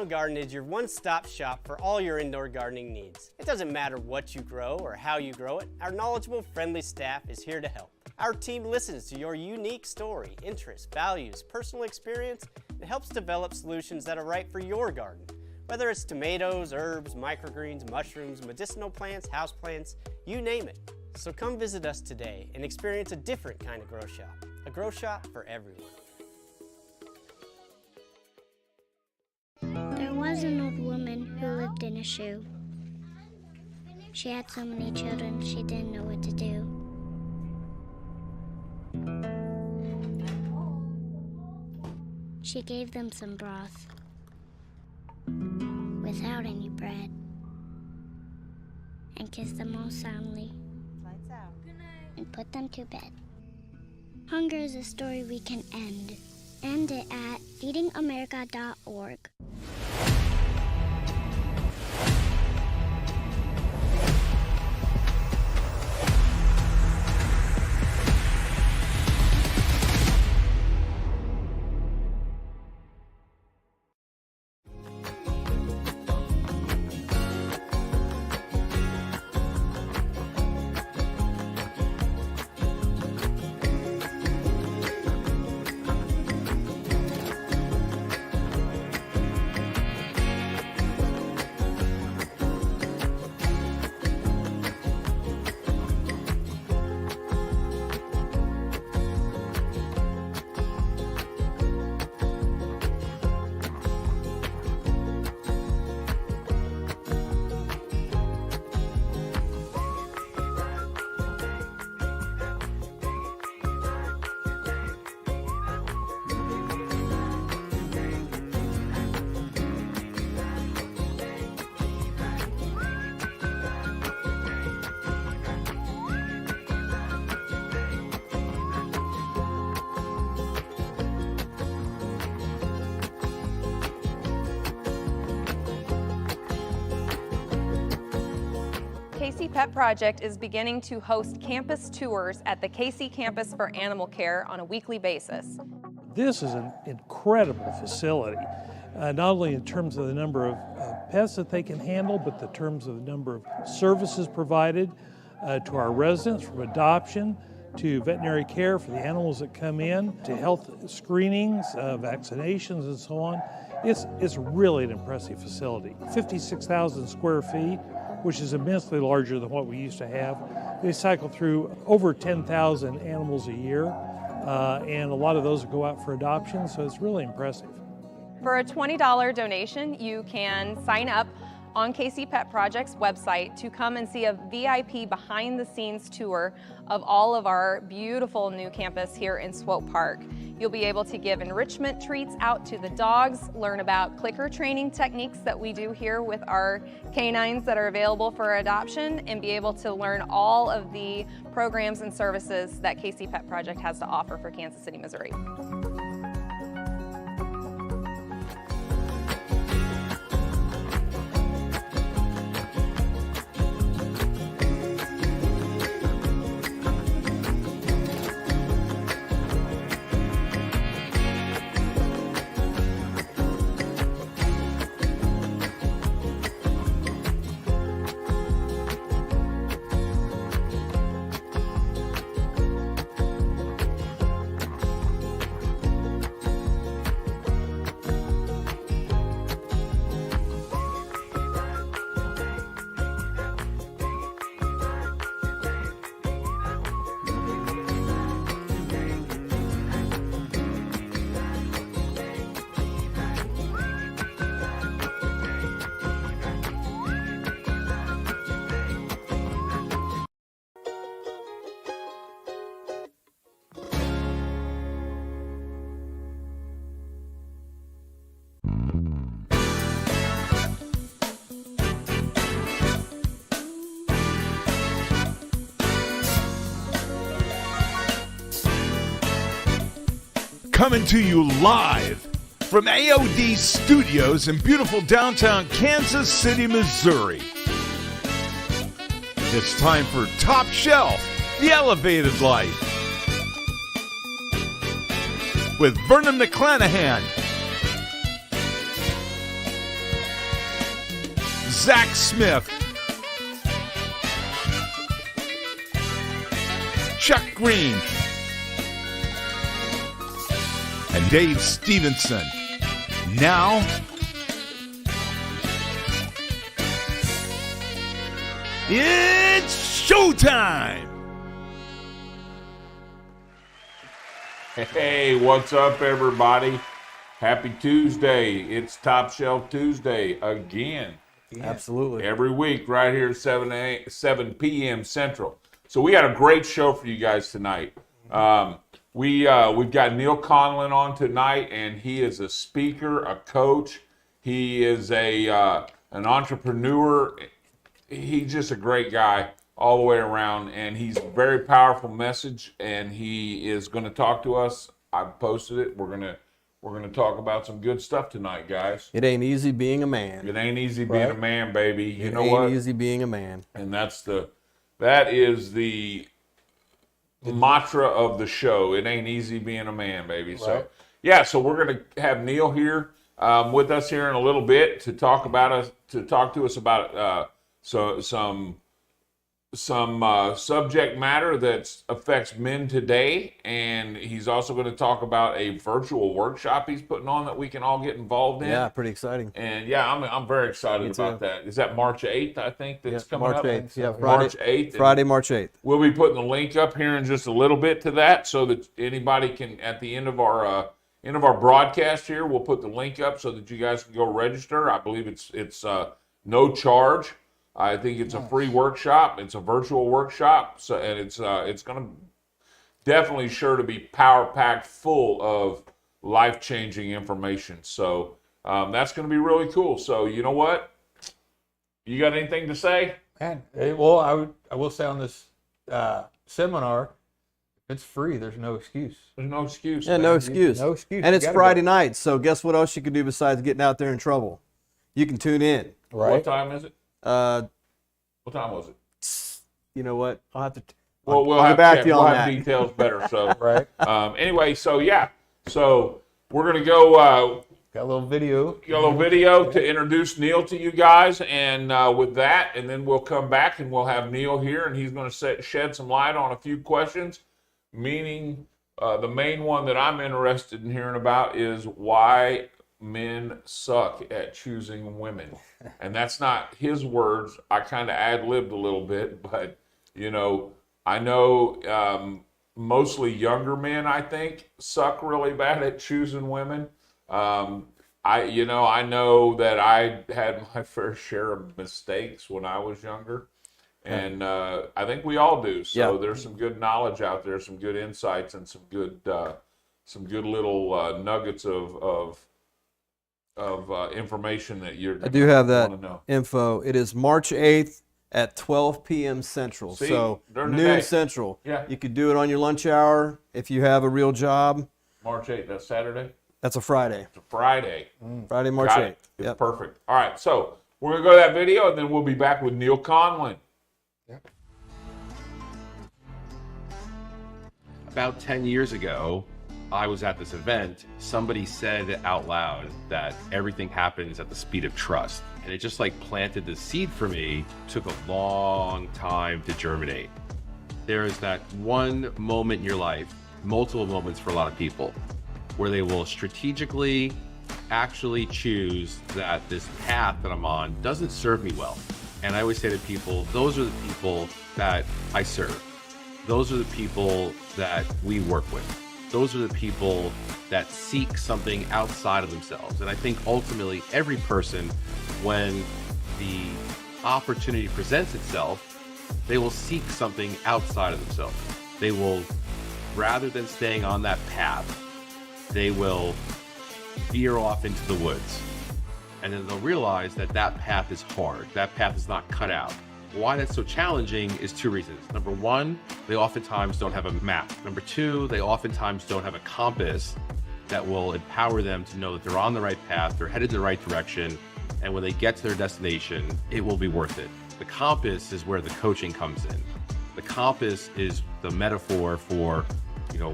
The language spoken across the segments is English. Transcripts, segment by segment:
Downtown Garden is your one-stop shop for all your indoor gardening needs. It doesn't matter what you grow or how you grow it, our knowledgeable, friendly staff is here to help. Our team listens to your unique story, interests, values, personal experience, and helps develop solutions that are right for your garden. Whether it's tomatoes, herbs, microgreens, mushrooms, medicinal plants, houseplants, you name it. So come visit us today and experience a different kind of grow shop. A grow shop for everyone. There was an old woman who lived in a shoe. She had so many children she didn't know what to do. She gave them some broth without any bread and kissed them all soundly and put them to bed. Hunger is a story we can end. End it at feedingamerica.org. KC Pet Project is beginning to host campus tours at the KC Campus for Animal Care on a weekly basis. This is an incredible facility, not only in terms of the number of pets that they can handle, but the terms of the number of services provided to our residents, from adoption to veterinary care for the animals that come in, to health screenings, vaccinations, and so on. It's really an impressive facility. 56,000 square feet, which is immensely larger than what we used to have. They cycle through over 10,000 animals a year, and a lot of those go out for adoption, so it's really impressive. For a $20 donation, you can sign up on KC Pet Project's website to come and see a VIP behind-the-scenes tour of all of our beautiful new campus here in Swope Park. You'll be able to give enrichment treats out to the dogs, learn about clicker training techniques that we do here with our canines that are available for adoption, and be able to learn all of the programs and services that KC Pet Project has to offer for Kansas City, Missouri. Coming to you live from AOD Studios in beautiful downtown Kansas City, Missouri. It's time for Top Shelf, the Elevated Life, with Vernon McClanahan Zach Smith, Chuck Green, and Dave Stevenson. Now, it's showtime! Hey, what's up, everybody? Happy Tuesday. It's Top Shelf Tuesday again. Absolutely. Every week right here at 7 p.m. Central. So we got a great show for you guys tonight. We've got Neal Conlon on tonight, and he is a speaker, a coach. He is an entrepreneur. He's just a great guy all the way around, and he's a very powerful message, and he is going to talk to us. I posted it. We're gonna talk about some good stuff tonight, guys. It ain't easy being a man. It ain't easy being a man, baby. You know what? what? It ain't easy being a man. And that is the mantra of the show. It ain't easy being a man, baby. So yeah, so we're gonna have Neal here with us here in a little bit to talk to us about some subject matter that affects men today, and he's also going to talk about a virtual workshop he's putting on that we can all get involved in. Yeah, pretty exciting. And yeah, I'm very excited about that. Is that March 8th, I think, that's coming March up? 8th. Yeah, March 8th. Friday, March 8th. We'll be putting the link up here in just a little bit to that, so that anybody can, at the end of our broadcast here, we'll put the link up so that you guys can go register. I believe it's no charge. I think it's a free workshop. It's a virtual workshop, so and it's going to definitely sure to be power packed, full of life changing information. So that's going to be really cool. So you know what? You got anything to say? Man, well, I will say on this seminar, it's free. There's no excuse. There's no excuse. Yeah, man. no excuse. No excuse. And You it's gotta Friday go. night, so guess what else you can do besides getting out there in trouble? You can tune in. Right. What time is it? What time was it? You know what? I'll have to. Well, we'll I'll have get back check. to you We'll on have that. details better. So Right. Anyway, so yeah, so we're gonna go. Got a little video. Got a little video to introduce Neal to you guys, and with that, and then we'll come back and we'll have Neal here, and he's going to shed some light on a few questions. Meaning, the main one that I'm interested in hearing about is why men suck at choosing women, and that's not his words. I kind of ad-libbed a little bit, but you know, I know mostly younger men, I think, suck really bad at choosing women. I know that I had my fair share of mistakes when I was younger, and I think we all do. So there's some good knowledge out there, some good insights, and some good little nuggets of information that you're. I do have that want to know. info. It is March 8th at 12 p.m. Central. See, so during the noon day. Central. Yeah. You could do it on your lunch hour if you have a real job. March 8th. That's Saturday. That's a Friday. It's a Friday. Friday, March Got 8th. it. It's perfect. All right, so we're gonna go to that video, and then we'll be back with Neal Conlon. About 10 years ago, I was at this event. Somebody said out loud that everything happens at the speed of trust. And it just like planted the seed for me. Took a long time to germinate. There is that one moment in your life, multiple moments for a lot of people, where they will strategically actually choose that this path that I'm on doesn't serve me well. And I always say to people, those are the people that I serve. Those are the people that we work with. Those are the people that seek something outside of themselves. And I think ultimately every person, when the opportunity presents itself, they will seek something outside of themselves. They will, rather than staying on that path, they will veer off into the woods. And then they'll realize that that path is hard. That path is not cut out. Why that's so challenging is two reasons. Number one, they oftentimes don't have a map. Number two, they oftentimes don't have a compass that will empower them to know that they're on the right path, they're headed in the right direction, and when they get to their destination, it will be worth it. The compass is where the coaching comes in. The compass is the metaphor for,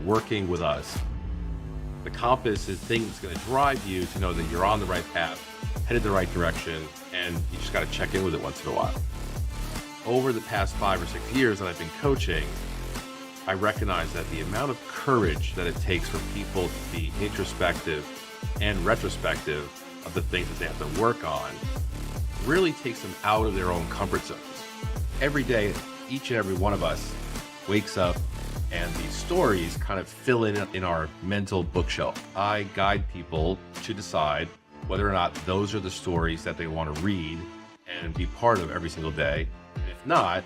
working with us. The compass is things that's going to drive you to know that you're on the right path, headed the right direction, and you just got to check in with it once in a while. Over the past 5 or 6 years that I've been coaching, I recognize that the amount of courage that it takes for people to be introspective and retrospective of the things that they have to work on really takes them out of their own comfort zones. Every day, each and every one of us wakes up and these stories kind of fill in our mental bookshelf. I guide people to decide whether or not those are the stories that they want to read and be part of every single day. If not,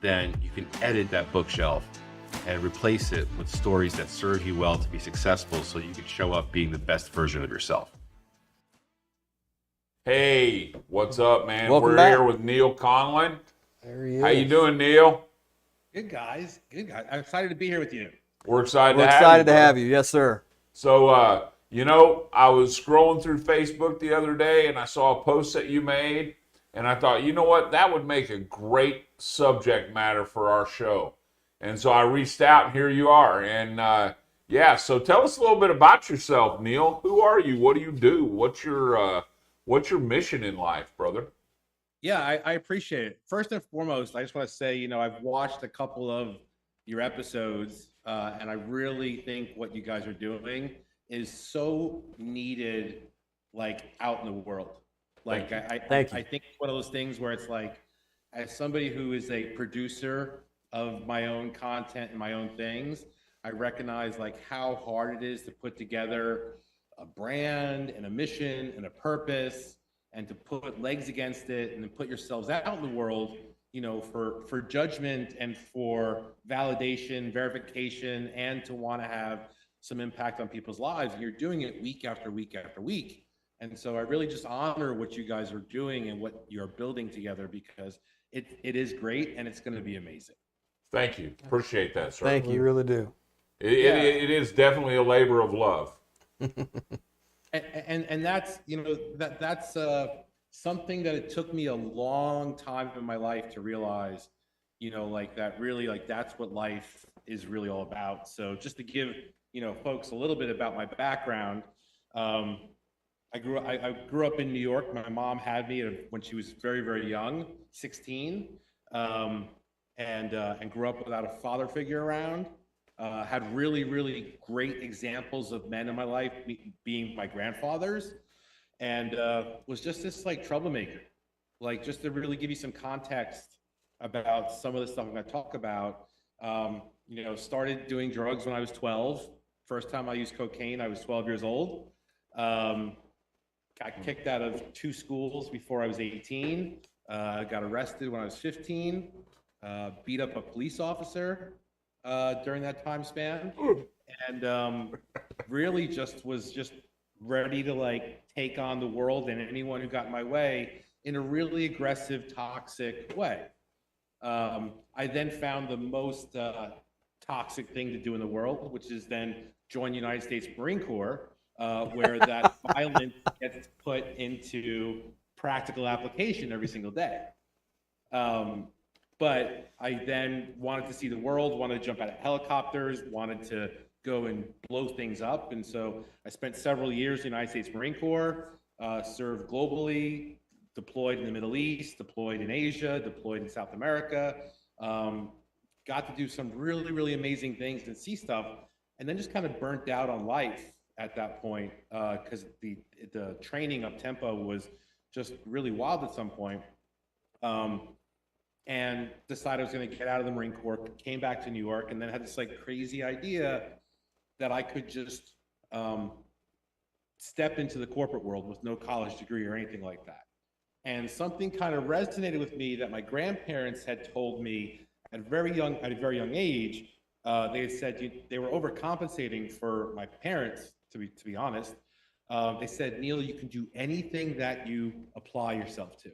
then you can edit that bookshelf and replace it with stories that serve you well to be successful so you can show up being the best version of yourself. Hey, what's up, man? Welcome We're back. here with Neal Conlon. There he is. How you doing, Neal? Good guys. Good guys. I'm excited to be here with you. We're excited We're to have excited you. to have you. Yes, sir. So, I was scrolling through Facebook the other day and I saw a post that you made, and I thought, you know what, that would make a great subject matter for our show. And so I reached out, and here you are. And so tell us a little bit about yourself, Neal. Who are you? What do you do? What's your mission in life, brother? Yeah, I appreciate it. First and foremost, I just want to say, I've watched a couple of your episodes, and I really think what you guys are doing is so needed, like, out in the world. Like, Thank you. I think it's one of those things where it's like, as somebody who is a producer of my own content and my own things, I recognize like how hard it is to put together a brand and a mission and a purpose, and to put legs against it and then put yourselves out in the world, for judgment and for validation, verification, and to want to have some impact on people's lives. And you're doing it week after week after week. And so I really just honor what you guys are doing and what you're building together, because it is great and it's going to be amazing. Thank you. Appreciate that, sir. Thank you. We really do. It is definitely a labor of love. And that's, that's something that it took me a long time in my life to realize, that's what life is really all about. So just to give, folks a little bit about my background, I grew up in New York. My mom had me when she was very, very young, 16, and grew up without a father figure around. Had really, really great examples of men in my life, being my grandfathers, and was just this like troublemaker. Like, just to really give you some context about some of the stuff I'm going to talk about, started doing drugs when I was 12. First time I used cocaine, I was 12 years old. Got kicked out of 2 schools before I was 18. Got arrested when I was 15. Beat up a police officer during that time span, and really was just ready to like take on the world and anyone who got in my way in a really aggressive, toxic way. I then found the most toxic thing to do in the world, which is then join the United States Marine Corps, where that violence gets put into practical application every single day. But I then wanted to see the world, wanted to jump out of helicopters, wanted to go and blow things up. And so I spent several years in the United States Marine Corps, served globally, deployed in the Middle East, deployed in Asia, deployed in South America, got to do some really, really amazing things and see stuff, and then just kind of burnt out on life at that point, because the training up tempo was just really wild at some point. And decided I was going to get out of the Marine Corps, came back to New York, and then had this like crazy idea that I could just step into the corporate world with no college degree or anything like that. And something kind of resonated with me that my grandparents had told me at a very young age. They had said they were overcompensating for my parents, to be honest. They said, Neal, you can do anything that you apply yourself to.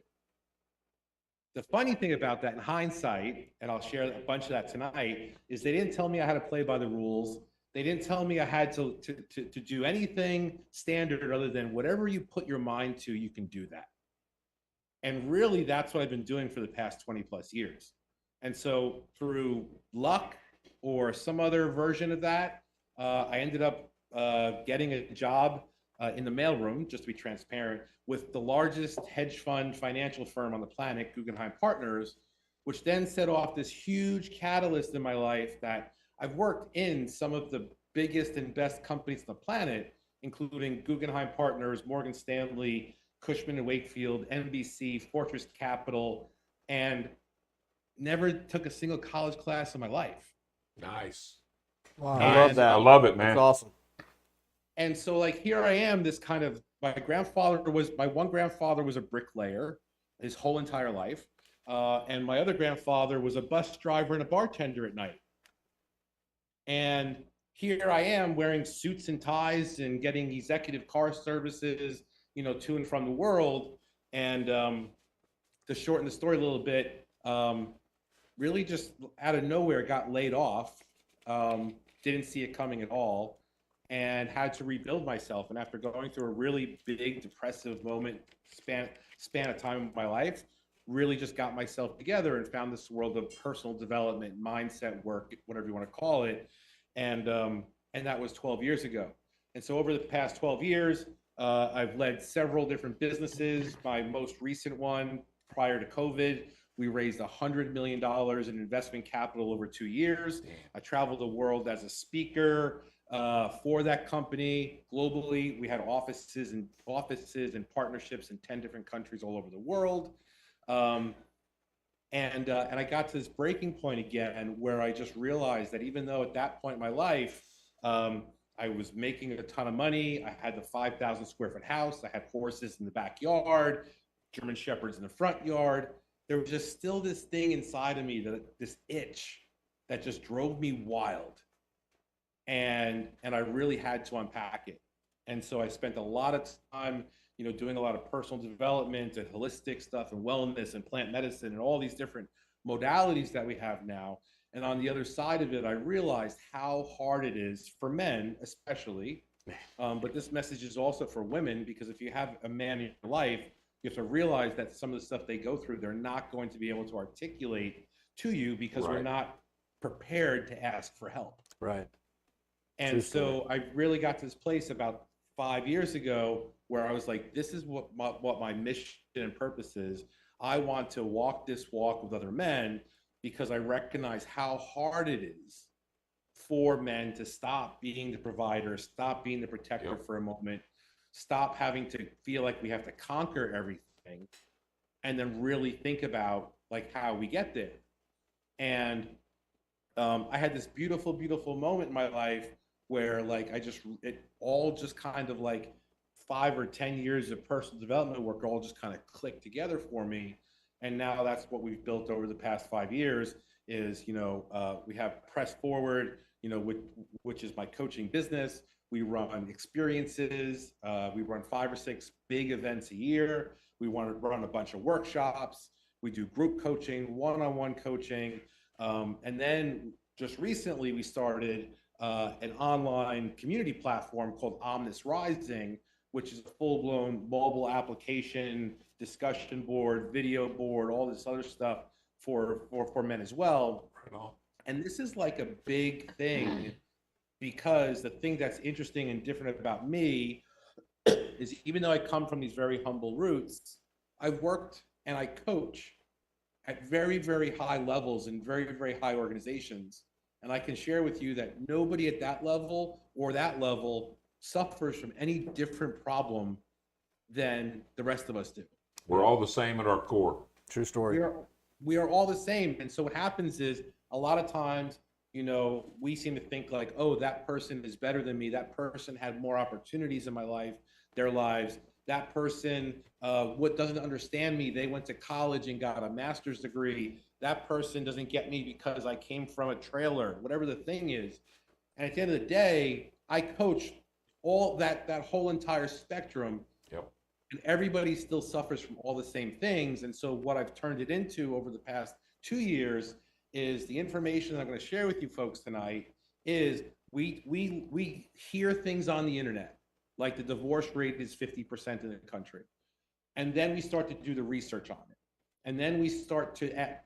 The funny thing about that in hindsight, and I'll share a bunch of that tonight, is they didn't tell me I had to play by the rules. They didn't tell me I had to do anything standard other than whatever you put your mind to, you can do that. And really, that's what I've been doing for the past 20 plus years. And so through luck or some other version of that, I ended up getting a job in the mailroom, just to be transparent, with the largest hedge fund financial firm on the planet, Guggenheim Partners, which then set off this huge catalyst in my life that I've worked in some of the biggest and best companies on the planet, including Guggenheim Partners, Morgan Stanley, Cushman & Wakefield, NBC, Fortress Capital, and never took a single college class in my life. Nice. Wow. And- I love that. I love it, man. That's awesome. And so like here I am, this kind of, my one grandfather was a bricklayer his whole entire life. And my other grandfather was a bus driver and a bartender at night. And here I am wearing suits and ties and getting executive car services, to and from the world. And to shorten the story a little bit, really just out of nowhere got laid off. Didn't see it coming at all, and had to rebuild myself. And after going through a really big depressive span of time in my life, really just got myself together and found this world of personal development, mindset work, whatever you want to call it. And that was 12 years ago. And so over the past 12 years, I've led several different businesses. My most recent one, prior to COVID, we raised $100 million in investment capital over 2 years. I traveled the world as a speaker for that company globally. We had offices and partnerships in 10 different countries all over the world. And I got to this breaking point again where I just realized that even though at that point in my life, I was making a ton of money, I had the 5,000 square foot house, I had horses in the backyard, German Shepherds in the front yard, there was just still this thing inside of me, this itch that just drove me wild. And I really had to unpack it. And so I spent a lot of time, doing a lot of personal development and holistic stuff and wellness and plant medicine and all these different modalities that we have now. And on the other side of it, I realized how hard it is for men, especially. But this message is also for women, because if you have a man in your life, you have to realize that some of the stuff they go through, they're not going to be able to articulate to you because we're not prepared to ask for help. Right. And so I really got to this place about 5 years ago where I was like, this is what my mission and purpose is. I want to walk this walk with other men because I recognize how hard it is for men to stop being the provider, stop being the protector for a moment, stop having to feel like we have to conquer everything, and then really think about like how we get there. And I had this beautiful, beautiful moment in my life where like it all just kind of like 5 or 10 years of personal development work all just kind of clicked together for me. And now that's what we've built over the past 5 years is, we have Press Forward, which is my coaching business. We run experiences. We run 5 or 6 big events a year. We want to run a bunch of workshops. We do group coaching, one-on-one coaching. And then just recently we started an online community platform called Omnis Rising, which is a full-blown mobile application, discussion board, video board, all this other stuff for men as well. And this is like a big thing because the thing that's interesting and different about me is even though I come from these very humble roots, I've worked and I coach at very, very high levels in very, very high organizations. And I can share with you that nobody at that level or that level suffers from any different problem than the rest of us do. We're all the same at our core. True story. We are all the same. And so what happens is a lot of times, we seem to think like, oh, that person is better than me. That person had more opportunities in my life, their lives. That person doesn't understand me. They went to college and got a master's degree. That person doesn't get me because I came from a trailer, whatever the thing is. And at the end of the day, I coach all that whole entire spectrum. Yep. And everybody still suffers from all the same things. And so what I've turned it into over the past 2 years is the information I'm going to share with you folks tonight is we hear things on the internet, like the divorce rate is 50% in the country. And then we start to do the research on it. And then we start to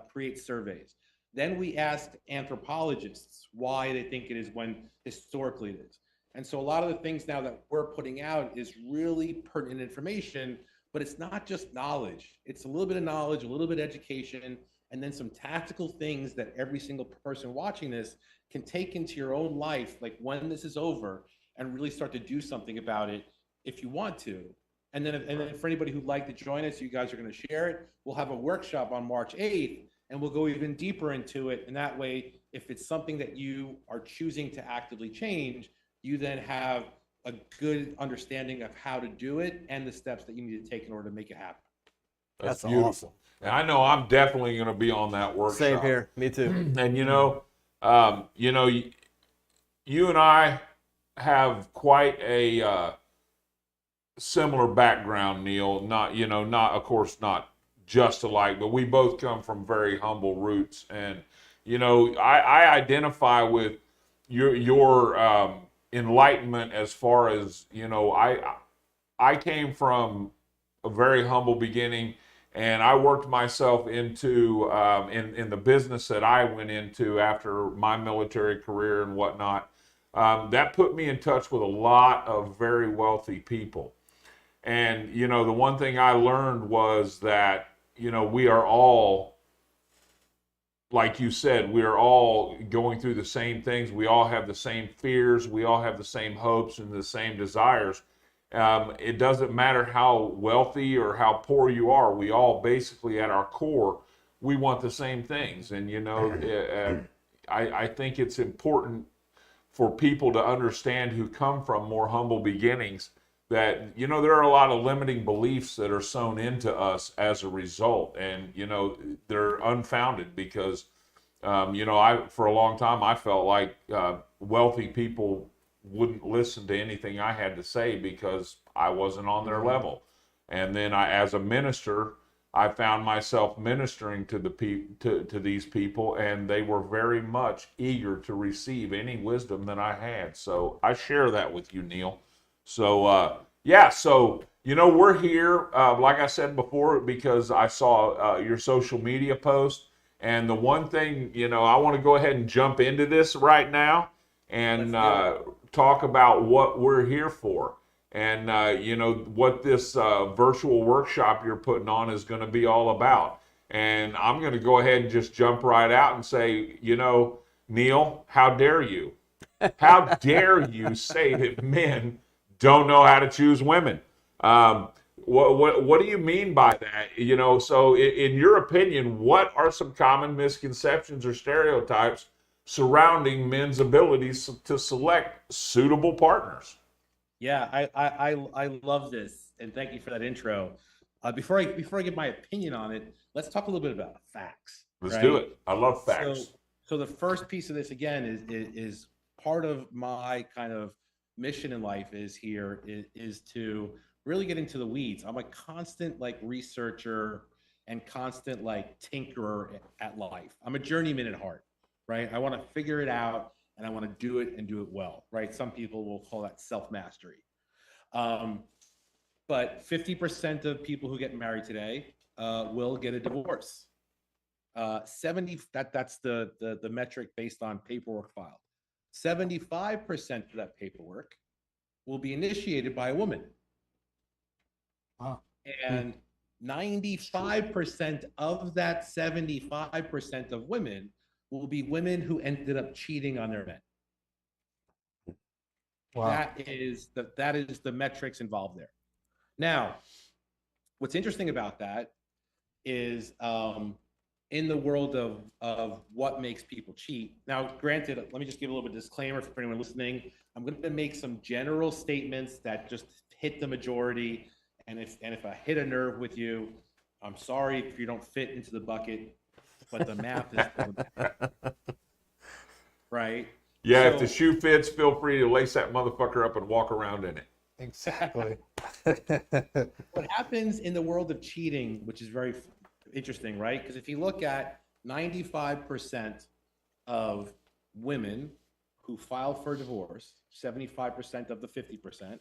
create surveys. Then we ask anthropologists why they think it is when historically it is. And so a lot of the things now that we're putting out is really pertinent information, but it's not just knowledge. It's a little bit of knowledge, a little bit of education, and then some tactical things that every single person watching this can take into your own life, like when this is over, and really start to do something about it if you want to. And then for anybody who'd like to join us, you guys are going to share it. We'll have a workshop on March 8th, and we'll go even deeper into it. And that way, if it's something that you are choosing to actively change, you then have a good understanding of how to do it and the steps that you need to take in order to make it happen. That's beautiful. awesome. And I know I'm definitely going to be on that workshop. Same here. Me too. And you and I have quite a similar background, Neal. Not of course not just alike, but we both come from very humble roots. And I identify with your enlightenment as far as I came from a very humble beginning. And I worked myself into in the business that I went into after my military career and whatnot. That put me in touch with a lot of very wealthy people. And, the one thing I learned was that, we are all, like you said, we are all going through the same things. We all have the same fears. We all have the same hopes and the same desires. It doesn't matter how wealthy or how poor you are. We all basically at our core, we want the same things. And, I think it's important for people to understand who come from more humble beginnings that, there are a lot of limiting beliefs that are sown into us as a result. And, they're unfounded because, for a long time, I felt like wealthy people wouldn't listen to anything I had to say because I wasn't on their level. And then as a minister, I found myself ministering to to these people, and they were very much eager to receive any wisdom that I had. So I share that with you, Neal. So we're here, like I said before, because I saw your social media post. And the one thing, I want to go ahead and jump into this right now and talk about what we're here for. And, what this virtual workshop you're putting on is going to be all about. And I'm going to go ahead and just jump right out and say, Neal, how dare you? How dare you say that men don't know how to choose women? What do you mean by that? So in your opinion, what are some common misconceptions or stereotypes surrounding men's abilities to select suitable partners? Yeah, I love this, and thank you for that intro. Before I give my opinion on it, let's talk a little bit about facts. Let's do it. I love facts. So the first piece of this again is part of my kind of mission in life is to really get into the weeds. I'm a constant researcher and constant tinkerer at life. I'm a journeyman at heart, right? I want to figure it out. And I want to do it and do it well, right? Some people will call that self-mastery. But 50% of people who get married today will get a divorce. 70, that's the metric based on paperwork filed. 75% of that paperwork will be initiated by a woman. Wow. And 95% of that 75% of women will be women who ended up cheating on their men. Wow. That is the metrics involved there. Now, what's interesting about that is in the world of what makes people cheat. Now, granted, let me just give a little bit of disclaimer for anyone listening. I'm going to make some general statements that just hit the majority. And if I hit a nerve with you, I'm sorry if you don't fit into the bucket. But the math is right. Yeah, so, if the shoe fits, feel free to lace that motherfucker up and walk around in it. Exactly. What happens in the world of cheating, which is very interesting, right? Because if you look at 95% of women who file for divorce, 75% of the 50%,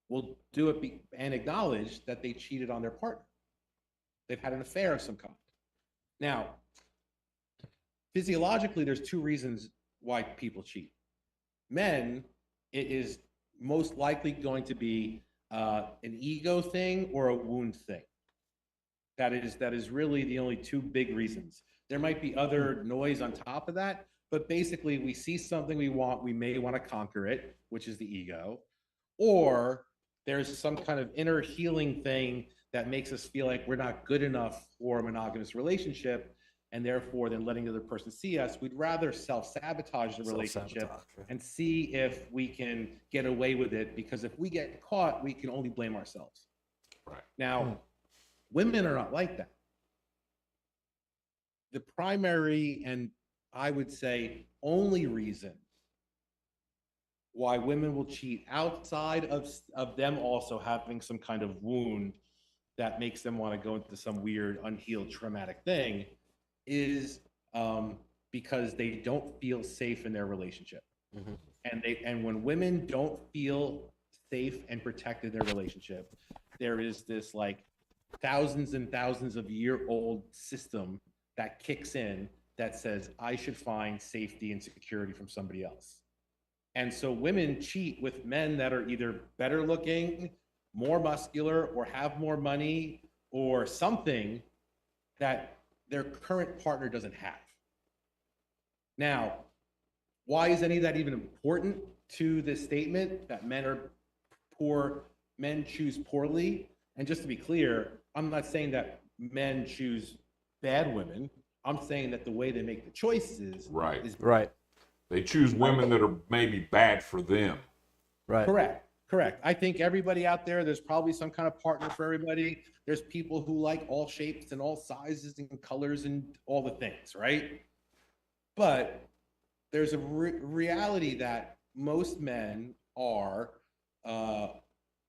will do it and acknowledge that they cheated on their partner. They've had an affair of some kind. Now, physiologically, there's two reasons why people cheat. Men, it is most likely going to be an ego thing or a wound thing. That is really the only two big reasons. There might be other noise on top of that, but basically we see something we want, we may want to conquer it, which is the ego, or there's some kind of inner healing thing that makes us feel like we're not good enough for a monogamous relationship, and therefore then letting the other person see us. We'd rather self-sabotage the relationship and see if we can get away with it, because if we get caught, we can only blame ourselves. Right. Now, women are not like that. The primary, and I would say only reason why women will cheat, outside of them also having some kind of wound that makes them want to go into some weird unhealed traumatic thing, is because they don't feel safe in their relationship. And when women don't feel safe and protected in their relationship, there is this like thousands and thousands of year-old system that kicks in that says, I should find safety and security from somebody else. And so women cheat with men that are either better looking, more muscular, or have more money, or something that their current partner doesn't have. Now, why is any of that even important to this statement that men are poor, men choose poorly? And just to be clear, I'm not saying that men choose bad women. I'm saying that the way they make the choices is right. They choose women that are maybe bad for them. Right. Correct. I think everybody out there, there's probably some kind of partner for everybody. There's people who like all shapes and all sizes and colors and all the things, right? But there's a reality that most men are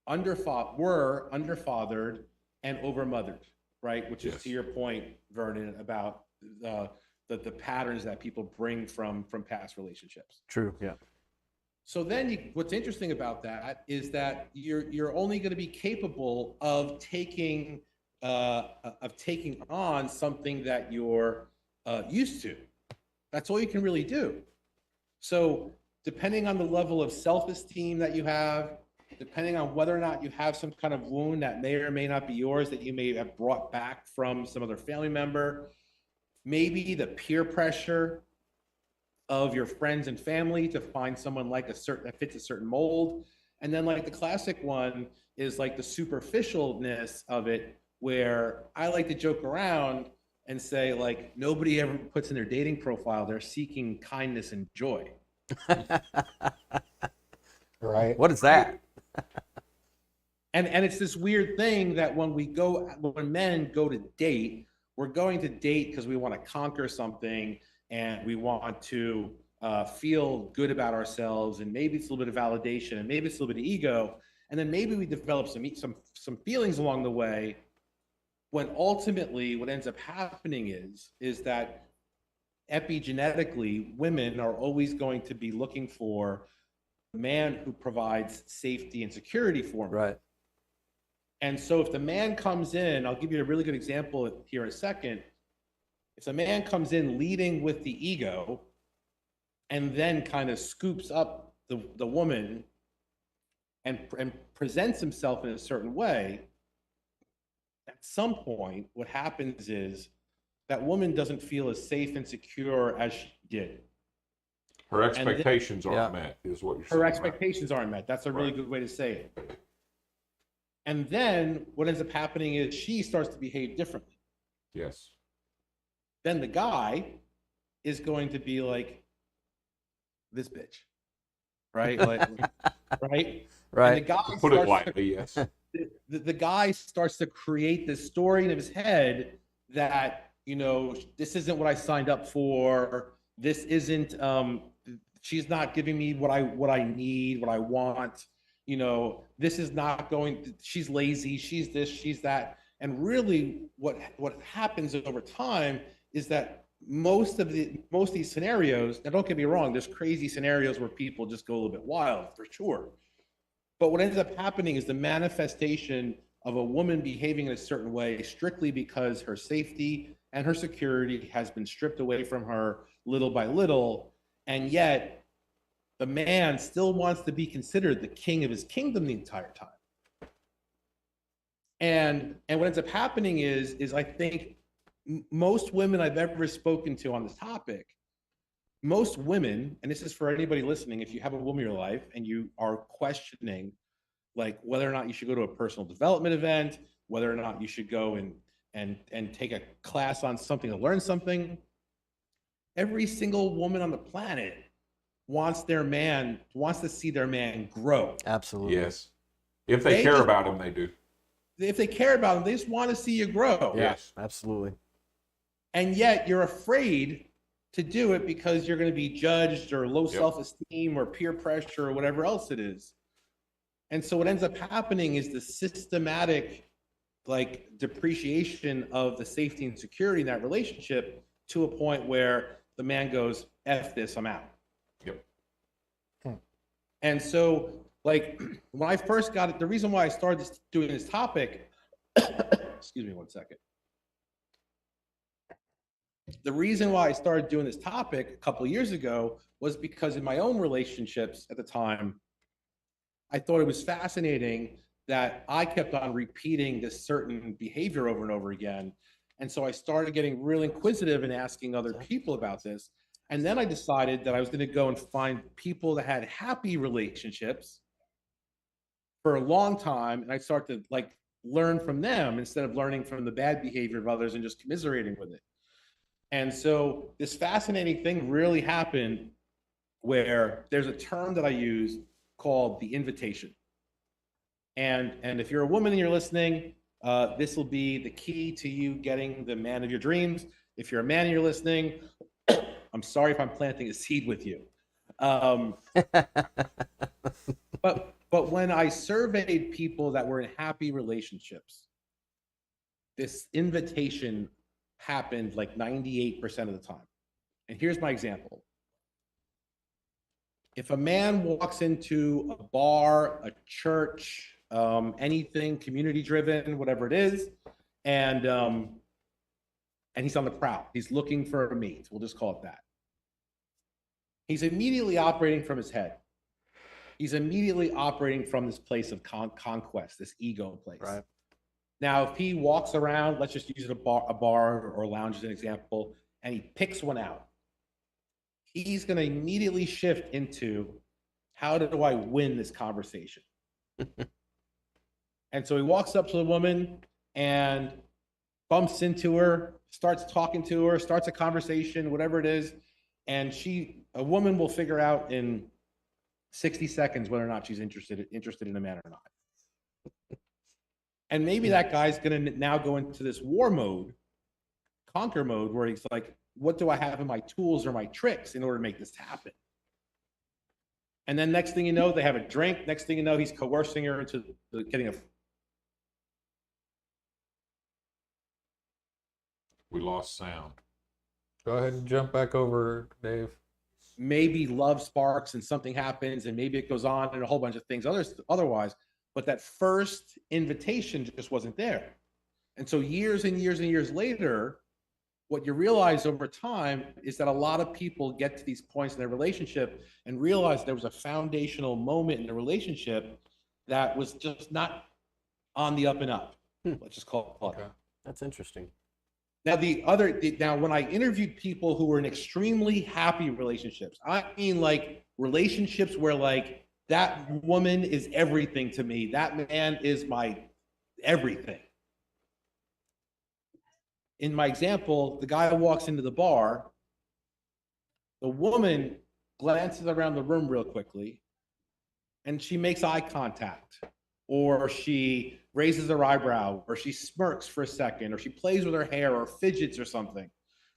underfathered and overmothered, right? Which is to your point, Vernon, about the patterns that people bring from past relationships. True. Yeah. So then what's interesting about that is that you're only going to be capable of taking on something that you're used to. That's all you can really do. So depending on the level of self-esteem that you have, depending on whether or not you have some kind of wound that may or may not be yours, that you may have brought back from some other family member, maybe the peer pressure of your friends and family to find someone like that fits a certain mold. And then like the classic one is like the superficialness of it, where I like to joke around and say, like, nobody ever puts in their dating profile they're seeking kindness and joy. Right. What is that? And it's this weird thing that when men go to date, we're going to date because we want to conquer something and we want to feel good about ourselves, and maybe it's a little bit of validation, and maybe it's a little bit of ego, and then maybe we develop some feelings along the way, when ultimately what ends up happening is that epigenetically women are always going to be looking for a man who provides safety and security for them. Right. And so if the man comes in, I'll give you a really good example here in a second. If a man comes in leading with the ego and then kind of scoops up the woman and presents himself in a certain way, at some point, what happens is that woman doesn't feel as safe and secure as she did. Her expectations aren't met, is what you're saying. Her expectations aren't met. That's a really good way to say it. And then what ends up happening is she starts to behave differently. Yes. Then the guy is going to be like, this bitch, right? Like, right? Right. And the guy put it lightly, yes. The guy starts to create this story in his head that, this isn't what I signed up for. This isn't, she's not giving me what I need, what I want. This is not going, she's lazy, she's this, she's that. And really what happens over time is that most of these scenarios, now don't get me wrong, there's crazy scenarios where people just go a little bit wild, for sure. But what ends up happening is the manifestation of a woman behaving in a certain way strictly because her safety and her security has been stripped away from her little by little. And yet the man still wants to be considered the king of his kingdom the entire time. And what ends up happening is I think most women I've ever spoken to on this topic, most women, and this is for anybody listening, if you have a woman in your life and you are questioning like whether or not you should go to a personal development event, whether or not you should go and take a class on something to learn something, every single woman on the planet wants to see their man grow. Absolutely. Yes. If they care about him, they do. If they care about him, they just want to see you grow. Yes. Absolutely. And yet you're afraid to do it because you're going to be judged or low self-esteem or peer pressure or whatever else it is. And so what ends up happening is the systematic like depreciation of the safety and security in that relationship to a point where the man goes, F this, I'm out. Yep. And so like when I first got it, the reason why I started doing this topic, excuse me one second. The reason why I started doing this topic a couple of years ago was because in my own relationships at the time, I thought it was fascinating that I kept on repeating this certain behavior over and over again. And so I started getting real inquisitive and asking other people about this. And then I decided that I was going to go and find people that had happy relationships for a long time. And I started to like learn from them instead of learning from the bad behavior of others and just commiserating with it. And so this fascinating thing really happened where there's a term that I use called the invitation. And if you're a woman and you're listening, this will be the key to you getting the man of your dreams. If you're a man and you're listening, I'm sorry if I'm planting a seed with you. But when I surveyed people that were in happy relationships, this invitation happened like 98% of the time. And here's my example. If a man walks into a bar, a church, anything community driven, whatever it is, and he's on the prowl, he's looking for a mate, we'll just call it that. He's immediately operating from his head. He's immediately operating from this place of conquest, this ego place. Right. Now, if he walks around, let's just use it a bar or a lounge as an example, and he picks one out, he's going to immediately shift into how do I win this conversation? And so he walks up to the woman and bumps into her, starts talking to her, starts a conversation, whatever it is. And a woman will figure out in 60 seconds whether or not she's interested in a man or not. And maybe that guy's going to now go into this war mode, conquer mode, where he's like, what do I have in my tools or my tricks in order to make this happen? And then next thing you know, they have a drink. Next thing you know, he's coercing her into getting a... We lost sound. Go ahead and jump back over, Dave. Maybe love sparks and something happens and maybe it goes on and a whole bunch of things otherwise. But that first invitation just wasn't there. And so years and years and years later, what you realize over time is that a lot of people get to these points in their relationship and realize there was a foundational moment in the relationship that was just not on the up and up. Let's just call it that. That's interesting. Now, when I interviewed people who were in extremely happy relationships, I mean like relationships where like that woman is everything to me, that man is my everything. In my example, the guy walks into the bar, the woman glances around the room real quickly, and she makes eye contact, or she raises her eyebrow, or she smirks for a second, or she plays with her hair, or fidgets or something,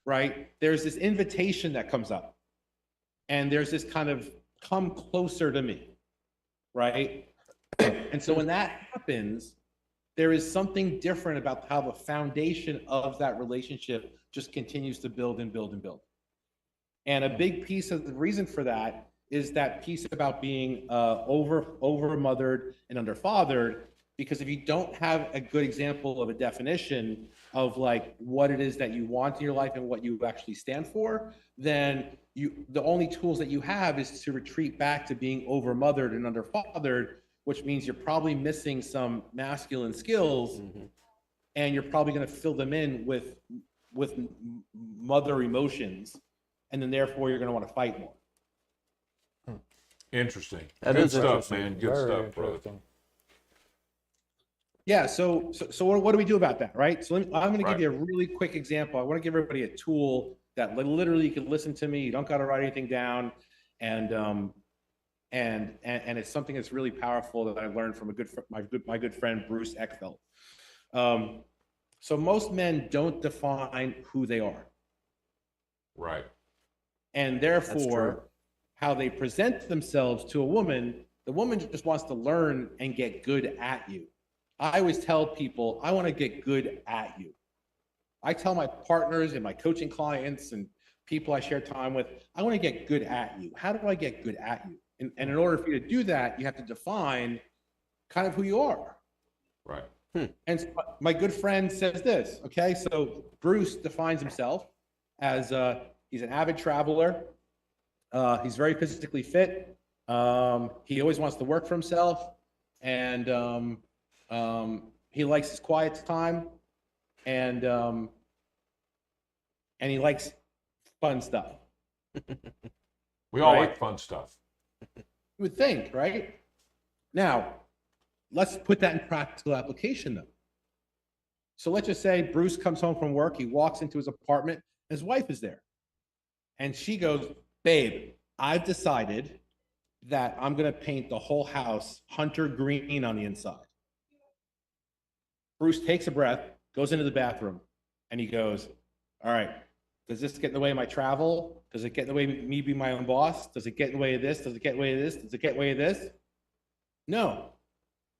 right? There's this invitation that comes up, and there's this kind of come closer to me, right? And so when that happens, there is something different about how the foundation of that relationship just continues to build and build and build. And a big piece of the reason for that is that piece about being over mothered and under fathered, Because if you don't have a good example of a definition of like what it is that you want in your life and what you actually stand for, then the only tools that you have is to retreat back to being overmothered and underfathered, which means you're probably missing some masculine skills, and you're probably going to fill them in with mother emotions, and then therefore you're going to want to fight more. Interesting. That Good is stuff, interesting. man. Good Very stuff, brother. interesting. Yeah. So what do we do about that, right? So I'm going to Right. give you a really quick example. I want to give everybody a tool that literally you can listen to me. You don't got to write anything down, and it's something that's really powerful that I learned from my good friend Bruce Eckfeldt. So most men don't define who they are, Right. and therefore how they present themselves to a woman. The woman just wants to learn and get good at you. I always tell people, I want to get good at you. I tell my partners and my coaching clients and people I share time with, I want to get good at you. How do I get good at you? And in order for you to do that, you have to define kind of who you are. Right. And so my good friend says this, okay? So Bruce defines himself as he's an avid traveler. He's very physically fit. He always wants to work for himself. And he likes his quiet time. And he likes fun stuff. We all Right. like fun stuff. You would think, right? Now, let's put that in practical application, though. So let's just say Bruce comes home from work. He walks into his apartment. His wife is there. And she goes, babe, I've decided that I'm going to paint the whole house hunter green on the inside. Bruce takes a breath, goes into the bathroom, and he goes, all right, does this get in the way of my travel? Does it get in the way of me being my own boss? Does it get in the way of this? Does it get in the way of this? Does it get in the way of this? No.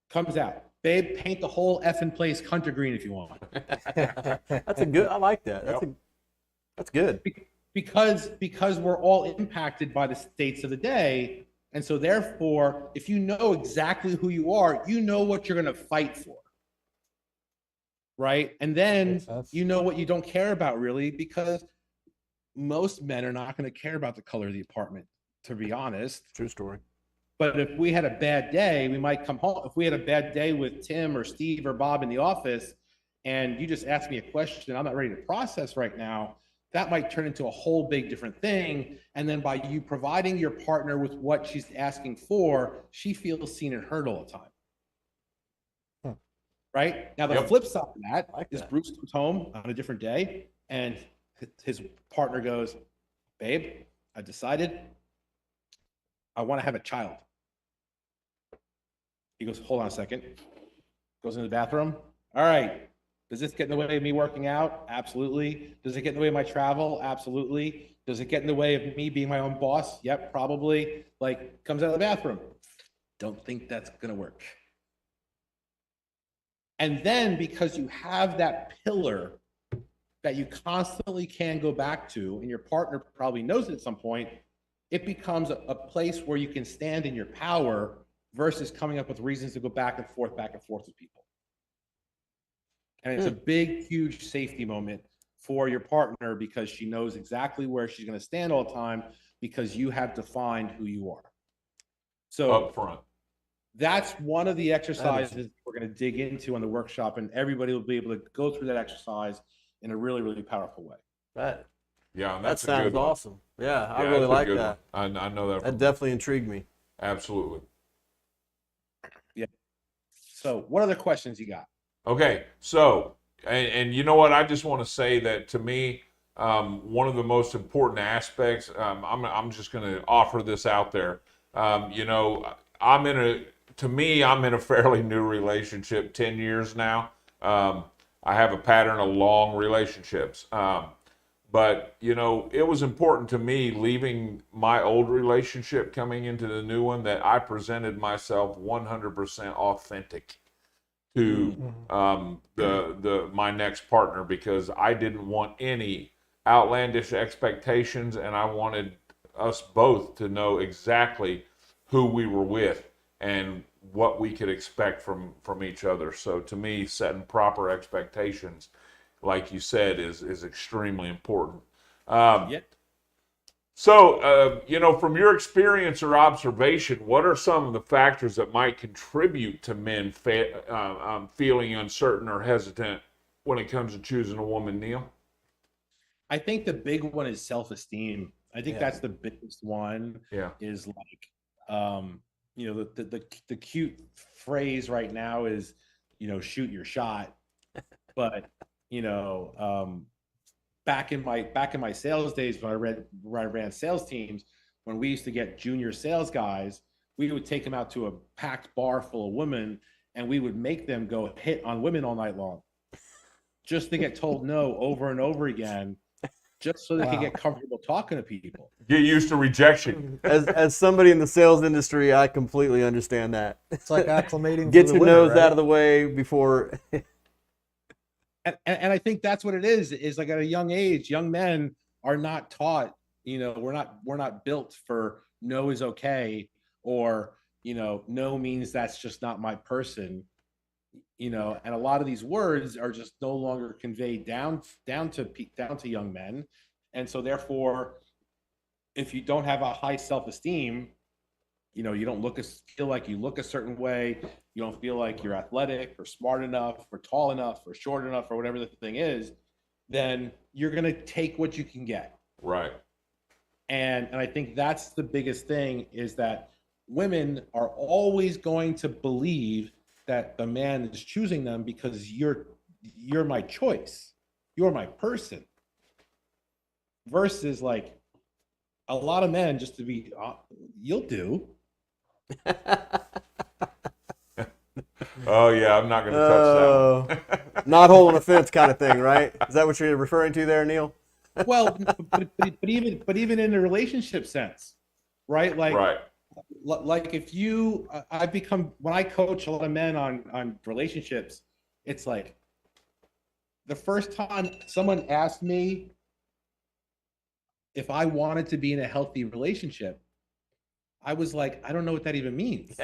Comes out. Babe, paint the whole effing place hunter green if you want. That's a good. I like that. That's good. Because we're all impacted by the states of the day. And so therefore, if you know exactly who you are, you know what you're going to fight for. Right? And then you know what you don't care about really, because most men are not going to care about the color of the apartment, to be honest. True story. But if we had a bad day, we might come home. If we had a bad day with Tim or Steve or Bob in the office, and you just ask me a question I'm not ready to process right now, that might turn into a whole big different thing. And then by you providing your partner with what she's asking for, she feels seen and heard all the time. Right? Now, the flip side of that is Bruce comes home on a different day, and his partner goes, babe, I decided I want to have a child. He goes, hold on a second. Goes into the bathroom. All right. Does this get in the way of me working out? Absolutely. Does it get in the way of my travel? Absolutely. Does it get in the way of me being my own boss? Yep, probably. Like, comes out of the bathroom. Don't think that's going to work. And then because you have that pillar that you constantly can go back to, and your partner probably knows it at some point, it becomes a place where you can stand in your power versus coming up with reasons to go back and forth with people. And it's a big, huge safety moment for your partner because she knows exactly where she's going to stand all the time because you have defined who you are. So up front. That's one of the exercises we're going to dig into on the workshop, and everybody will be able to go through that exercise in a really, really powerful way. That That's a sounds good one. awesome. Yeah, I Yeah, really that's a like good that. one. I know that. That definitely intrigued me. Absolutely. Yeah. So what other questions you got? Okay, so, and you know what, I just want to say that to me, one of the most important aspects, I'm just going to offer this out there. You know, I'm in a fairly new relationship, 10 years now. I have a pattern of long relationships. But, you know, it was important to me leaving my old relationship, coming into the new one, that I presented myself 100% authentic to my next partner, because I didn't want any outlandish expectations, and I wanted us both to know exactly who we were with and what we could expect from each other. So to me, setting proper expectations, like you said, is extremely important. So, from your experience or observation, what are some of the factors that might contribute to men feeling uncertain or hesitant when it comes to choosing a woman, Neal? I think the big one is self-esteem. I think Yeah. that's the biggest one. Yeah. Is like, the cute phrase right now is, shoot your shot. But, back in my sales days when I ran sales teams, when we used to get junior sales guys, we would take them out to a packed bar full of women, and we would make them go hit on women all night long, just to get told no over and over again, just so they could get comfortable talking to people. Get used to rejection. As somebody in the sales industry, I completely understand that. It's like acclimating. Get for your the winter, nose right? out of the way before. And I think that's what it is like at a young age, young men are not taught, we're not built for no is okay, or, no means that's just not my person, and a lot of these words are just no longer conveyed down to young men. And so therefore, if you don't have a high self-esteem, you don't feel like you look a certain way. You don't feel like you're athletic or smart enough or tall enough or short enough or whatever the thing is, then you're going to take what you can get. Right. And I think that's the biggest thing, is that women are always going to believe that the man is choosing them because you're my choice. You're my person. Versus like a lot of men, just to be, you'll do. Oh yeah, I'm not going to touch that one. Not holding a fence kind of thing, right? Is that what you're referring to there, Neal? Well, but even in the relationship sense, right? Like, Right. Like if when I coach a lot of men on relationships, it's like the first time someone asked me if I wanted to be in a healthy relationship, I was like, I don't know what that even means.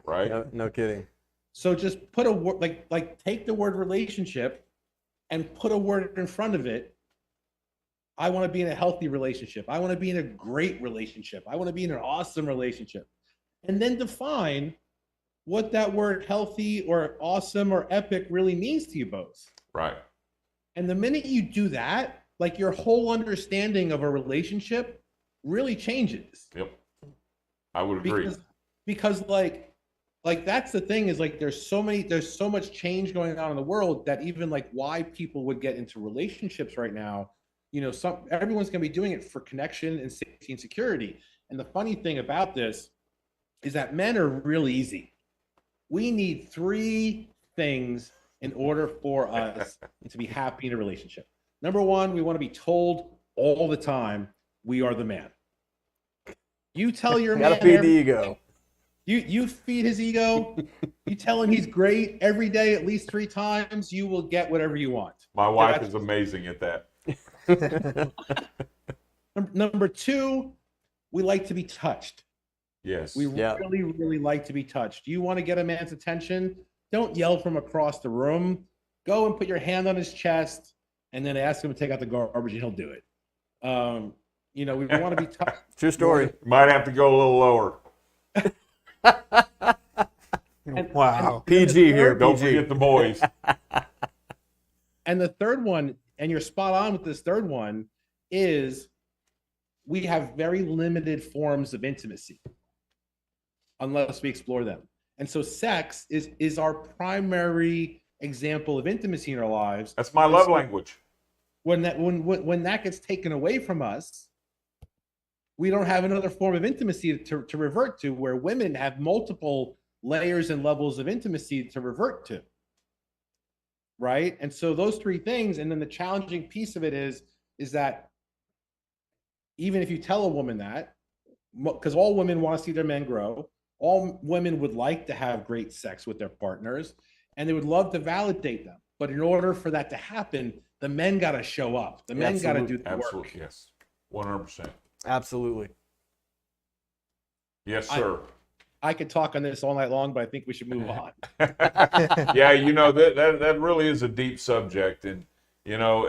Right. No kidding. So just put a word, like take the word relationship and put a word in front of it. I want to be in a healthy relationship. I want to be in a great relationship. I want to be in an awesome relationship. And then define what that word healthy or awesome or epic really means to you both. Right. And the minute you do that, like your whole understanding of a relationship really changes. Yep. I would agree. Because like that's the thing, is like there's so much change going on in the world, that even like why people would get into relationships right now, everyone's going to be doing it for connection and safety and security. And the funny thing about this is that men are really easy. We need 3 things in order for us to be happy in a relationship. Number 1, we want to be told all the time we are the man. You tell your man, gotta feed the ego. You feed his ego. You tell him he's great every day, at least 3 times. You will get whatever you want. My wife is amazing at that. Number 2, we like to be touched. Yes. We really, really like to be touched. You want to get a man's attention? Don't yell from across the room. Go and put your hand on his chest, and then ask him to take out the garbage, and he'll do it. We want to be touched. True story. Might have to go a little lower. Wow. PG here. Don't PG. forget the boys. And the third one, and you're spot on with this third one, is we have very limited forms of intimacy unless we explore them. And so sex is our primary example of intimacy in our lives. That's my love language. When that gets taken away from us, we don't have another form of intimacy to revert to, where women have multiple layers and levels of intimacy to revert to. Right? And so those 3 things, and then the challenging piece of it is that even if you tell a woman that, because all women want to see their men grow, all women would like to have great sex with their partners, and they would love to validate them. But in order for that to happen, the men got to show up. The men got to do the work. Yes. 100%. Absolutely. Yes, sir. I could talk on this all night long, but I think we should move on. Yeah, you know, that really is a deep subject. And, you know,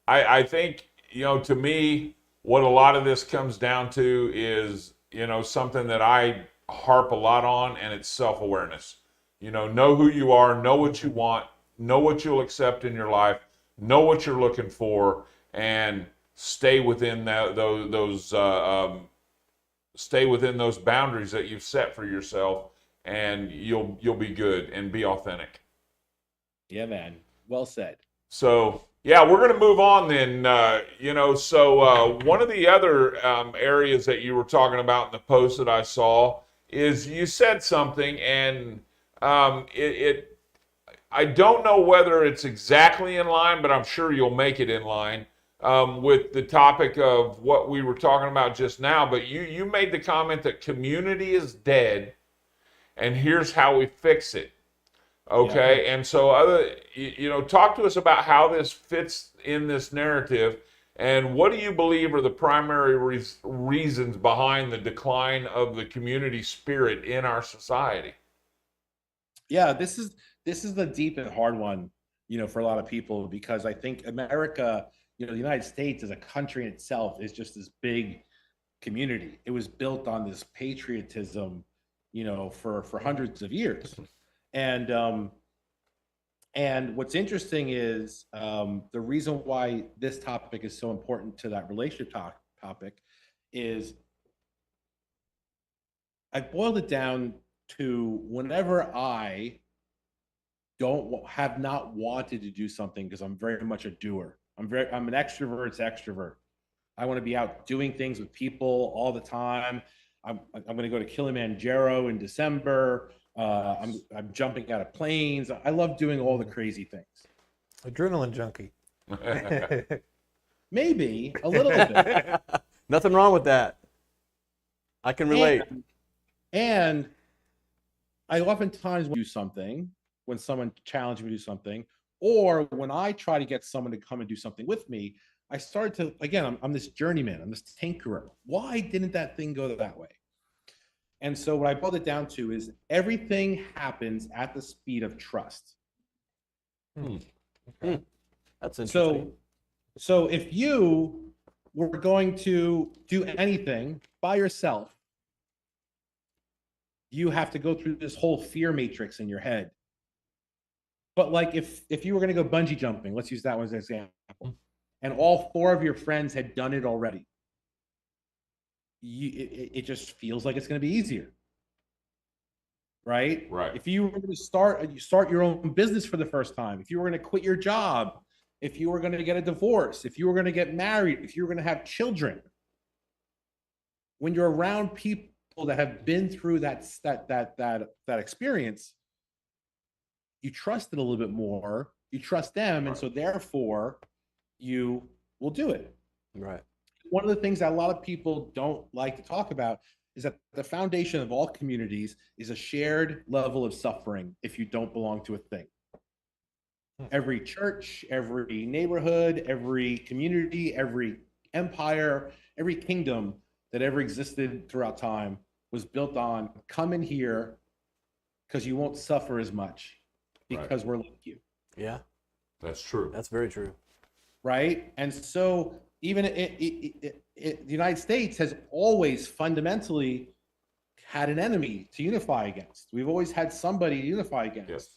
I think, you know, to me, what a lot of this comes down to is, you know, something that I harp a lot on, and it's self-awareness. You know who you are, know what you want, know what you'll accept in your life, know what you're looking for, and stay within stay within those boundaries that you've set for yourself, and you'll be good and be authentic. Yeah, man. Well said. So, yeah, we're going to move on then. You know, so one of the other areas that you were talking about in the post that I saw is you said something, and I don't know whether it's exactly in line, but I'm sure you'll make it in line with the topic of what we were talking about just now. But you made the comment that community is dead, and here's how we fix it. Okay, yeah. And so you know, talk to us about how this fits in this narrative, and what do you believe are the primary reasons behind the decline of the community spirit in our society? Yeah, this is the deep and hard one, you know, for a lot of people, because I think America, you know, the United States as a country in itself is just this big community. It was built on this patriotism, you know, for hundreds of years. And what's interesting is the reason why this topic is so important to that relationship topic is I boiled it down to whenever I have not wanted to do something, because I'm very much a doer. I'm an extrovert's extrovert. I want to be out doing things with people all the time. I'm going to go to Kilimanjaro in December. I'm jumping out of planes. I love doing all the crazy things. Adrenaline junkie. Maybe a little bit. Nothing wrong with that. I can relate. And I oftentimes do something when someone challenges me to do something, or when I try to get someone to come and do something with me, I started to, again, I'm this journeyman, I'm this tinkerer. Why didn't that thing go that way? And so what I boiled it down to is everything happens at the speed of trust. Okay. That's interesting. So if you were going to do anything by yourself, you have to go through this whole fear matrix in your head. But like if you were going to go bungee jumping, let's use that one as an example, and all 4 of your friends had done it already, it just feels like it's going to be easier, right? Right. If you were going to start your own business for the first time, if you were going to quit your job, if you were going to get a divorce, if you were going to get married, if you were going to have children, when you're around people that have been through that experience, you trust it a little bit more. You trust them, and so therefore you will do it. Right. One of the things that a lot of people don't like to talk about is that the foundation of all communities is a shared level of suffering if you don't belong to a thing. Every church, every neighborhood, every community, every empire, every kingdom that ever existed throughout time was built on come in here because you won't suffer as much because we're like you. Yeah. That's true. That's very true. Right? And so even the United States has always fundamentally had an enemy to unify against. We've always had somebody to unify against. Yes.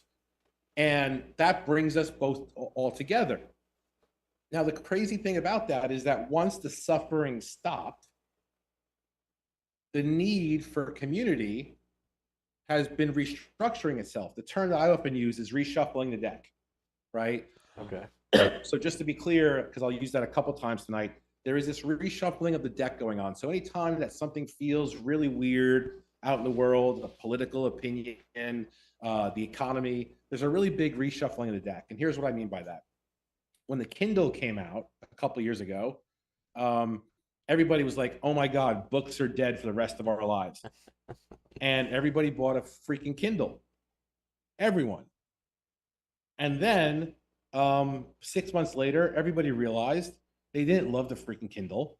And that brings us both all together. Now, the crazy thing about that is that once the suffering stopped, the need for community has been restructuring itself. The term that I often use is reshuffling the deck, right? Okay. So just to be clear, because I'll use that a couple times tonight, there is this reshuffling of the deck going on. So anytime that something feels really weird out in the world, a political opinion, the economy, there's a really big reshuffling of the deck. And here's what I mean by that. When the Kindle came out a couple years ago, everybody was like, oh my God, books are dead for the rest of our lives. And everybody bought a freaking Kindle. Everyone. And then 6 months later, everybody realized they didn't love the freaking Kindle.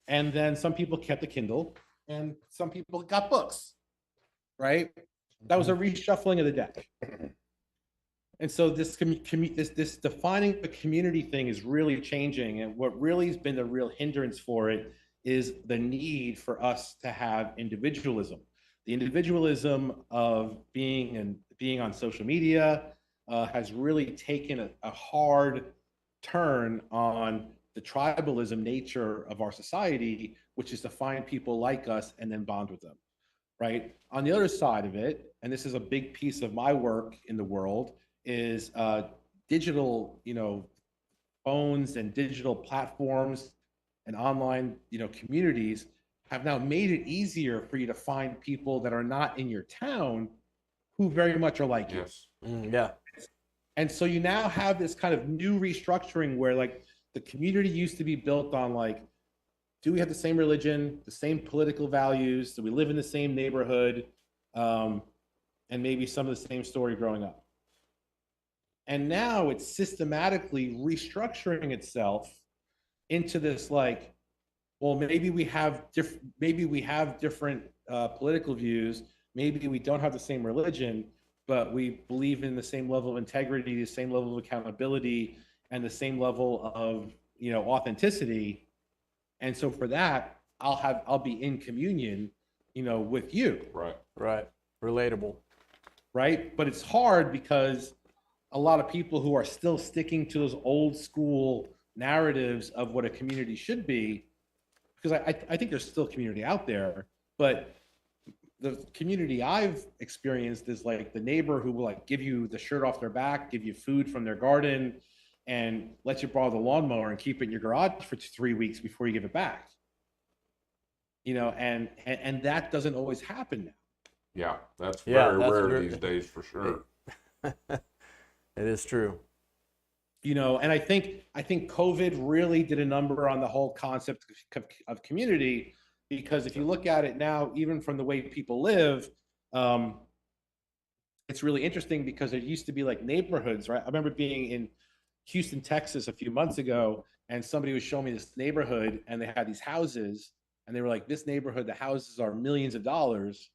And then some people kept the Kindle. and some people got books, right? That was a reshuffling of the deck. And so this defining the community thing is really changing. And what really has been the real hindrance for it is the need for us to have individualism. The individualism of being on social media has really taken a hard turn on the tribalism nature of our society, which is to find people like us and then bond with them, right? On the other side of it, and this is a big piece of my work in the world, is digital, phones and digital platforms and online, communities have now made it easier for you to find people that are not in your town who very much are like you. Yes. Yeah. And so you now have this kind of new restructuring where like the community used to be built on like, do we have the same religion, the same political values? Do we live in the same neighborhood? And maybe some of the same story growing up. And now it's systematically restructuring itself into this like, well, maybe we have different political views. Maybe we don't have the same religion, but we believe in the same level of integrity, the same level of accountability, and the same level of authenticity. And so for that, I'll be in communion, with you. Right. Relatable. Right. But it's hard because a lot of people who are still sticking to those old school narratives of what a community should be, because I think there's still community out there, but the community I've experienced is like the neighbor who will like give you the shirt off their back, give you food from their garden, and let you borrow the lawnmower and keep it in your garage for 3 weeks before you give it back. And that doesn't always happen now. Yeah, that's very rare true. these days for sure. It is true. And I think COVID really did a number on the whole concept of community, because if you look at it now, even from the way people live, it's really interesting because there used to be like neighborhoods, right? I remember being in Houston, Texas a few months ago, and somebody was showing me this neighborhood, and they had these houses, and they were like, this neighborhood, the houses are millions of dollars.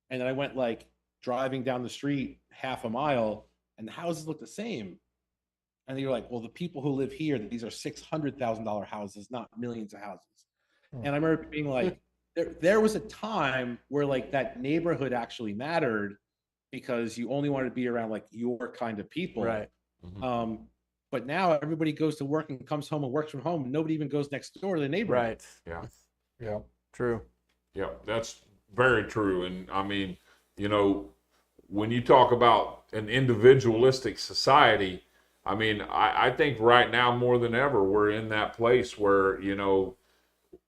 And then I went like driving down the street half a mile, and the houses look the same. And you're like, well, the people who live here, these are $600,000 houses, not millions of houses. And I remember being like, there was a time where like that neighborhood actually mattered because you only wanted to be around like your kind of people. Right. Mm-hmm. But now everybody goes to work and comes home and works from home. Nobody even goes next door to the neighborhood. Right. Yeah. Yeah. True. Yeah, that's very true. And I mean, when you talk about an individualistic society, I mean, I think right now more than ever, we're in that place where,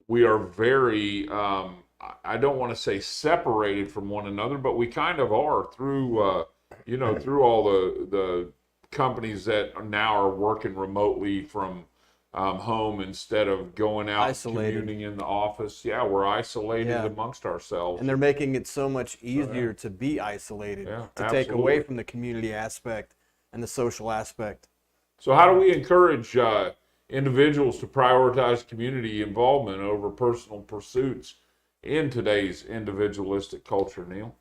we are very, I don't want to say separated from one another, but we kind of are through, through all the companies that now are working remotely from home instead of going out Isolated. and commuting in the office. Yeah, we're isolated amongst ourselves. And they're making it so much easier to be isolated, to take away from the community aspect and the social aspect. So how do we encourage individuals to prioritize community involvement over personal pursuits in today's individualistic culture, Neal?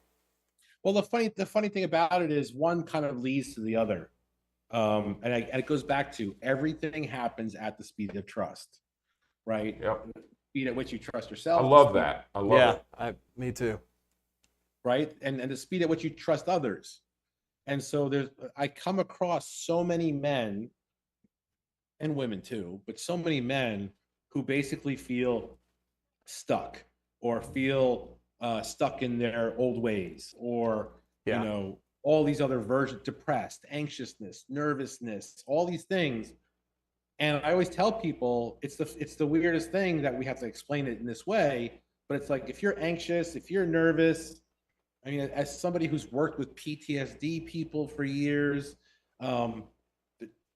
Well, the funny thing about it is one kind of leads to the other. And it goes back to everything happens at the speed of trust, right? Yep. The speed at which you trust yourself. I love that. I love it. Me too. Right? And the speed at which you trust others. And so I come across so many men and women too, but so many men who basically feel stuck or feel stuck in their old ways, or, all these other versions, depressed, anxiousness, nervousness, all these things. And I always tell people it's the weirdest thing that we have to explain it in this way, but it's like, if you're anxious, if you're nervous, I mean, as somebody who's worked with PTSD people for years,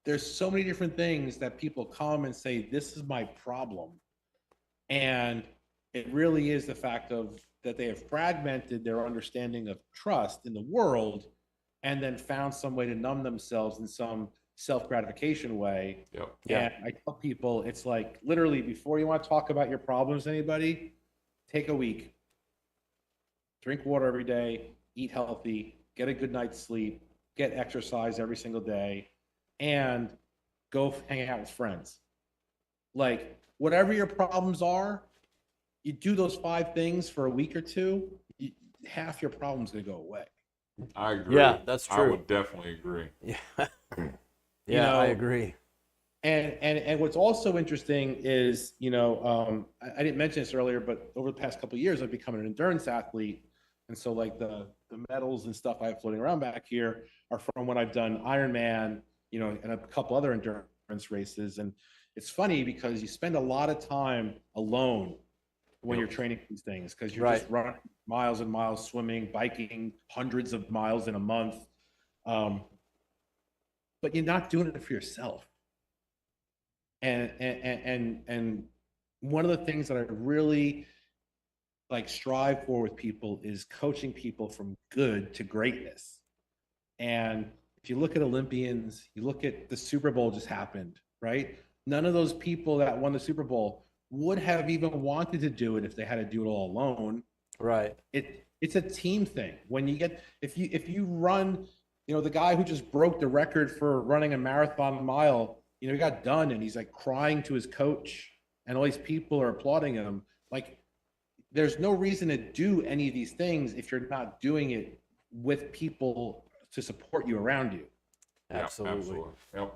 there's so many different things that people come and say, this is my problem. And it really is the fact that they have fragmented their understanding of trust in the world and then found some way to numb themselves in some self-gratification way. Yep. And I tell people, it's like literally before you want to talk about your problems to anybody, take a week, drink water every day, eat healthy, get a good night's sleep, get exercise every single day, and go hang out with friends. Like, whatever your problems are, you do those 5 things for a week or two, half your problem's gonna go away. I agree. Yeah, that's true. I would definitely agree. Yeah. You know, I agree. And what's also interesting is, you know, I didn't mention this earlier, but over the past couple of years, I've become an endurance athlete. And so like the medals and stuff I have floating around back here are from when I've done Ironman, you know, and a couple other endurance races. And it's funny because you spend a lot of time alone when you're training these things, because you're just running miles and miles, swimming, biking, hundreds of miles in a month. But you're not doing it for yourself. And one of the things that I really like strive for with people is coaching people from good to greatness. And if you look at Olympians, you look at the Super Bowl just happened, right? None of those people that won the Super Bowl would have even wanted to do it if they had to do it all alone. Right. It's a team thing. When you get, if you run, you know, the guy who just broke the record for running a marathon mile, you know, he got done and he's like crying to his coach and all these people are applauding him. Like, there's no reason to do any of these things if you're not doing it with people to support you around you. Absolutely. Yep.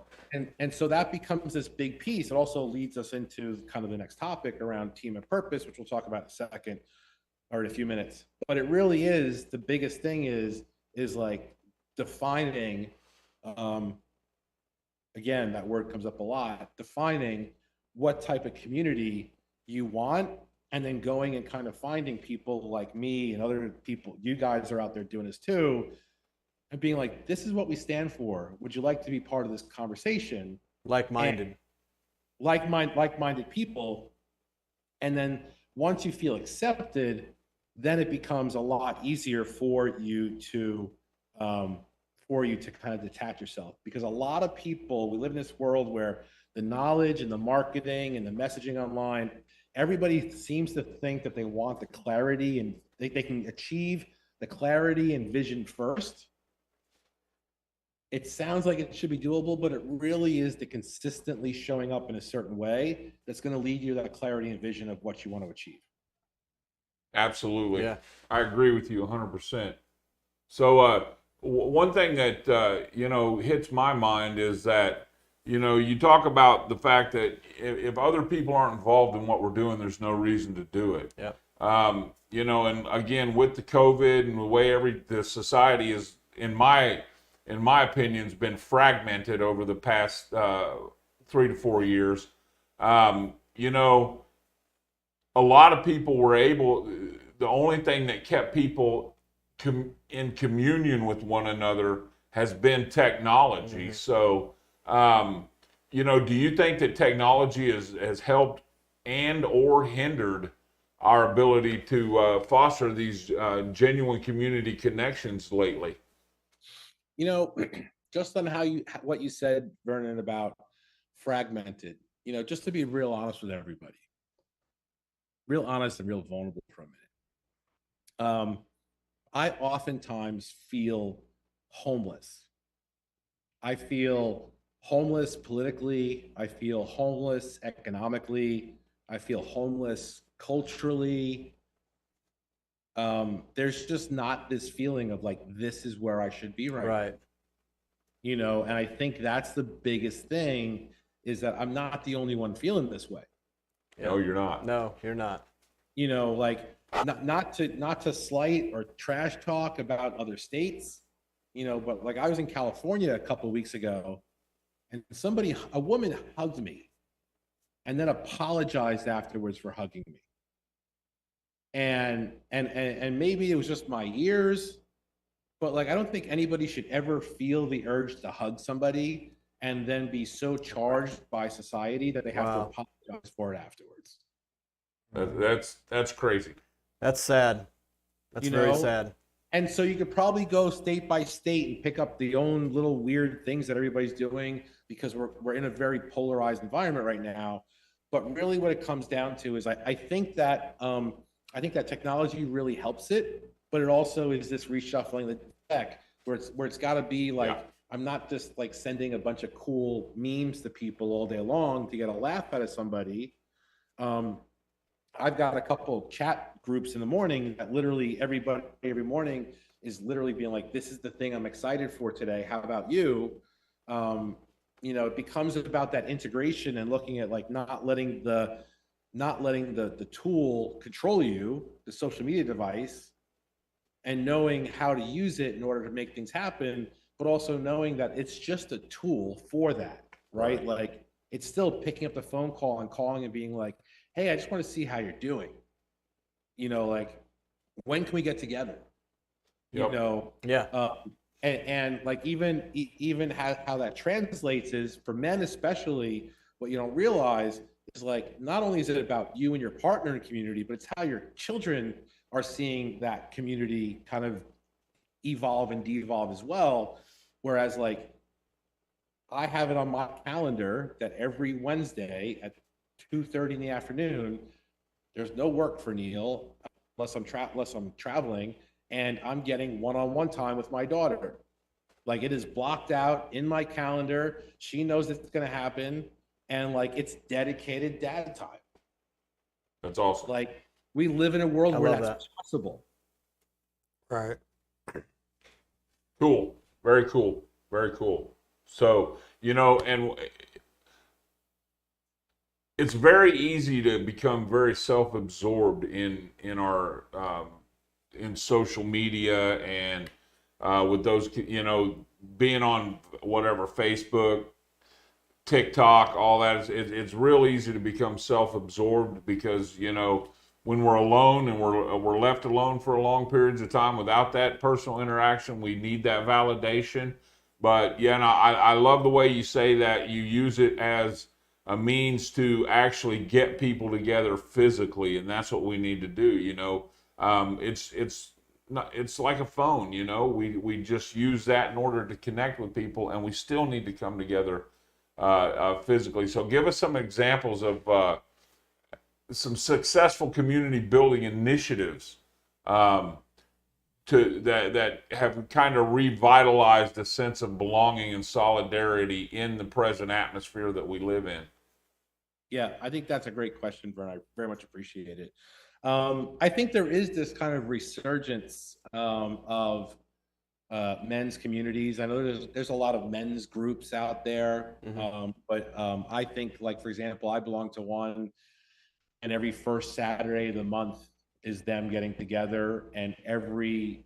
And so that becomes this big piece. It also leads us into kind of the next topic around team and purpose, which we'll talk about in a second or in a few minutes. But it really is, the biggest thing is like defining, again, that word comes up a lot, defining what type of community you want, and then going and kind of finding people like me and other people, you guys are out there doing this too, and being like, this is what we stand for. Would you like to be part of this conversation? Like-minded. Like-minded people. And then once you feel accepted, then it becomes a lot easier for you to kind of detach yourself. Because a lot of people, we live in this world where the knowledge and the marketing and the messaging online, everybody seems to think that they want the clarity and they can achieve the clarity and vision first. It sounds like it should be doable, but it really is the consistently showing up in a certain way that's going to lead you to that clarity and vision of what you want to achieve. Absolutely. Yeah. I agree with you 100%. So one thing that, you know, hits my mind is that, you know, you talk about the fact that if other people aren't involved in what we're doing, there's no reason to do it. Yeah. You know, and again, with the COVID and the way the society is, in my opinion, has been fragmented over the past 3 to 4 years. You know, a lot of people were the only thing that kept people in communion with one another has been technology. Mm-hmm. So, you know, do you think that technology has helped and or hindered our ability to foster these genuine community connections lately? You know, just on what you said, Vernon, about fragmented, you know, just to be real honest with everybody, real honest and real vulnerable for a minute. I oftentimes feel homeless. I feel homeless politically. I feel homeless economically. I feel homeless culturally. There's just not this feeling of like, this is where I should be right now. You know, and I think that's the biggest thing, is that I'm not the only one feeling this way. No, you're not. No, you're not. You know, like not to slight or trash talk about other states, you know, but like I was in California a couple of weeks ago, and a woman hugged me and then apologized afterwards for hugging me. And maybe it was just my ears, but like I don't think anybody should ever feel the urge to hug somebody and then be so charged by society that they have to apologize for it afterwards. That's crazy. That's sad. That's very sad. And so you could probably go state by state and pick up the own little weird things that everybody's doing, because we're in a very polarized environment right now. But really what it comes down to is I think that technology really helps it, but it also is this reshuffling the deck where it's got to be like, Yeah. I'm not just like sending a bunch of cool memes to people all day long to get a laugh out of somebody. I've got a couple of chat groups in the morning that literally everybody every morning is literally being like, this is the thing I'm excited for today. How about you? You know, it becomes about that integration and looking at like not letting the tool control you, the social media device, and knowing how to use it in order to make things happen, but also knowing that it's just a tool for that, right? Like it's still picking up the phone call and calling and being like, hey, I just want to see how you're doing. You know, like, when can we get together? Yep. You know, and like even how that translates is for men especially, what you don't realize is like not only is it about you and your partner in community, but it's how your children are seeing that community kind of evolve and de-evolve as well. Whereas like I have it on my calendar that every Wednesday at 2:30 in the afternoon, there's no work for Neal unless I'm traveling, and I'm getting one-on-one time with my daughter. Like it is blocked out in my calendar. She knows it's going to happen, and like it's dedicated dad time. That's awesome. Like we live in a world where that's possible. Right. Cool. Very cool. Very cool. So, you know, and it's very easy to become very self-absorbed in our in social media and with those, you know, being on whatever Facebook, TikTok, all that. It's real easy to become self-absorbed because, you know, when we're alone and we're left alone for long periods of time without that personal interaction, we need that validation. But yeah, no, I love the way you say that you use it as a means to actually get people together physically, and that's what we need to do. You know, it's like a phone. You know, we just use that in order to connect with people, and we still need to come together physically. So, give us some examples of some successful community building initiatives that have kind of revitalized a sense of belonging and solidarity in the present atmosphere that we live in. Yeah, I think that's a great question, Vern. I very much appreciate it. I think there is this kind of resurgence of men's communities. I know there's a lot of men's groups out there, but I think, like, for example, I belong to one, and every first Saturday of the month is them getting together, and every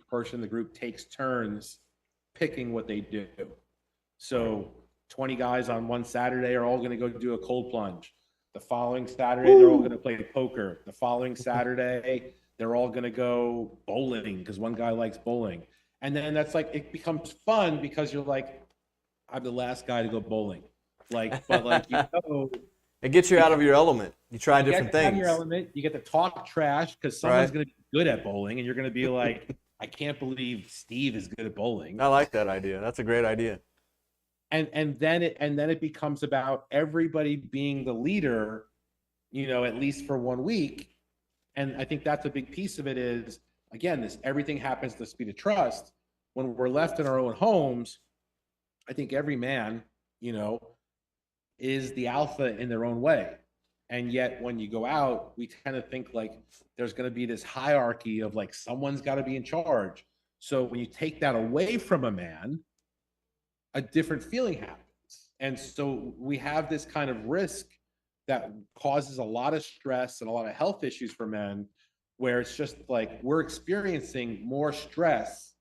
person in the group takes turns picking what they do. So 20 guys on one Saturday are all going to go do a cold plunge. The following Saturday, they're all going to play poker. The following Saturday, they're all going to go bowling because one guy likes bowling. And then that's like, it becomes fun because you're like, I'm the last guy to go bowling. Like, but like, you know, it gets you out of your element. You try different things. Out of your element. You get to talk trash because someone's going to be good at bowling, and you're going to be like, I can't believe Steve is good at bowling. I like that idea. That's a great idea. And then it becomes about everybody being the leader, you know, at least for 1 week. And I think that's a big piece of it is, again, everything happens at the speed of trust. When we're left in our own homes, I think every man, you know, is the alpha in their own way. And yet when you go out, we kind of think like there's going to be this hierarchy of like someone's got to be in charge. So when you take that away from a man, a different feeling happens. And so we have this kind of risk that causes a lot of stress and a lot of health issues for men, where it's just like we're experiencing more stress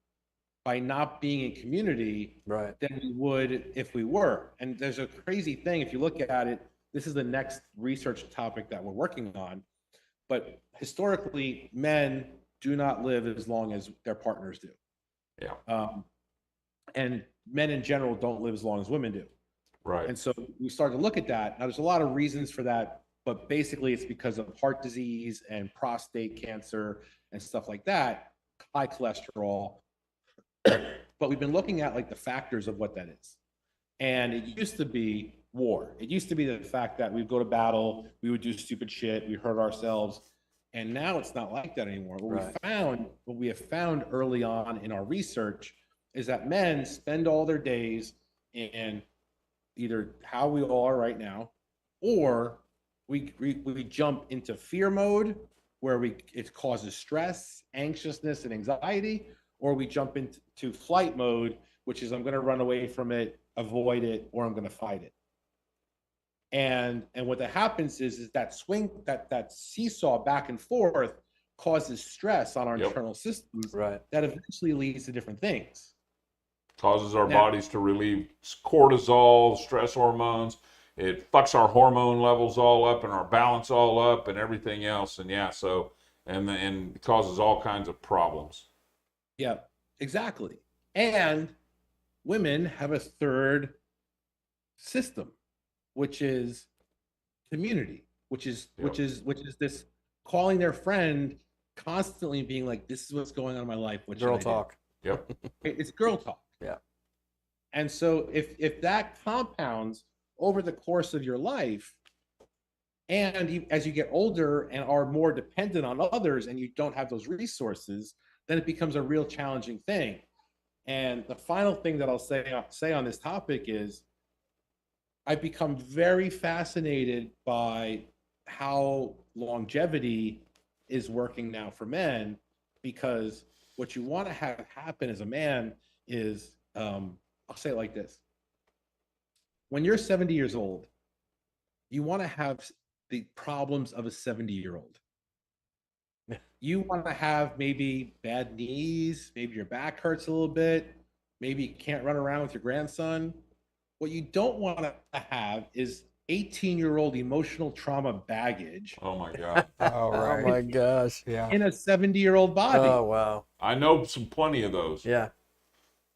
by not being in community than we would if we were. And there's a crazy thing, if you look at it, this is the next research topic that we're working on, but historically, men do not live as long as their partners do. Yeah. And men in general don't live as long as women do. Right. And so we started to look at that. Now, there's a lot of reasons for that, but basically it's because of heart disease and prostate cancer and stuff like that, high cholesterol. But we've been looking at like the factors of what that is. And it used to be war. It used to be the fact that we'd go to battle, we would do stupid shit, we hurt ourselves. And now it's not like that anymore. Right. What we have found early on in our research is that men spend all their days in either how we all are right now, or we jump into fear mode where it causes stress, anxiousness, and anxiety, or we jump into flight mode, which is I'm going to run away from it, avoid it, or I'm going to fight it. And what that happens is that swing, that seesaw back and forth causes stress on our internal systems that eventually leads to different things. Causes our bodies to relieve cortisol, stress hormones. It fucks our hormone levels all up and our balance all up and everything else. And and causes all kinds of problems. Yeah, exactly. And women have a third system, which is community, which is this calling their friend constantly, being like, "This is what's going on in my life." Girl talk. Yep. It's girl talk. Yeah. And so if that compounds over the course of your life, and as you get older and are more dependent on others, and you don't have those resources, then it becomes a real challenging thing. And the final thing that I'll say on this topic is, I've become very fascinated by how longevity is working now for men, because what you want to have happen as a man is, I'll say it like this. When you're 70 years old, you want to have the problems of a 70-year-old. You want to have maybe bad knees, maybe your back hurts a little bit, maybe you can't run around with your grandson. What you don't want to have is 18-year-old emotional trauma baggage. Oh my God. Oh my gosh. Yeah. In a 70-year-old body. Oh wow. I know plenty of those. Yeah.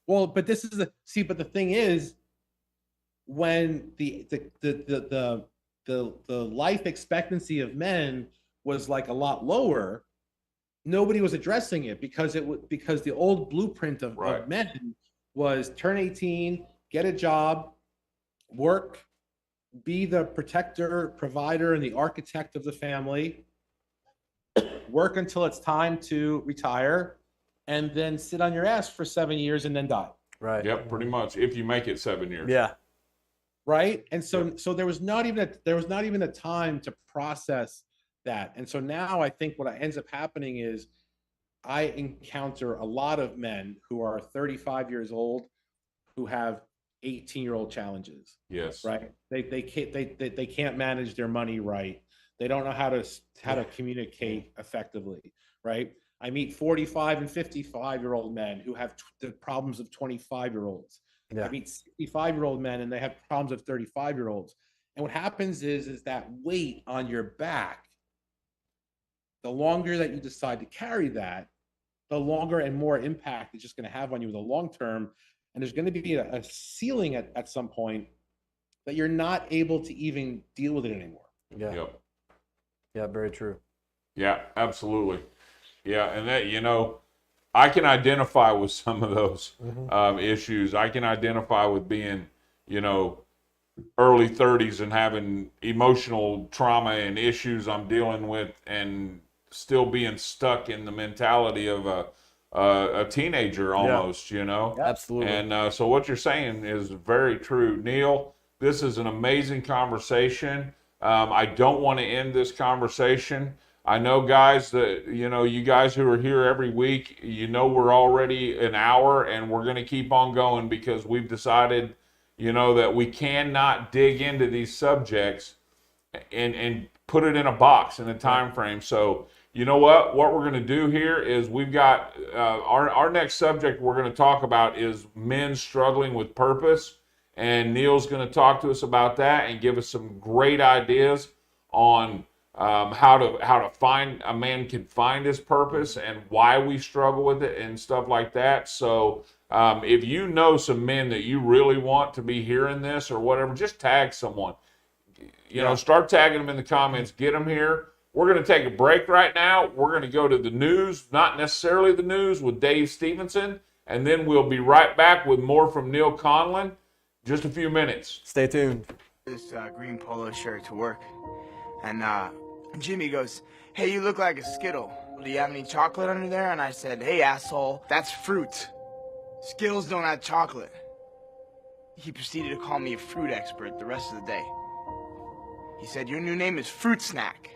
Well, but this is but the thing is, when the life expectancy of men was like a lot lower, nobody was addressing it, because the old blueprint of men was turn 18, get a job, work, be the protector, provider, and the architect of the family, work until it's time to retire, and then sit on your ass for 7 years and then die. Right. Yep, pretty much. If you make it 7 years. Yeah. Right. And so there was not even a time to process that. And so now I think what ends up happening is I encounter a lot of men who are 35 years old who have 18-year-old challenges. Yes. Right. They can't manage their money right. They don't know how to communicate effectively. Right. I meet 45 and 55-year-old men who have the problems of 25-year-olds. Yeah. I meet 65-year-old men and they have problems of 35-year-olds. And what happens is that weight on your back, the longer that you decide to carry that, the longer and more impact it's just going to have on you in the long term. And there's going to be a ceiling at some point that you're not able to even deal with it anymore. Yeah. Yep. Yeah, very true. Yeah, absolutely. Yeah, and that, I can identify with some of those issues. I can identify with being, early 30s and having emotional trauma and issues I'm dealing with, and still being stuck in the mentality of a teenager almost, Absolutely. And so what you're saying is very true. Neal, this is an amazing conversation. I don't want to end this conversation. I know, guys, that, you guys who are here every week, we're already an hour, and we're going to keep on going because we've decided, that we cannot dig into these subjects and put it in a box in a time frame. So, you know what we're going to do here is we've got our next subject we're going to talk about is men struggling with purpose, and Neal's going to talk to us about that and give us some great ideas on how to find a man can find his purpose and why we struggle with it and stuff like that. So if you know some men that you really want to be hearing this or whatever, just tag someone. Start tagging them in the comments. Get them here. We're going to take a break right now. We're going to go to the news, not necessarily the news, with Dave Stevenson, and then we'll be right back with more from Neal Conlon. Just a few minutes. Stay tuned. This green polo shirt to work, and Jimmy goes, hey, you look like a Skittle. Do you have any chocolate under there? And I said, hey, asshole, that's fruit. Skittles don't have chocolate. He proceeded to call me a fruit expert the rest of the day. He said, your new name is Fruit Snack.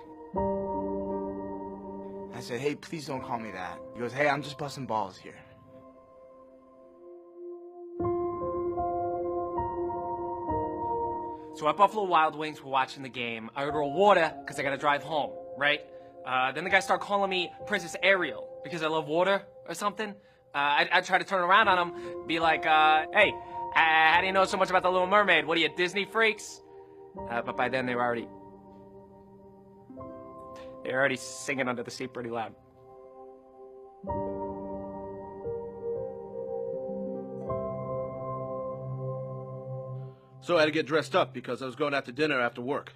I said, hey, please don't call me that. He goes, hey, I'm just busting balls here. So at Buffalo Wild Wings, we're watching the game. I order a water because I gotta drive home, right? Then the guy started calling me Princess Ariel because I love water or something. I try to turn around on him, be like, hey, how do you know so much about the Little Mermaid? What are you, Disney freaks? But by then they were already singing Under the Sea pretty loud. So I had to get dressed up because I was going out to dinner after work.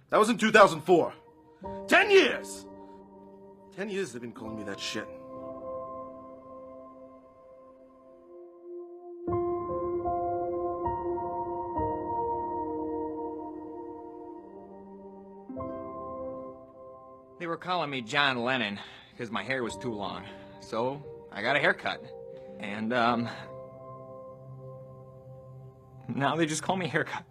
That was in 2004. 10 years! 10 years they've been calling me that shit. They were calling me John Lennon because my hair was too long. So I got a haircut. And, now they just call me Haircut.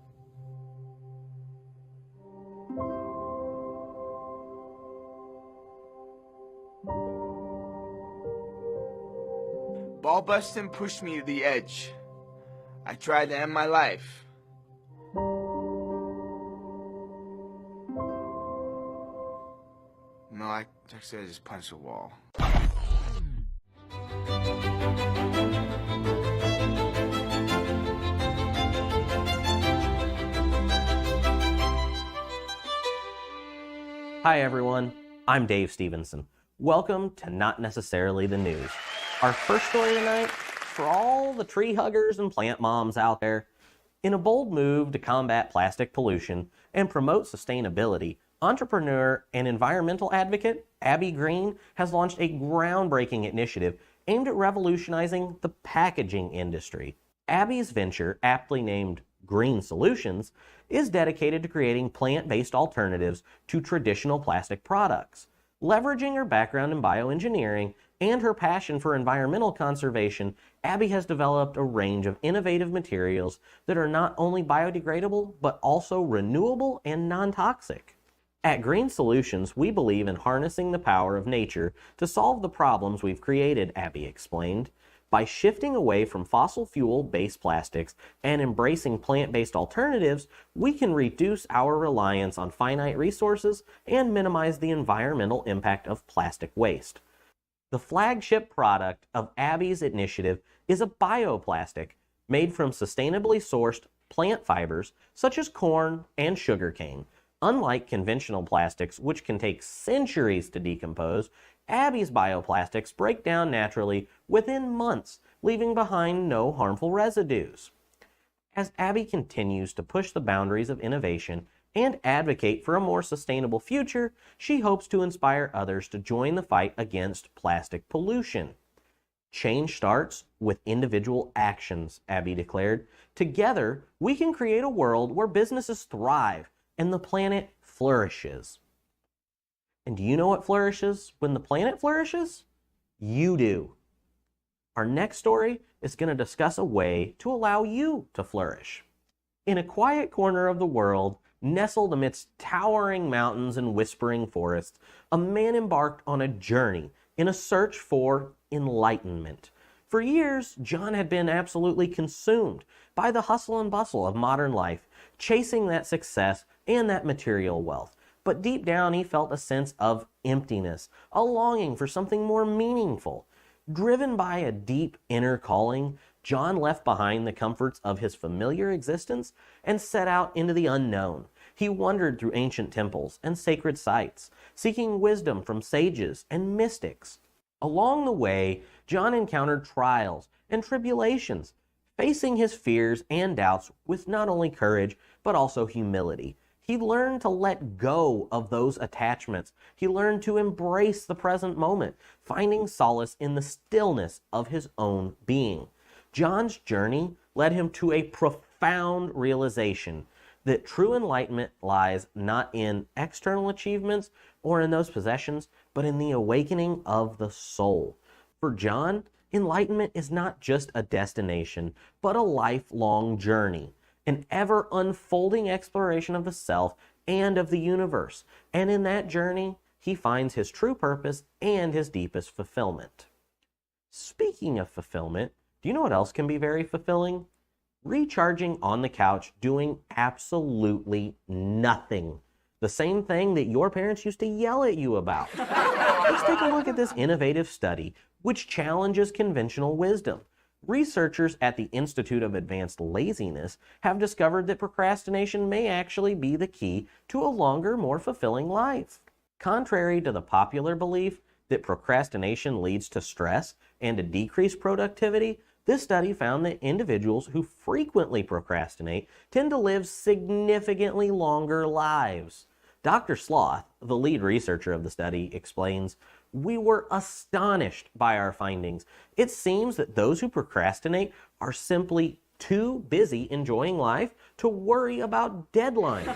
Ball busting pushed me to the edge. I tried to end my life. No, I just punched a wall. Hi everyone, I'm Dave Stevenson. Welcome to Not Necessarily the News. Our first story tonight, for all the tree huggers and plant moms out there, in a bold move to combat plastic pollution and promote sustainability, entrepreneur and environmental advocate Abby Green has launched a groundbreaking initiative aimed at revolutionizing the packaging industry. Abby's venture, aptly named Green Solutions, is dedicated to creating plant-based alternatives to traditional plastic products. Leveraging her background in bioengineering and her passion for environmental conservation, Abby has developed a range of innovative materials that are not only biodegradable, but also renewable and non-toxic. At Green Solutions, we believe in harnessing the power of nature to solve the problems we've created, Abby explained. By shifting away from fossil fuel-based plastics and embracing plant-based alternatives, we can reduce our reliance on finite resources and minimize the environmental impact of plastic waste. The flagship product of Abby's initiative is a bioplastic made from sustainably sourced plant fibers such as corn and sugarcane. Unlike conventional plastics, which can take centuries to decompose, Abby's bioplastics break down naturally within months, leaving behind no harmful residues. As Abby continues to push the boundaries of innovation and advocate for a more sustainable future, she hopes to inspire others to join the fight against plastic pollution. Change starts with individual actions, Abby declared. Together, we can create a world where businesses thrive and the planet flourishes. And do you know what flourishes when the planet flourishes? You do. Our next story is going to discuss a way to allow you to flourish. In a quiet corner of the world, nestled amidst towering mountains and whispering forests, a man embarked on a journey in a search for enlightenment. For years, John had been absolutely consumed by the hustle and bustle of modern life, chasing that success and that material wealth. But deep down, he felt a sense of emptiness, a longing for something more meaningful. Driven by a deep inner calling, John left behind the comforts of his familiar existence and set out into the unknown. He wandered through ancient temples and sacred sites, seeking wisdom from sages and mystics. Along the way, John encountered trials and tribulations, facing his fears and doubts with not only courage, but also humility. He learned to let go of those attachments. He learned to embrace the present moment, finding solace in the stillness of his own being. John's journey led him to a profound realization. that true enlightenment lies not in external achievements or in those possessions, but in the awakening of the soul. For John, enlightenment is not just a destination, but a lifelong journey, an ever unfolding exploration of the self and of the universe. And in that journey, he finds his true purpose and his deepest fulfillment. Speaking of fulfillment, do you know what else can be very fulfilling? Recharging on the couch, doing absolutely nothing. The same thing that your parents used to yell at you about. Let's take a look at this innovative study, which challenges conventional wisdom. Researchers at the Institute of Advanced Laziness have discovered that procrastination may actually be the key to a longer, more fulfilling life. Contrary to the popular belief that procrastination leads to stress and to decreased productivity, this study found that individuals who frequently procrastinate tend to live significantly longer lives. Dr. Sloth, the lead researcher of the study, explains, "We were astonished by our findings. It seems that those who procrastinate are simply too busy enjoying life to worry about deadlines."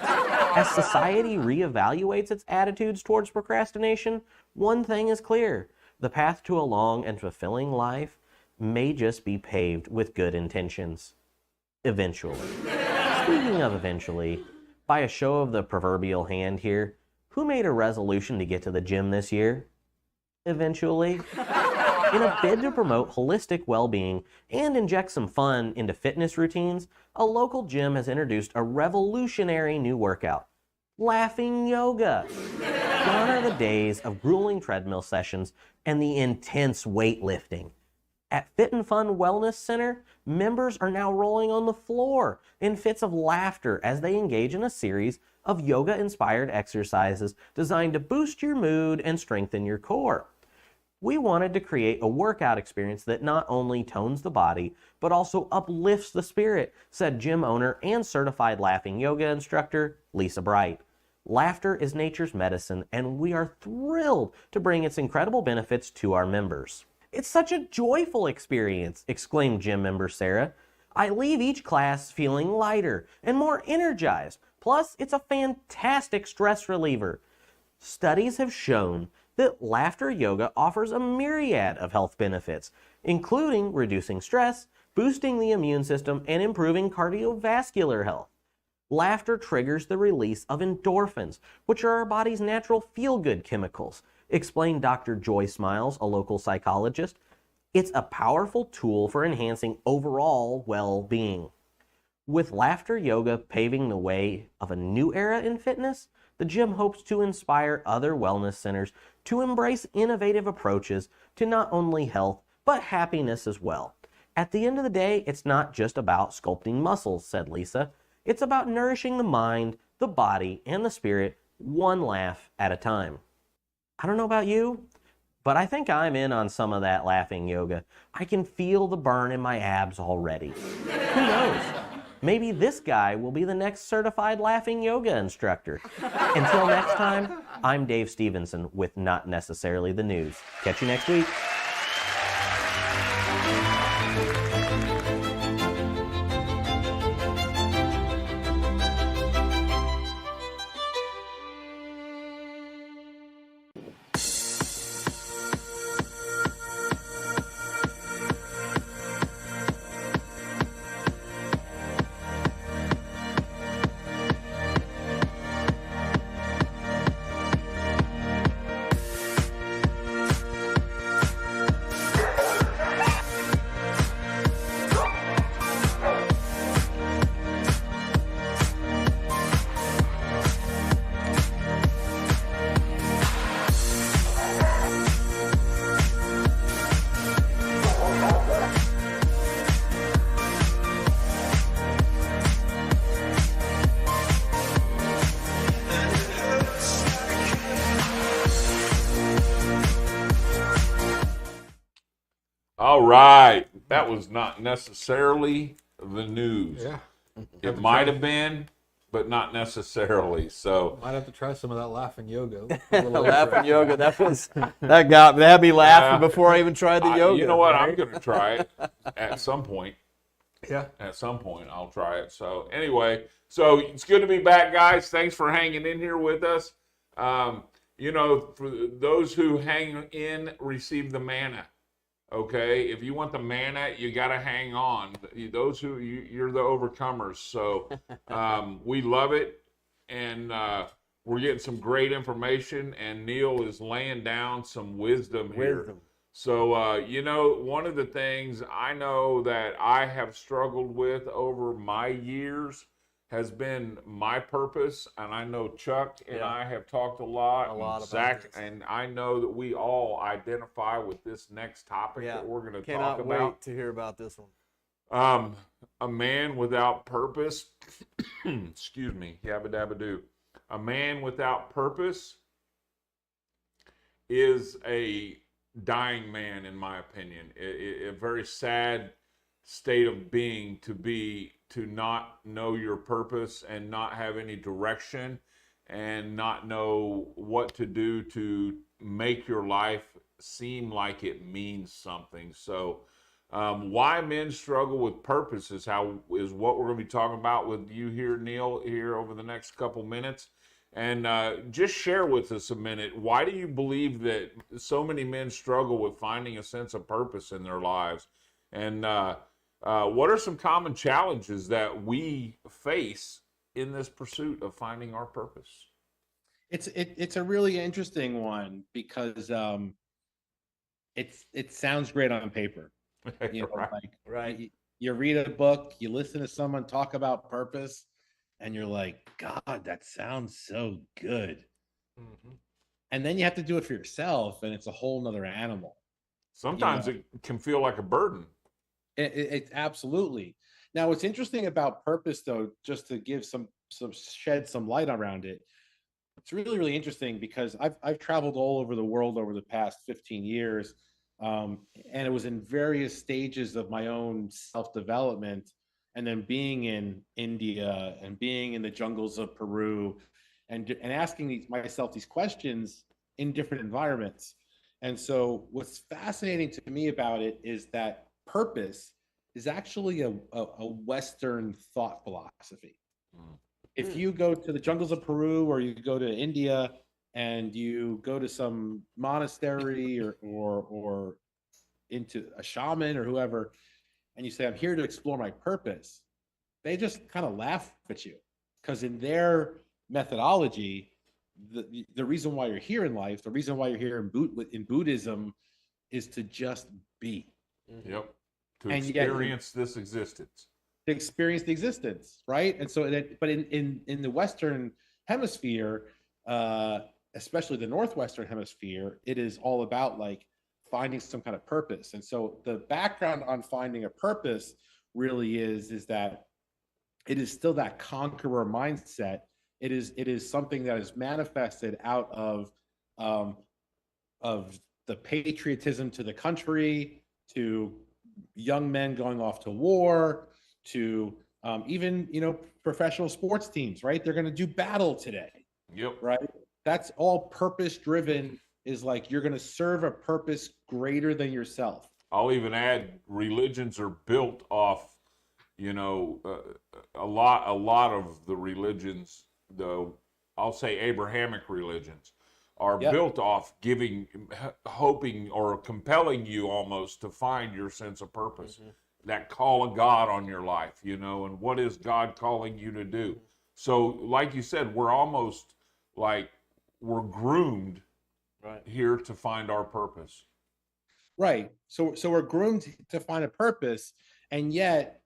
As society reevaluates its attitudes towards procrastination, one thing is clear: the path to a long and fulfilling life may just be paved with good intentions. Eventually. Speaking of eventually, by a show of the proverbial hand here, who made a resolution to get to the gym this year? Eventually. In a bid to promote holistic well-being and inject some fun into fitness routines, a local gym has introduced a revolutionary new workout: laughing yoga. Gone are the days of grueling treadmill sessions and the intense weightlifting. At Fit and Fun Wellness Center, members are now rolling on the floor in fits of laughter as they engage in a series of yoga-inspired exercises designed to boost your mood and strengthen your core. We wanted to create a workout experience that not only tones the body, but also uplifts the spirit, said gym owner and certified laughing yoga instructor Lisa Bright. Laughter is nature's medicine, and we are thrilled to bring its incredible benefits to our members. "It's such a joyful experience," exclaimed gym member Sarah. "I leave each class feeling lighter and more energized. Plus, it's a fantastic stress reliever." Studies have shown that laughter yoga offers a myriad of health benefits, including reducing stress, boosting the immune system, and improving cardiovascular health. Laughter triggers the release of endorphins, which are our body's natural feel-good chemicals, explained Dr. Joy Smiles, a local psychologist. "It's a powerful tool for enhancing overall well-being." With laughter yoga paving the way of a new era in fitness, the gym hopes to inspire other wellness centers to embrace innovative approaches to not only health, but happiness as well. "At the end of the day, it's not just about sculpting muscles," said Lisa. "It's about nourishing the mind, the body, and the spirit, one laugh at a time." I don't know about you, but I think I'm in on some of that laughing yoga. I can feel the burn in my abs already. Who knows? Maybe this guy will be the next certified laughing yoga instructor. Until next time, I'm Dave Stevenson with Not Necessarily the News. Catch you next week. All right. That was not necessarily the news. Yeah. It might have been, but not necessarily. So might have to try some of that laughing yoga. Laughing yoga. That had me laughing before I even tried the yoga. You know what? I'm going to try it at some point. Yeah. At some point, I'll try it. So anyway, so it's good to be back, guys. Thanks for hanging in here with us. You know, for those who hang in, receive the manna. Okay, if you want the manna, you got to hang on. Those who you're the overcomers. So we love it, and we're getting some great information. And Neal is laying down some wisdom here. So you know, one of the things I know that I have struggled with over my years has been my purpose, and I know Chuck and I have talked a lot about Zach, this. and I know that we all identify with this next topic that we're going to talk about. Cannot wait to hear about this one. A man without purpose, excuse me, yabba dabba doo. A man without purpose is a dying man, in my opinion. A very sad state of being to not know your purpose and not have any direction and not know what to do to make your life seem like it means something. So why men struggle with purpose is what we're going to be talking about with you here, Neal, here over the next couple minutes. And just share with us a minute, why do you believe that so many men struggle with finding a sense of purpose in their lives? And what are some common challenges that we face in this pursuit of finding our purpose? It's a really interesting one because it sounds great on paper. You know, right. You read a book, you listen to someone talk about purpose, and you're like, God, that sounds so good. Mm-hmm. And then you have to do it for yourself, and it's a whole nother animal. Sometimes it can feel like a burden. It absolutely. Now, what's interesting about purpose, though, just to give shed some light around it, it's really, really interesting because I've traveled all over the world over the past 15 years, and it was in various stages of my own self-development, and then being in India and being in the jungles of Peru, and asking myself these questions in different environments. And so, what's fascinating to me about it is that purpose is actually a Western thought philosophy. If you go to the jungles of Peru or you go to India and you go to some monastery or into a shaman or whoever, and you say, I'm here to explore my purpose, they just kind of laugh at you. Because in their methodology, the reason why you're here in life, the reason why you're here in Buddhism is to just be. Yep. To experience this existence. To experience the existence, right? And so, but in the Western hemisphere, especially the Northwestern hemisphere, it is all about like finding some kind of purpose. And so the background on finding a purpose really is that it is still that conqueror mindset. It is something that is manifested out of the patriotism to the country, to young men going off to war, to even professional sports teams, right? They're going to do battle today. Yep. Right. That's all purpose driven. Is like you're going to serve a purpose greater than yourself. I'll even add religions are built off, a lot of the religions, I'll say Abrahamic religions, are built off hoping or compelling you almost to find your sense of purpose, that call of God on your life, and what is God calling you to do? So like you said, we're almost like we're groomed here to find our purpose. Right. So we're groomed to find a purpose, and yet,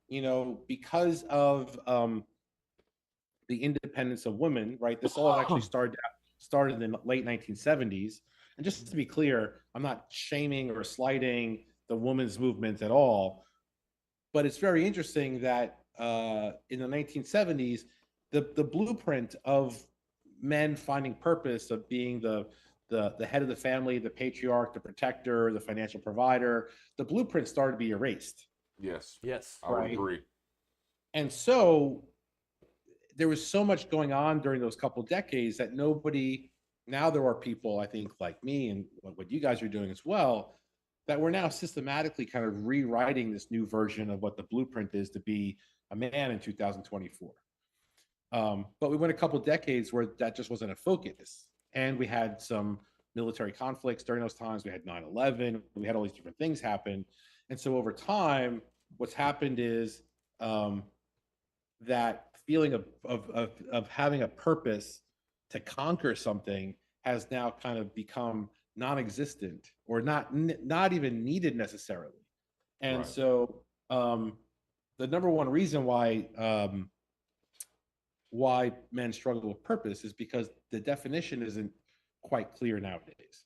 because of the independence of women, right? This all actually started in the late 1970s. And just to be clear, I'm not shaming or slighting the women's movement at all, but it's very interesting that in the 1970s, the blueprint of men finding purpose, of being the head of the family, the patriarch, the protector, the financial provider, the blueprint started to be erased. Yes. I Right. would agree. And so there was so much going on during those couple decades that now there are people, I think, like me and what you guys are doing as well, that we're now systematically kind of rewriting this new version of what the blueprint is to be a man in 2024. But we went a couple decades where that just wasn't a focus. And we had some military conflicts during those times. We had 9/11. We had all these different things happen. And so over time, what's happened is that feeling of having a purpose to conquer something has now kind of become non-existent or not even needed necessarily. And Right. so the number one reason why men struggle with purpose is because the definition isn't quite clear nowadays.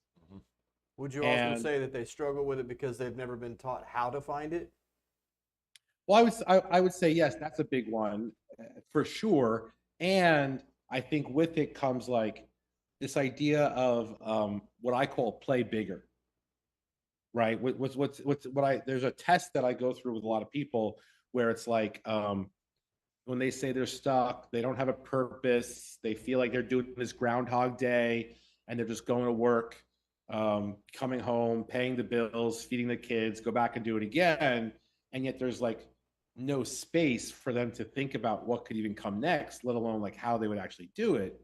Would you also say that they struggle with it because they've never been taught how to find it? Well, I would say yes, that's a big one for sure. And I think with it comes like this idea of what I call play bigger, right? There's a test that I go through with a lot of people where it's like when they say they're stuck, they don't have a purpose, they feel like they're doing this Groundhog Day and they're just going to work, coming home, paying the bills, feeding the kids, go back and do it again. And yet there's like no space for them to think about what could even come next, let alone like how they would actually do it.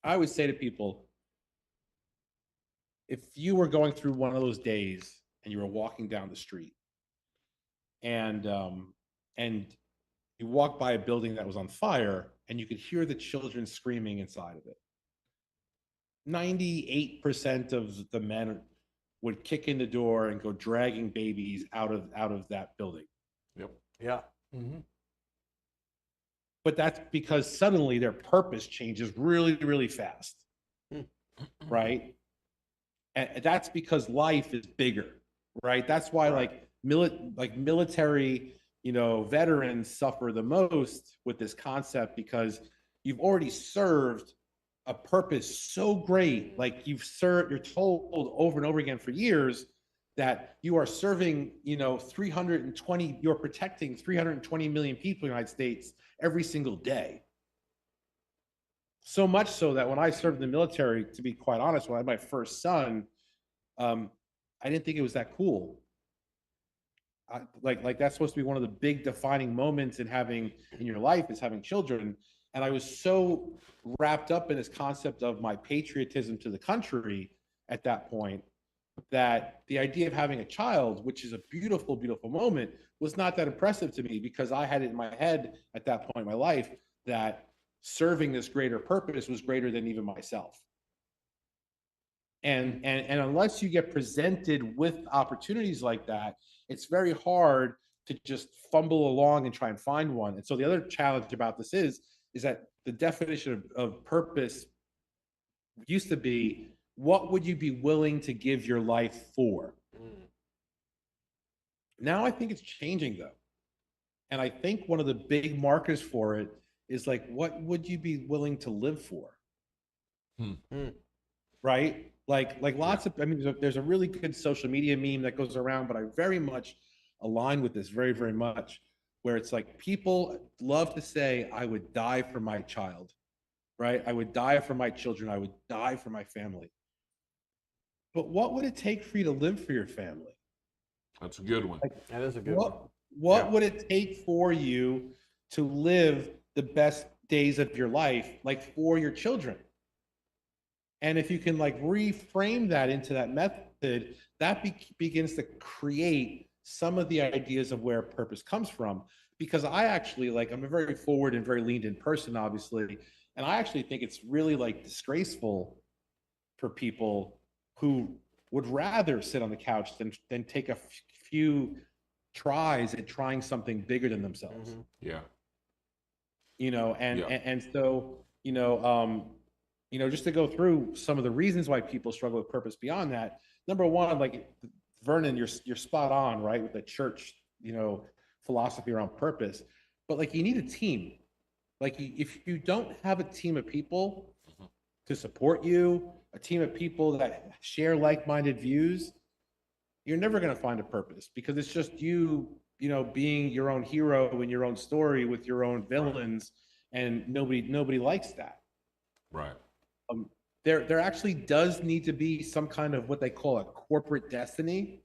I always say to people, if you were going through one of those days and you were walking down the street and you walked by a building that was on fire and you could hear the children screaming inside of it, 98% of the men would kick in the door and go dragging babies out of that building. Yep. Yeah. Mm-hmm. But that's because suddenly their purpose changes really, really fast, right? And that's because life is bigger, right? That's why like military, veterans suffer the most with this concept because you've already served a purpose so great, like you're told over and over again for years that you are serving, you're protecting 320 million people in the United States every single day. So much so that when I served in the military, to be quite honest, when I had my first son, I didn't think it was that cool. Like that's supposed to be one of the big defining moments in your life is having children. And I was so wrapped up in this concept of my patriotism to the country at that point that the idea of having a child, which is a beautiful, beautiful moment, was not that impressive to me because I had it in my head at that point in my life that serving this greater purpose was greater than even myself. And unless you get presented with opportunities like that, it's very hard to just fumble along and try and find one. And so the other challenge about this is that the definition of purpose used to be, what would you be willing to give your life for? Now I think it's changing though. And I think one of the big markers for it is like, what would you be willing to live for? Right? Like lots of, there's a really good social media meme that goes around, but I very much align with this very, very much, where it's like people love to say, I would die for my child, right? I would die for my children. I would die for my family. But what would it take for you to live for your family? That's a good one. That is a good one. What would it take for you to live the best days of your life, like for your children? And if you can like reframe that into that method, that begins to create some of the ideas of where purpose comes from. Because I actually I'm a very forward and very leaned in person, obviously. And I actually think it's really like disgraceful for people who would rather sit on the couch than take a few tries at trying something bigger than themselves. Yeah. And so, just to go through some of the reasons why people struggle with purpose beyond that. Number one, like Vernon, you're spot on, right? With the church, philosophy around purpose, but like you need a team. Like if you don't have a team of people to support you, a team of people that share like-minded views, you're never going to find a purpose because it's just you being your own hero in your own story with your own villains, and nobody likes that. Right. there actually does need to be some kind of what they call a corporate destiny,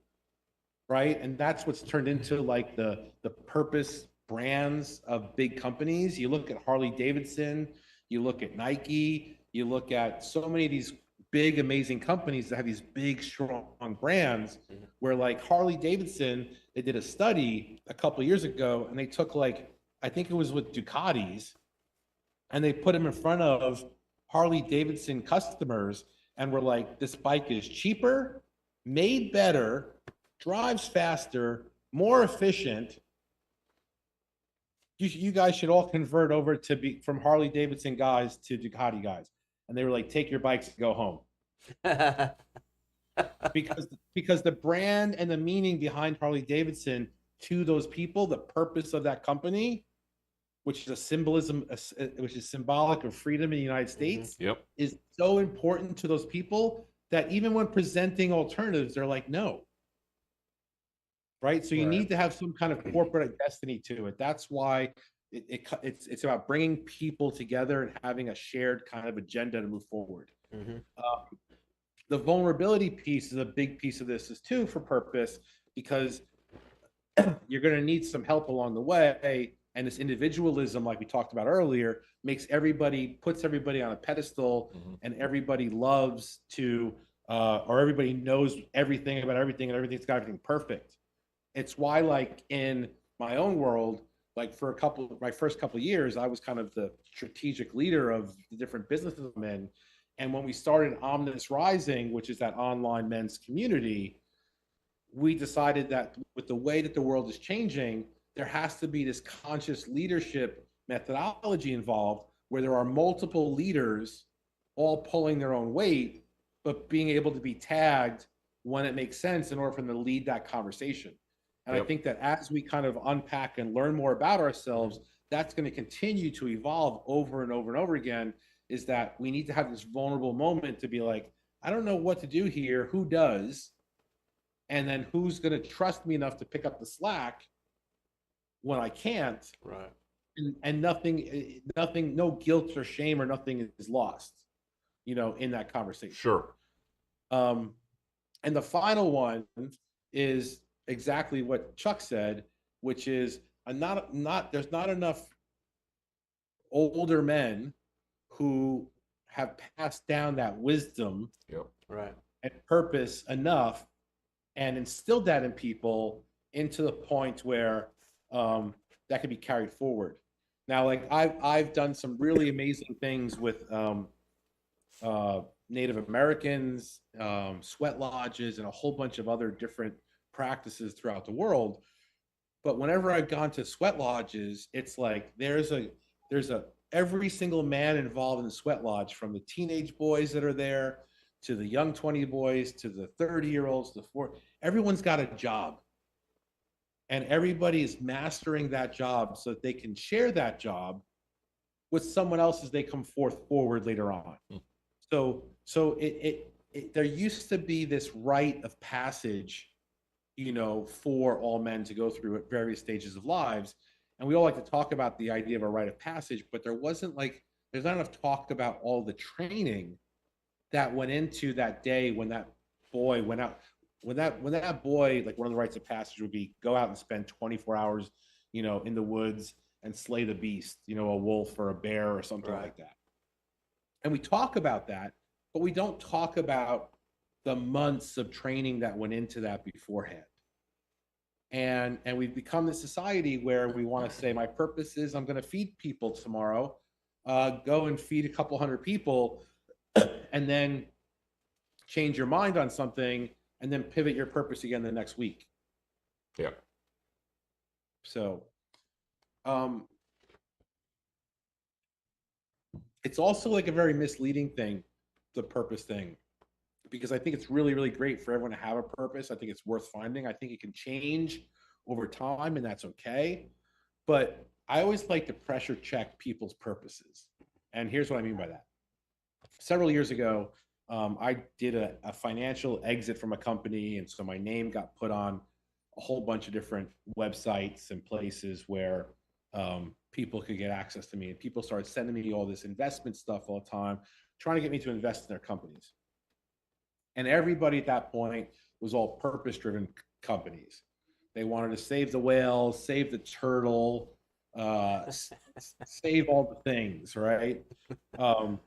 right? And that's what's turned into like the purpose brands of big companies. You look at Harley Davidson, you look at Nike, you look at so many of these big, amazing companies that have these big, strong brands, where like Harley Davidson, they did a study a couple of years ago, and they took like, I think it was with Ducatis, and they put them in front of Harley Davidson customers and were like, this bike is cheaper, made better, drives faster, more efficient. You guys should all convert over to be from Harley Davidson guys to Ducati guys. And they were like, take your bikes and go home. because the brand and the meaning behind Harley Davidson to those people, the purpose of that company, which is a symbolism, which is symbolic of freedom in the United States, is so important to those people that even when presenting alternatives, they're like, no. Right? So you need to have some kind of corporate destiny to it. That's why it's about bringing people together and having a shared kind of agenda to move forward. The vulnerability piece is a big piece of this too for purpose, because you're going to need some help along the way. And this individualism, like we talked about earlier, puts everybody on a pedestal, and everybody loves to, or everybody knows everything about everything, and everything's got everything perfect. It's why, like in my own world, like for my first couple of years, I was kind of the strategic leader of the different businesses I'm in. And when we started Omnis Rising, which is that online men's community, we decided that with the way that the world is changing, there has to be this conscious leadership methodology involved, where there are multiple leaders all pulling their own weight, but being able to be tagged when it makes sense in order for them to lead that conversation. And I think that as we kind of unpack and learn more about ourselves, that's going to continue to evolve over and over and over again, is that we need to have this vulnerable moment to be like, I don't know what to do here. Who does? And then who's going to trust me enough to pick up the slack when I can't? Right. And nothing, no guilt or shame or nothing is lost, in that conversation. Sure. And the final one is exactly what Chuck said, which is there's not enough older men who have passed down that wisdom and purpose enough and instilled that in people into the point where that can be carried forward. Now, like I've done some really amazing things with Native Americans, sweat lodges, and a whole bunch of other different practices throughout the world. But whenever I've gone to sweat lodges, it's like there's every single man involved in the sweat lodge, from the teenage boys that are there to the young 20 boys to the 30-year-olds, everyone's got a job. And everybody is mastering that job so that they can share that job with someone else as they come forward later on. So there used to be this rite of passage, for all men to go through at various stages of lives. And we all like to talk about the idea of a rite of passage, but there's not enough talk about all the training that went into that day when that boy went out. When that boy, like one of the rites of passage would be go out and spend 24 hours, in the woods and slay the beast, a wolf or a bear or something like that. And we talk about that, but we don't talk about the months of training that went into that beforehand. And we've become this society where we want to say, my purpose is I'm going to feed people tomorrow. Go and feed a couple hundred people, and then change your mind on something, and then pivot your purpose again the next week. Yeah. So, it's also like a very misleading thing, the purpose thing, because I think it's really, really great for everyone to have a purpose. I think it's worth finding. I think it can change over time, and that's okay. But I always like to pressure check people's purposes. And here's what I mean by that. Several years ago, I did a financial exit from a company, and so my name got put on a whole bunch of different websites and places where people could get access to me, and people started sending me all this investment stuff all the time, trying to get me to invest in their companies. And everybody at that point was all purpose-driven companies. They wanted to save the whales, save the turtle, save all the things, right? And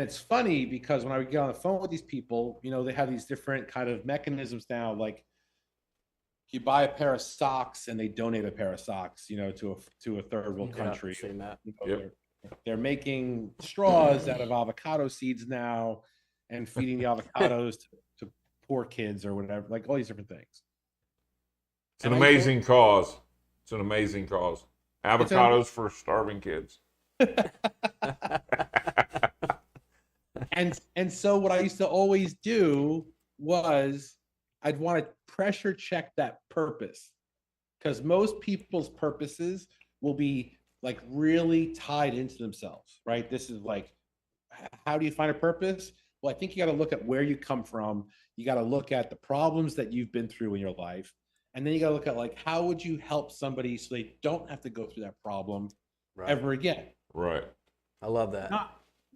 it's funny because when I would get on the phone with these people, you know, they have these different kind of mechanisms now, like you buy a pair of socks and they donate a pair of socks, you know, to a third world country. Seen that. You know, they're making straws out of avocado seeds now and feeding the avocados to poor kids or whatever, like all these different things. It's an amazing cause. It's an amazing cause. Avocados for starving kids. And so what I used to always do was I'd want to pressure check that purpose, because most people's purposes will be like really tied into themselves, right? This is like, how do you find a purpose? Well, I think you got to look at where you come from. You got to look at the problems that you've been through in your life. And then you got to look at like, how would you help somebody so they don't have to go through that problem ever again? Right. I love that.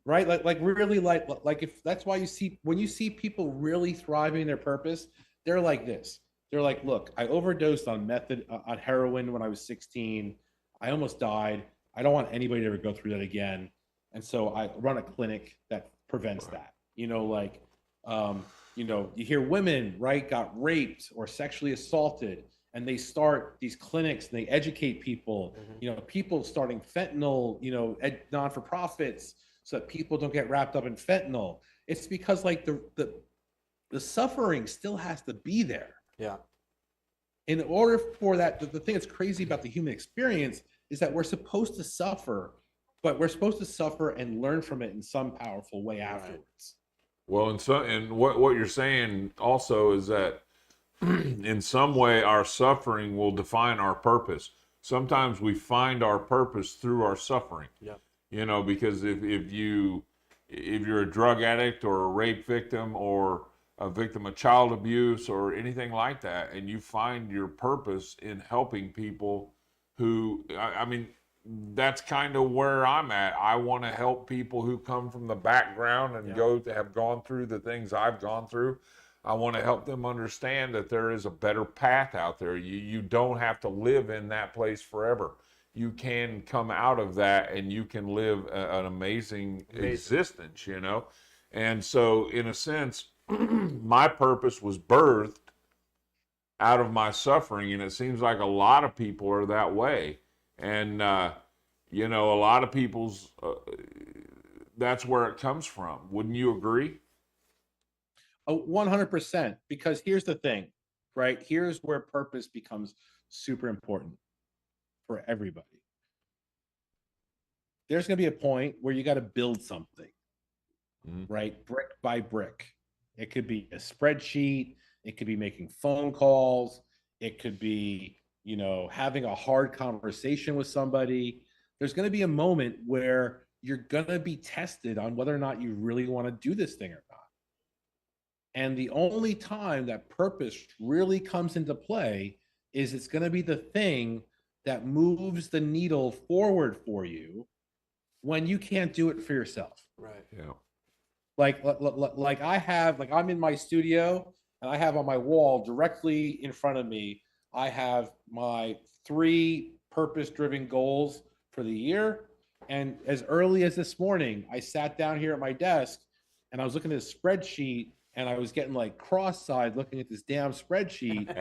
Right. Like really like if that's why you see, when you see people really thriving in their purpose, they're like this. They're like, look, I overdosed on on heroin when I was 16. I almost died. I don't want anybody to ever go through that again. And so I run a clinic that prevents that. You know, like, you know, you hear women, right, got raped or sexually assaulted, and they start these clinics and they educate people, you know, people starting fentanyl, you know, non-for-profits so that people don't get wrapped up in fentanyl. It's because like the suffering still has to be there. Yeah. In order for that, the thing that's crazy about the human experience is that we're supposed to suffer, but we're supposed to suffer and learn from it in some powerful way afterwards. Well, and what you're saying also is that in some way our suffering will define our purpose. Sometimes we find our purpose through our suffering. Yep. You know, because if you're a drug addict or a rape victim or a victim of child abuse or anything like that, and you find your purpose in helping people who, I mean, that's kind of where I'm at. I want to help people who come from the background and have gone through the things I've gone through. I want to help them understand that there is a better path out there. You don't have to live in that place forever. You can come out of that and you can live an amazing existence, you know? And so in a sense, my purpose was birthed out of my suffering, and it seems like a lot of people are that way. And, you know, a lot of people's, that's where it comes from. Wouldn't you agree? 100%. Because here's the thing, right? Here's where purpose becomes super important for everybody. There's going to be a point where you got to build something, right? Brick by brick. It could be a spreadsheet. It could be making phone calls. It could be, you know, having a hard conversation with somebody. There's going to be a moment where you're going to be tested on whether or not you really want to do this thing or not. And the only time that purpose really comes into play is it's going to be the thing that moves the needle forward for you when you can't do it for yourself. Right. Yeah. Like I have, like I'm in my studio and I have on my wall directly in front of me, I have my 3 purpose-driven goals for the year. And as early as this morning, I sat down here at my desk and I was looking at this spreadsheet and I was getting like cross-eyed looking at this damn spreadsheet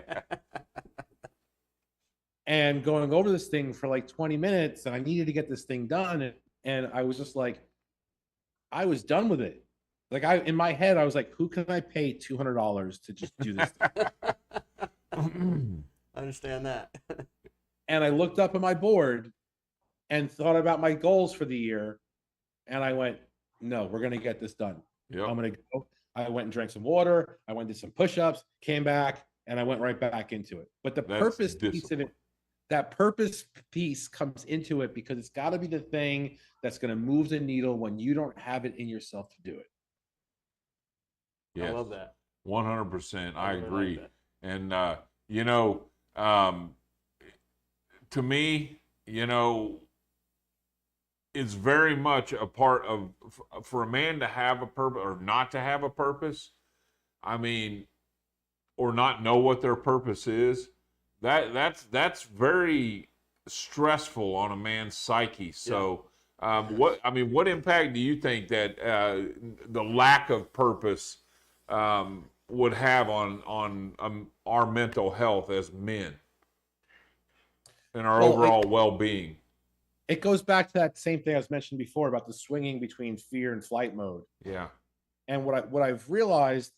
and going over this thing for like 20 minutes. And I needed to get this thing done. And I was just like, I was done with it. Like in my head, I was like, who can I pay $200 to just do this thing? I understand that. And I looked up at my board and thought about my goals for the year. And I went, no, we're going to get this done. Yep. I'm going to go. I went and drank some water. I went and did some push-ups, came back, and I went right back into it. But that's purpose piece of it, that purpose piece comes into it because it's got to be the thing that's going to move the needle when you don't have it in yourself to do it. Yes. I love that. 100%. I really agree. like And, you know, to me, you know, is very much a part of, for a man to have a purpose or not to have a purpose, I mean, or not know what their purpose is, that's very stressful on a man's psyche. So, what impact do you think that the lack of purpose would have on our mental health as men and our overall well-being? It goes back to that same thing I was mentioned before about the swinging between fear and flight mode. Yeah. And what I've realized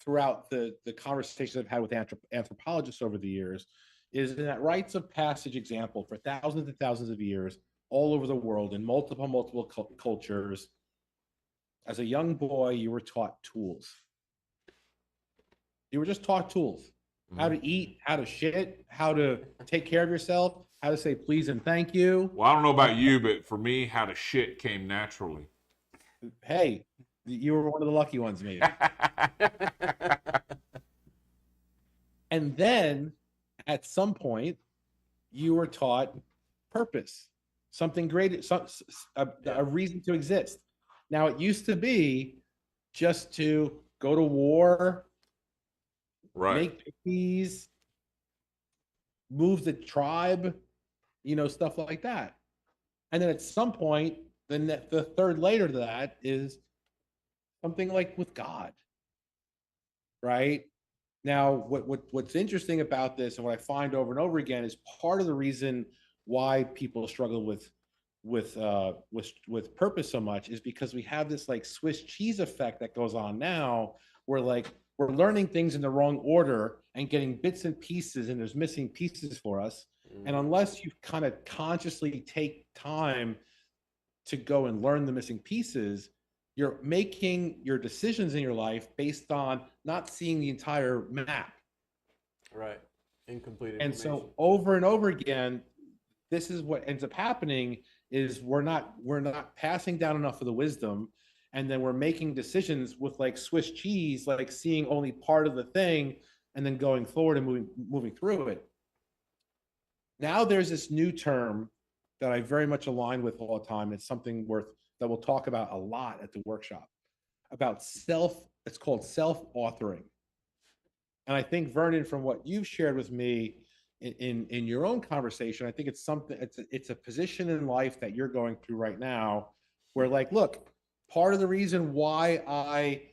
throughout the conversations I've had with anthropologists over the years is that rites of passage example for thousands and thousands of years all over the world in multiple cultures. As a young boy, you were taught tools. You were just taught tools. How to eat, how to shit, how to take care of yourself, how to say please and thank you. Well, I don't know about you, but for me, how to shit came naturally. Hey, you were one of the lucky ones, maybe. And then at some point, you were taught purpose, something great, a reason to exist. Now, it used to be just to go to war, make peace, move the tribe, stuff like that. And then at some point, the third layer to that is something like with God, right? Now, what's interesting about this, and what I find over and over again, is part of the reason why people struggle with purpose so much is because we have this like Swiss cheese effect that goes on now, where like we're learning things in the wrong order and getting bits and pieces, and there's missing pieces for us. And unless you kind of consciously take time to go and learn the missing pieces, you're making your decisions in your life based on not seeing the entire map. Right. Incomplete And information. so over and over again, this is what ends up happening is we're not passing down enough of the wisdom, and then we're making decisions with like Swiss cheese, like seeing only part of the thing and then going forward and moving through it. Now there's this new term that I very much align with all the time. It's something that we'll talk about a lot at the workshop about it's called self-authoring. And I think, Vernon, from what you've shared with me in your own conversation, I think it's a position in life that you're going through right now where like, look, part of the reason why I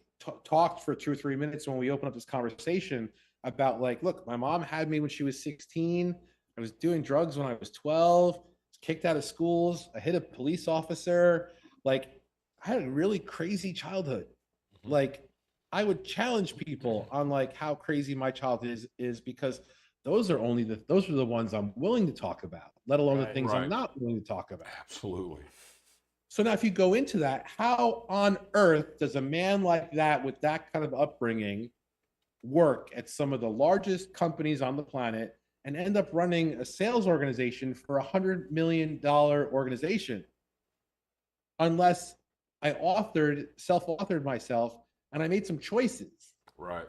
talked for 2 or 3 minutes when we opened up this conversation about like, look, my mom had me when she was 16. I was doing drugs when I was 12, was kicked out of schools. I hit a police officer. Like, I had a really crazy childhood. Like, I would challenge people on like how crazy my childhood is because those are the ones I'm willing to talk about, let alone the things I'm not willing to talk about. Absolutely. So now if you go into that, how on earth does a man like that with that kind of upbringing work at some of the largest companies on the planet and end up running a sales organization for $100 million organization? Unless I self-authored myself and I made some choices. Right.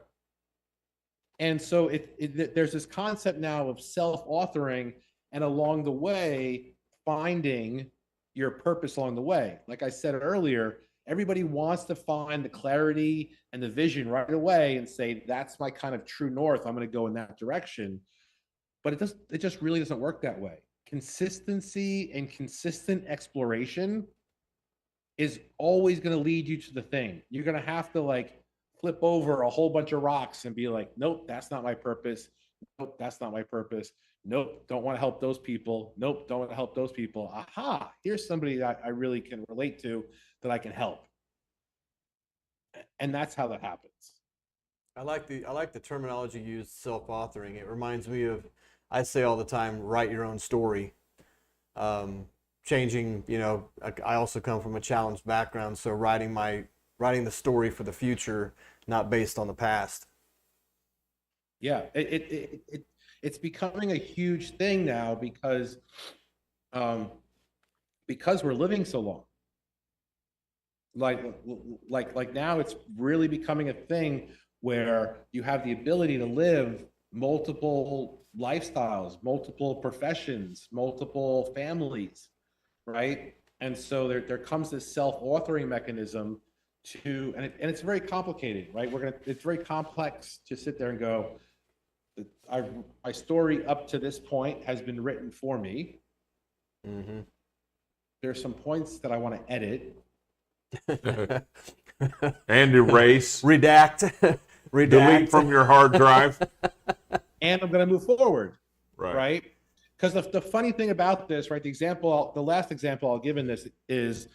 And so there's this concept now of self-authoring and along the way, finding your purpose along the way. Like I said earlier, everybody wants to find the clarity and the vision right away and say, that's my kind of true north. I'm going to go in that direction. But it just really doesn't work that way. Consistency and consistent exploration is always going to lead you to the thing. You're going to have to like flip over a whole bunch of rocks and be like, nope, that's not my purpose. Nope, that's not my purpose. Nope, don't want to help those people. Nope, don't want to help those people. Aha, here's somebody that I really can relate to that I can help. And that's how that happens. I like the terminology used, self-authoring. It reminds me of, I say all the time, write your own story. Changing, I also come from a challenged background, so writing the story for the future, not based on the past. Yeah, it's becoming a huge thing now because we're living so long. Like now it's really becoming a thing where you have the ability to live multiple lifestyles, multiple professions, multiple families, right? And so there comes this self-authoring mechanism and it's very complicated, right? It's very complex to sit there and go, my story up to this point has been written for me. Mm-hmm. There's some points that I want to edit. And erase. Redact. Delete from your hard drive. And I'm going to move forward. Right. Because the funny thing about this, right? The last example I'll give in this is,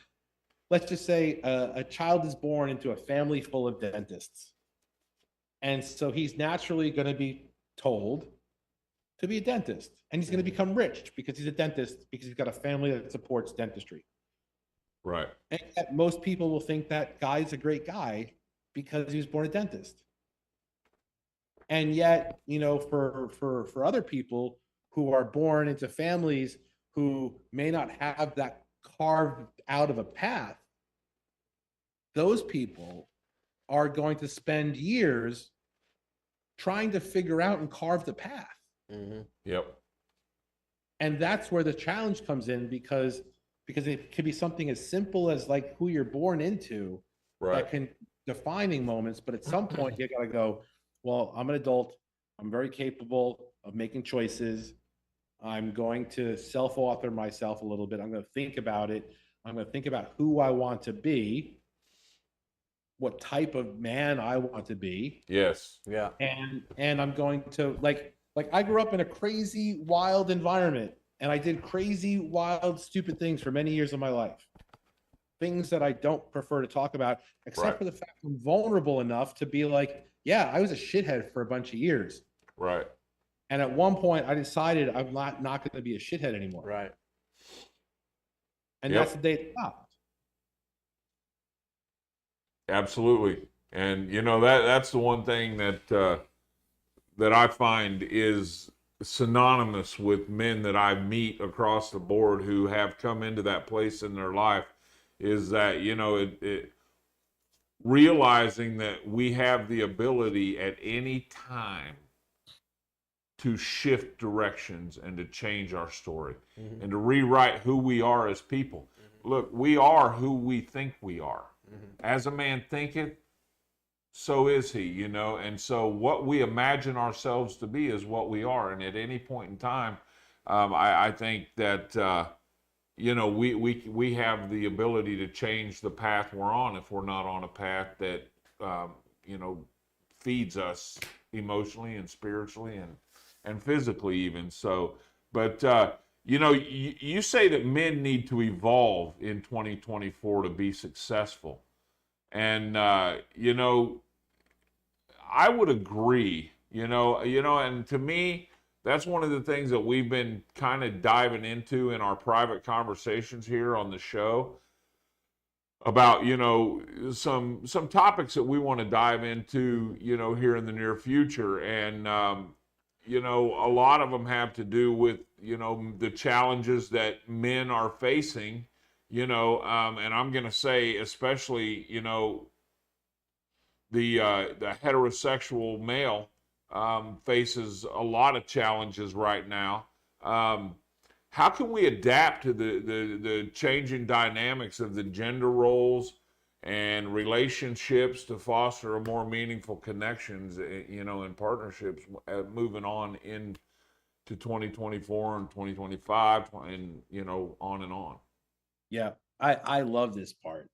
let's just say a child is born into a family full of dentists. And so he's naturally going to be told to be a dentist. And he's going to become rich because he's a dentist, because he's got a family that supports dentistry. Right. And yet most people will think that guy's a great guy because he was born a dentist. And yet, for other people who are born into families who may not have that carved out of a path, those people are going to spend years trying to figure out and carve the path. Mm-hmm. Yep. And that's where the challenge comes in, because it could be something as simple as like who you're born into, right, that can defining moments. But at some point you got to go, well, I'm an adult. I'm very capable of making choices. I'm going to self-author myself a little bit. I'm going to think about it. I'm going to think about who I want to be, what type of man I want to be. Yes. Yeah. And I'm going to like I grew up in a crazy, wild environment, and I did crazy, wild, stupid things for many years of my life. Things that I don't prefer to talk about, except for the fact I'm vulnerable enough to be like, yeah, I was a shithead for a bunch of years. Right. And at one point I decided I'm not going to be a shithead anymore. Right. And that's the day it stopped. Absolutely. And that's the one thing that I find is synonymous with men that I meet across the board who have come into that place in their life, is that realizing that we have the ability at any time to shift directions and to change our story, mm-hmm, and to rewrite who we are as people. Mm-hmm. Look, we are who we think we are. Mm-hmm. As a man thinketh, so is he, and so what we imagine ourselves to be is what we are. And at any point in time, I think that we have the ability to change the path we're on if we're not on a path that feeds us emotionally and spiritually and physically even. So, but you say that men need to evolve in 2024 to be successful, and I would agree. And to me, that's one of the things that we've been kind of diving into in our private conversations here on the show about, some topics that we want to dive into, here in the near future. And, a lot of them have to do with, the challenges that men are facing, and I'm going to say especially, the heterosexual male faces a lot of challenges right now. How can we adapt to the changing dynamics of the gender roles and relationships to foster a more meaningful connections, and partnerships moving on into 2024 and 2025 and, on and on? Yeah, I love this part.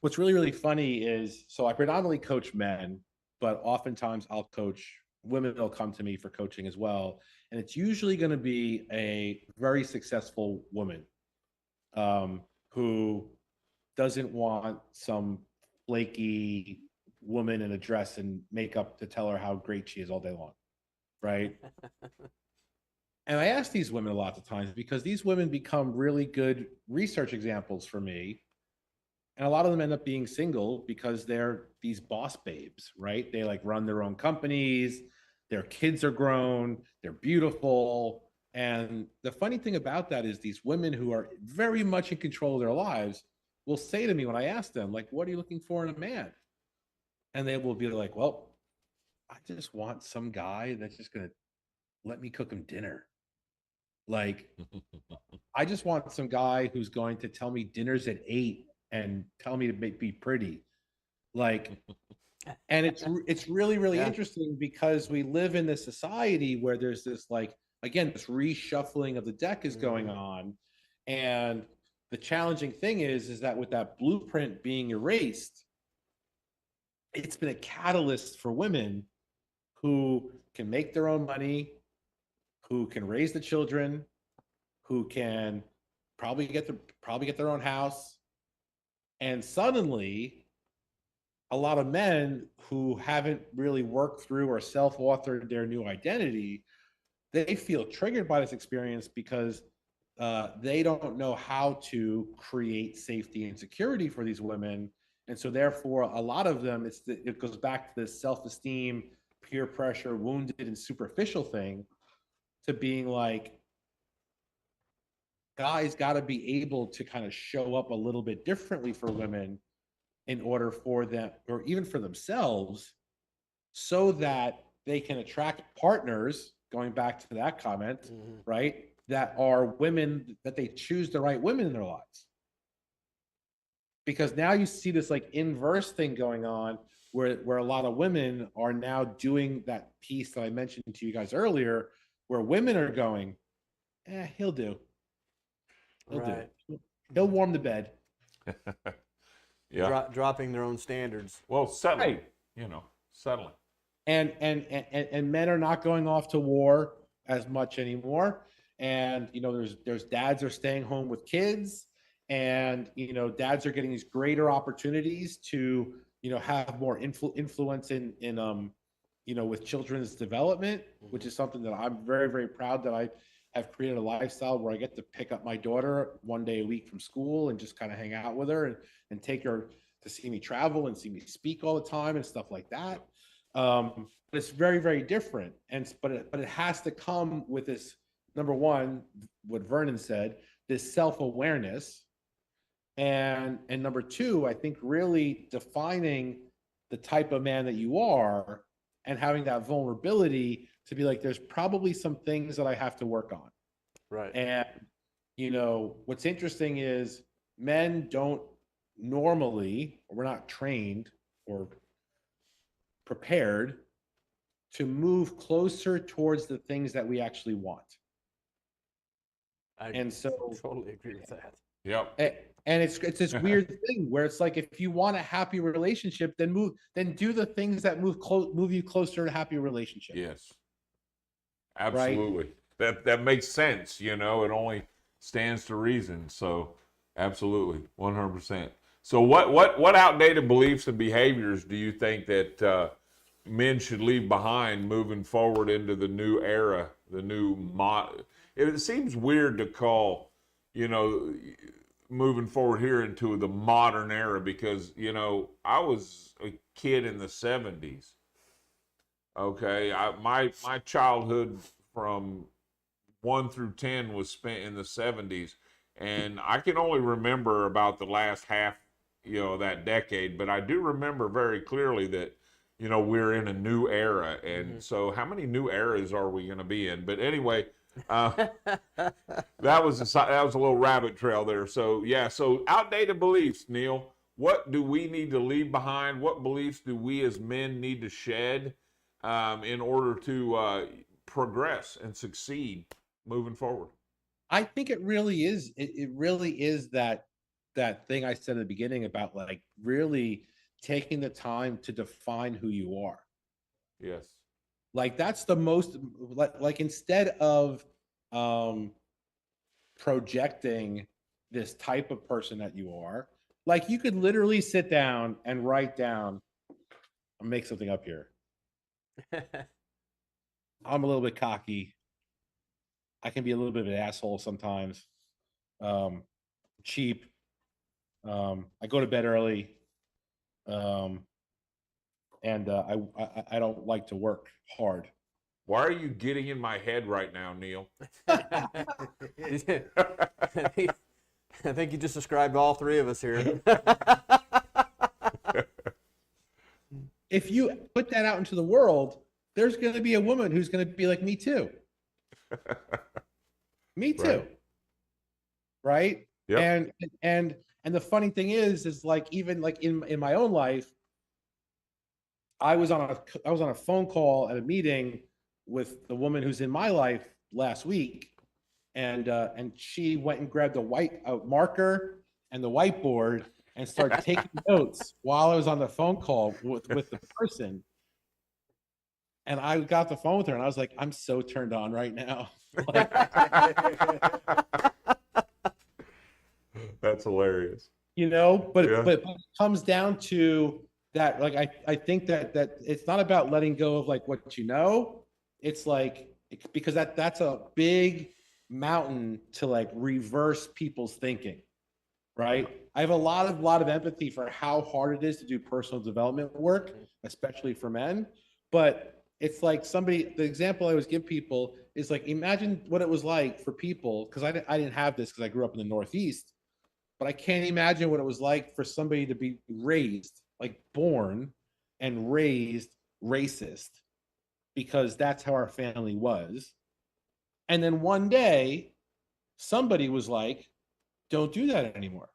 What's really, really funny is, so I predominantly coach men, but oftentimes I'll coach women. They'll come to me for coaching as well. And it's usually going to be a very successful woman who doesn't want some flaky woman in a dress and makeup to tell her how great she is all day long, right? And I ask these women a lot of times because these women become really good research examples for me. And a lot of them end up being single because they're these boss babes, right? They like run their own companies, their kids are grown, they're beautiful. And the funny thing about that is these women who are very much in control of their lives will say to me when I ask them, like, what are you looking for in a man? And they will be like, well, I just want some guy that's just going to let me cook him dinner. Like, I just want some guy who's going to tell me dinner's at 8 and tell me to be pretty. Like, and it's really, really interesting because we live in this society where there's this, like, again, this reshuffling of the deck is going on. And the challenging thing is that with that blueprint being erased, it's been a catalyst for women who can make their own money, who can raise the children, who can probably get their own house. And suddenly, a lot of men who haven't really worked through or self-authored their new identity, they feel triggered by this experience because they don't know how to create safety and security for these women. And so therefore, a lot of them, it goes back to this self-esteem, peer pressure, wounded and superficial thing, to being like, guys got to be able to kind of show up a little bit differently for women in order for them, or even for themselves, so that they can attract partners, going back to that comment, right? That are women, that they choose the right women in their lives. Because now you see this like inverse thing going on where a lot of women are now doing that piece that I mentioned to you guys earlier, where women are going, he'll do. He'll warm the bed. Dropping their own standards. Well, settling, settling. And men are not going off to war as much anymore. And, there's dads are staying home with kids, and, dads are getting these greater opportunities to, have more influence in with children's development, which is something that I'm very, very proud that I have created a lifestyle where I get to pick up my daughter one day a week from school and just kind of hang out with her and take her to see me travel and see me speak all the time and stuff like that. But it's very, very different. But it has to come with this, number one, what Vernon said, this self-awareness. And number two, I think really defining the type of man that you are and having that vulnerability to be like, there's probably some things that I have to work on. Right. And, what's interesting is men don't normally, or we're not trained or prepared to move closer towards the things that we actually want. I totally agree with that. Yep. And it's this weird thing where it's like, if you want a happy relationship, then do the things that move you closer to a happy relationship. Yes. Absolutely. Right? That makes sense. It only stands to reason. So absolutely. 100%. So what outdated beliefs and behaviors do you think that men should leave behind moving forward into the new era, the new It seems weird to call, moving forward here into the modern era because, I was a kid in the 70s. Okay, my childhood from 1 through 10 was spent in the 70s, and I can only remember about the last half, that decade, but I do remember very clearly that, we're in a new era, and so how many new eras are we going to be in? But anyway, that was a little rabbit trail there. So yeah, so outdated beliefs, Neal. What do we need to leave behind? What beliefs do we as men need to shed in order to progress and succeed moving forward? I think it really is. It really is that thing I said at the beginning about like really taking the time to define who you are. Yes. Like that's the most like instead of projecting this type of person that you are, like you could literally sit down and write down, I'll make something up here. I'm a little bit cocky. I can be a little bit of an asshole sometimes. Cheap. I go to bed early. And I don't like to work hard. Why are you getting in my head right now, Neal? I think you just described all three of us here. If you put that out into the world, there's going to be a woman who's going to be like me too. Me too. Right? Yep. And the funny thing is like even like in my own life, I was on a phone call at a meeting with the woman who's in my life last week, and she went and grabbed a marker and the whiteboard and started taking notes while I was on the phone call with the person. And I got the phone with her and I was like, I'm so turned on right now. Like, that's hilarious. You know, but it comes down to that. Like, I think that it's not about letting go of like what you know. It's like, because that's a big mountain to like reverse people's thinking, right? I have a lot of empathy for how hard it is to do personal development work, especially for men. But it's like the example I always give people is like, imagine what it was like for people, because I didn't have this because I grew up in the Northeast, but I can't imagine what it was like for somebody to be raised, like born and raised racist, because that's how our family was. And then one day, somebody was like, don't do that anymore.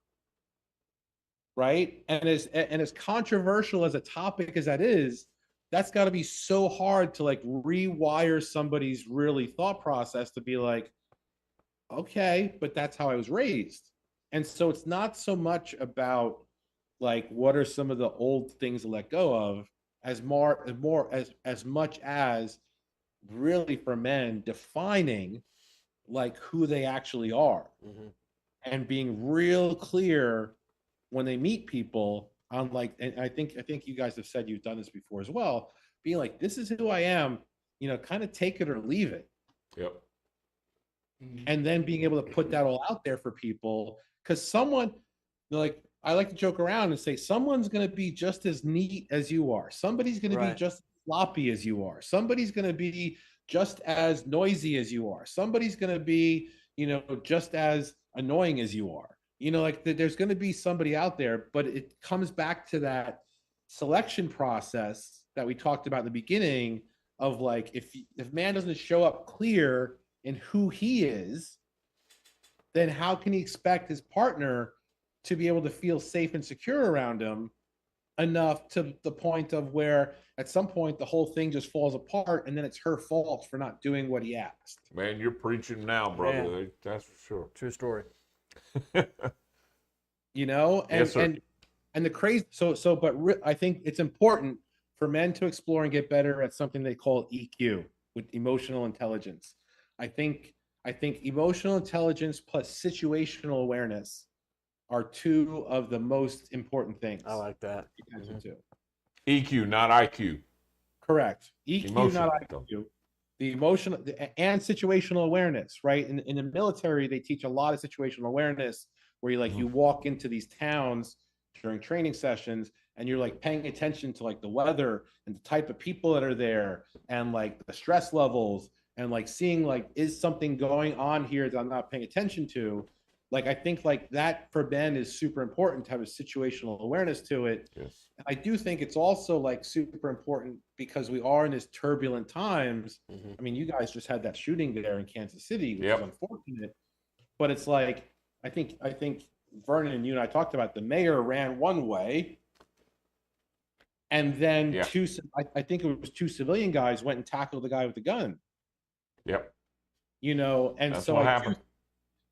Right? And as controversial as a topic as that is, that's got to be so hard to like rewire somebody's really thought process to be like, okay, but that's how I was raised. And so it's not so much about like what are some of the old things to let go of, as much as really for men defining like who they actually are, and being real clear when they meet people on like, and I think you guys have said you've done this before as well, being like, this is who I am, you know, kind of take it or leave it. Yep. And then being able to put that all out there for people, because someone, like, I like to joke around and say someone's going to be just as neat as you are. Somebody's going to be just as sloppy as you are. Somebody's going to be just as noisy as you are. Somebody's going to be, you know, just as annoying as you are. You know, like there's going to be somebody out there, but it comes back to that selection process that we talked about in the beginning of like, if man doesn't show up clear in who he is, then how can he expect his partner to be able to feel safe and secure around him enough to the point of where at some point the whole thing just falls apart and then it's her fault for not doing what he asked. Man, you're preaching now, brother. Man. That's for sure. True story. You know, and the crazy. I think it's important for men to explore and get better at something they call EQ, with emotional intelligence. I think emotional intelligence plus situational awareness are two of the most important things. I like that. EQ, not IQ. Correct. EQ, emotional, not IQ. The emotional and situational awareness, right? In the military, they teach a lot of situational awareness where you you walk into these towns during training sessions and you're like paying attention to like the weather and the type of people that are there and like the stress levels and like seeing like, is something going on here that I'm not paying attention to? Like, I think like that for Ben is super important to have a situational awareness to it. Yes. I do think it's also like super important because we are in this turbulent times. I mean, you guys just had that shooting there in Kansas City, which is unfortunate, but it's like, I think Vernon and you and I talked about the mayor ran one way and then I think it was two civilian guys went and tackled the guy with the gun. Yep. You know, and that's so what happened.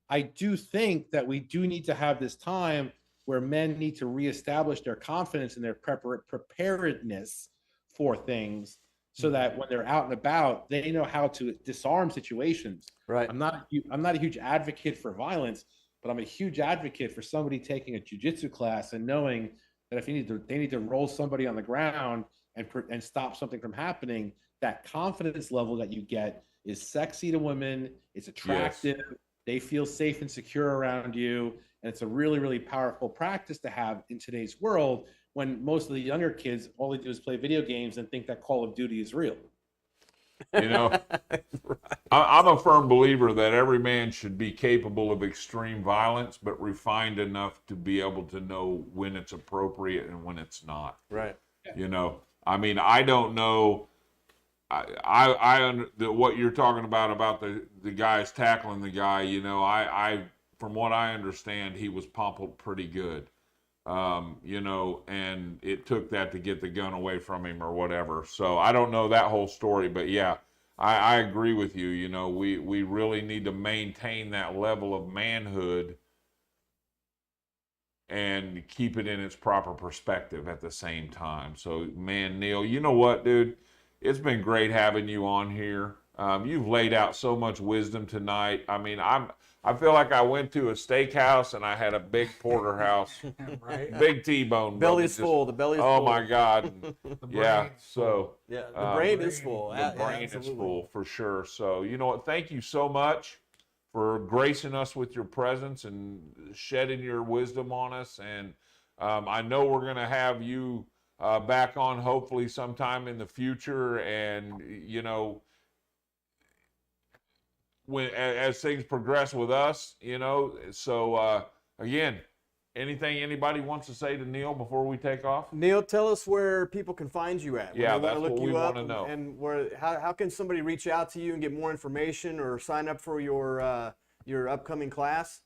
I do think that we do need to have this time where men need to reestablish their confidence and their preparedness for things so that when they're out and about, they know how to disarm situations. Right. I'm not a huge advocate for violence, but I'm a huge advocate for somebody taking a jiu-jitsu class and knowing that if they need to roll somebody on the ground and stop something from happening, that confidence level that you get is sexy to women. It's attractive. Yes. They feel safe and secure around you. And it's a really, really powerful practice to have in today's world when most of the younger kids, all they do is play video games and think that Call of Duty is real. You know, I'm a firm believer that every man should be capable of extreme violence, but refined enough to be able to know when it's appropriate and when it's not. Right. You know, I mean, I don't know what you're talking about the guys tackling the guy, you know, I from what I understand, he was pummeled pretty good. You know, and it took that to get the gun away from him or whatever. So I don't know that whole story, but yeah, I agree with you. You know, we really need to maintain that level of manhood and keep it in its proper perspective at the same time. So, man, Neal, you know what, dude? It's been great having you on here. You've laid out so much wisdom tonight. I mean, I feel like I went to a steakhouse and I had a big porterhouse, Right. big T-bone. Belly's full. The belly's full. Oh my God. Yeah. So yeah, the brain is full. The brain is full for sure. So you know what? Thank you so much for gracing us with your presence and shedding your wisdom on us. And I know we're going to have you back on hopefully sometime in the future. And you know, when as things progress with us, you know. So again, anything anybody wants to say to Neal before we take off? Neal, tell us where people can find you at. Yeah, that's what we want to know. And how can somebody reach out to you and get more information or sign up for your upcoming class?